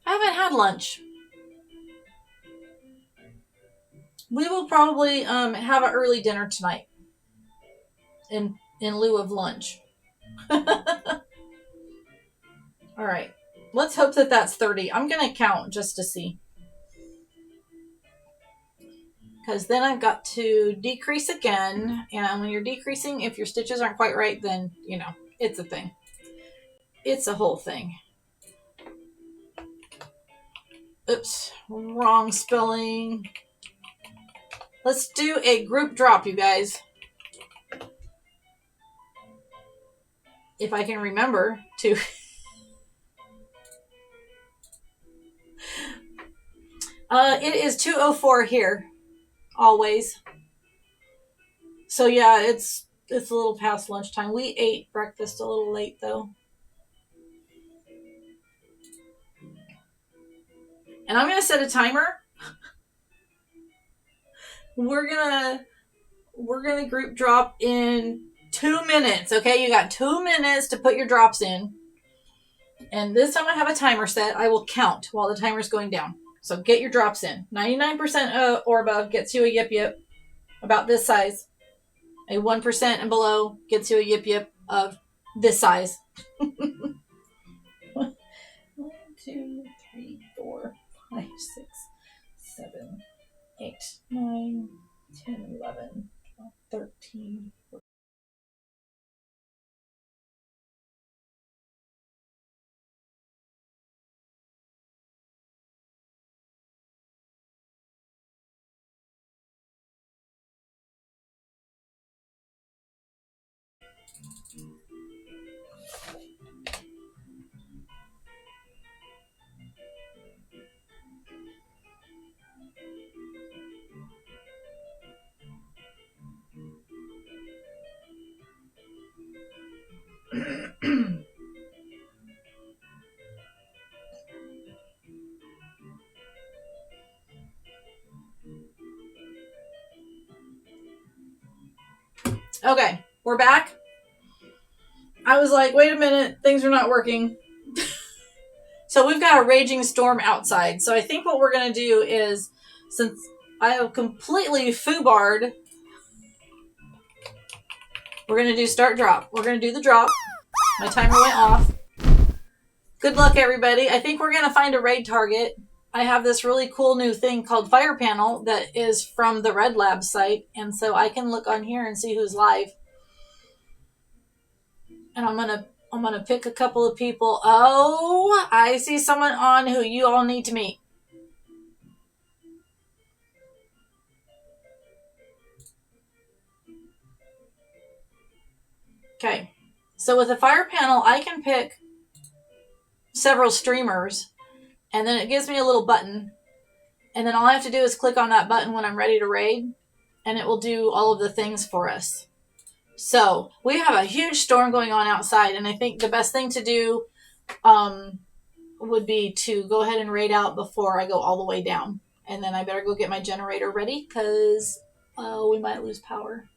I haven't had lunch. We will probably have an early dinner tonight in lieu of lunch. All right. Let's hope that that's 30. I'm going to count just to see. Because then I've got to decrease again. And when you're decreasing, if your stitches aren't quite right, then, you know, it's a thing. It's a whole thing. Oops. Wrong spelling. Let's do a group drop, you guys. If I can remember to. It is 2:04 here. Always. So yeah, it's a little past lunchtime. We ate breakfast a little late though. And I'm gonna set a timer. We're gonna group drop in 2 minutes. Okay, you got 2 minutes to put your drops in. And this time I have a timer set. I will count while the timer's going down. So get your drops in. 99% or above gets you a yip yip about this size. A 1% and below gets you a yip yip of this size. 1, 2, 3, 4, 5, 6, 7, 8, 9, 10, 11, 12, 13, 14. Okay, we're back. I was like, wait a minute, things are not working. So we've got a raging storm outside. So I think what we're going to do is, since I have completely foobarred, we're going to do start drop. We're going to do the drop. My timer went off. Good luck, everybody. I think we're going to find a raid target. I have this really cool new thing called Fire Panel that is from the Red Lab site. And so I can look on here and see who's live. And I'm going to pick a couple of people. Oh, I see someone on who you all need to meet. Okay. So with a Fire Panel, I can pick several streamers, and then it gives me a little button, and then all I have to do is click on that button when I'm ready to raid, and it will do all of the things for us. So we have a huge storm going on outside, and I think the best thing to do would be to go ahead and raid out before I go all the way down, and then I better go get my generator ready because we might lose power.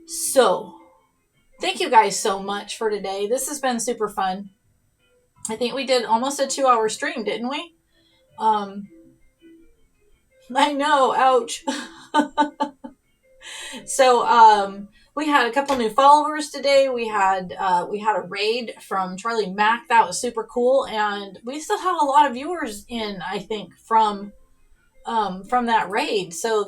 So thank you guys so much for today. This has been super fun. I think we did almost a 2-hour stream, didn't we? I know, ouch. So we had a couple new followers today. We had a raid from Charlie Mack. That was super cool, and we still have a lot of viewers in, I think, from that raid. So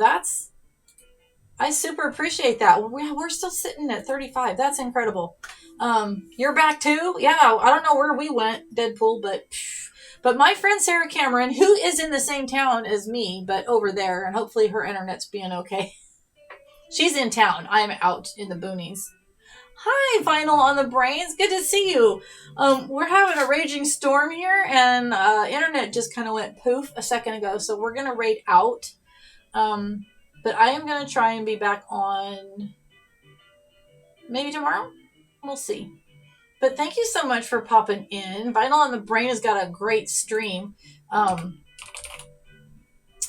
I super appreciate that. We're still sitting at 35. That's incredible. You're back too? Yeah, I don't know where we went, Deadpool, but my friend Sarah Cameron, who is in the same town as me, but over there, and hopefully her internet's being okay. She's in town. I'm out in the boonies. Hi, Vinyl on the Brains. Good to see you. We're having a raging storm here, and internet just kind of went poof a second ago, so we're going to raid out. But I am going to try and be back on maybe tomorrow. We'll see. But thank you so much for popping in. Vinyl on the Brain has got a great stream.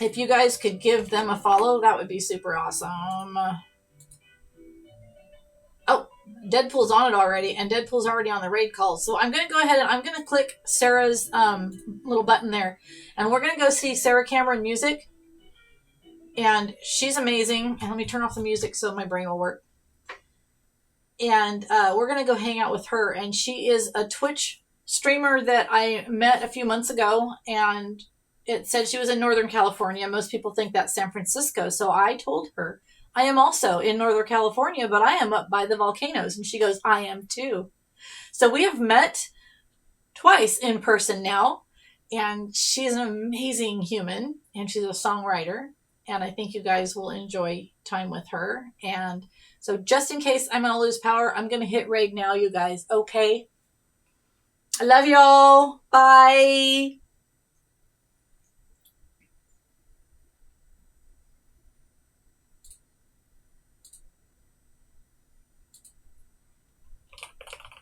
If you guys could give them a follow, that would be super awesome. Oh, Deadpool's on it already, and Deadpool's already on the raid call. So I'm going to go ahead and I'm going to click Sarah's little button there. And we're going to go see Sarah Cameron Music. And she's amazing. And let me turn off the music so my brain will work. And we're going to go hang out with her. And she is a Twitch streamer that I met a few months ago. And it said she was in Northern California. Most people think that's San Francisco. So I told her, I am also in Northern California, but I am up by the volcanoes. And she goes, I am too. So we have met twice in person now. And she's an amazing human. And she's a songwriter. And I think you guys will enjoy time with her. And so just in case I'm going to lose power, I'm going to hit raid now, you guys. Okay? I love y'all. Bye.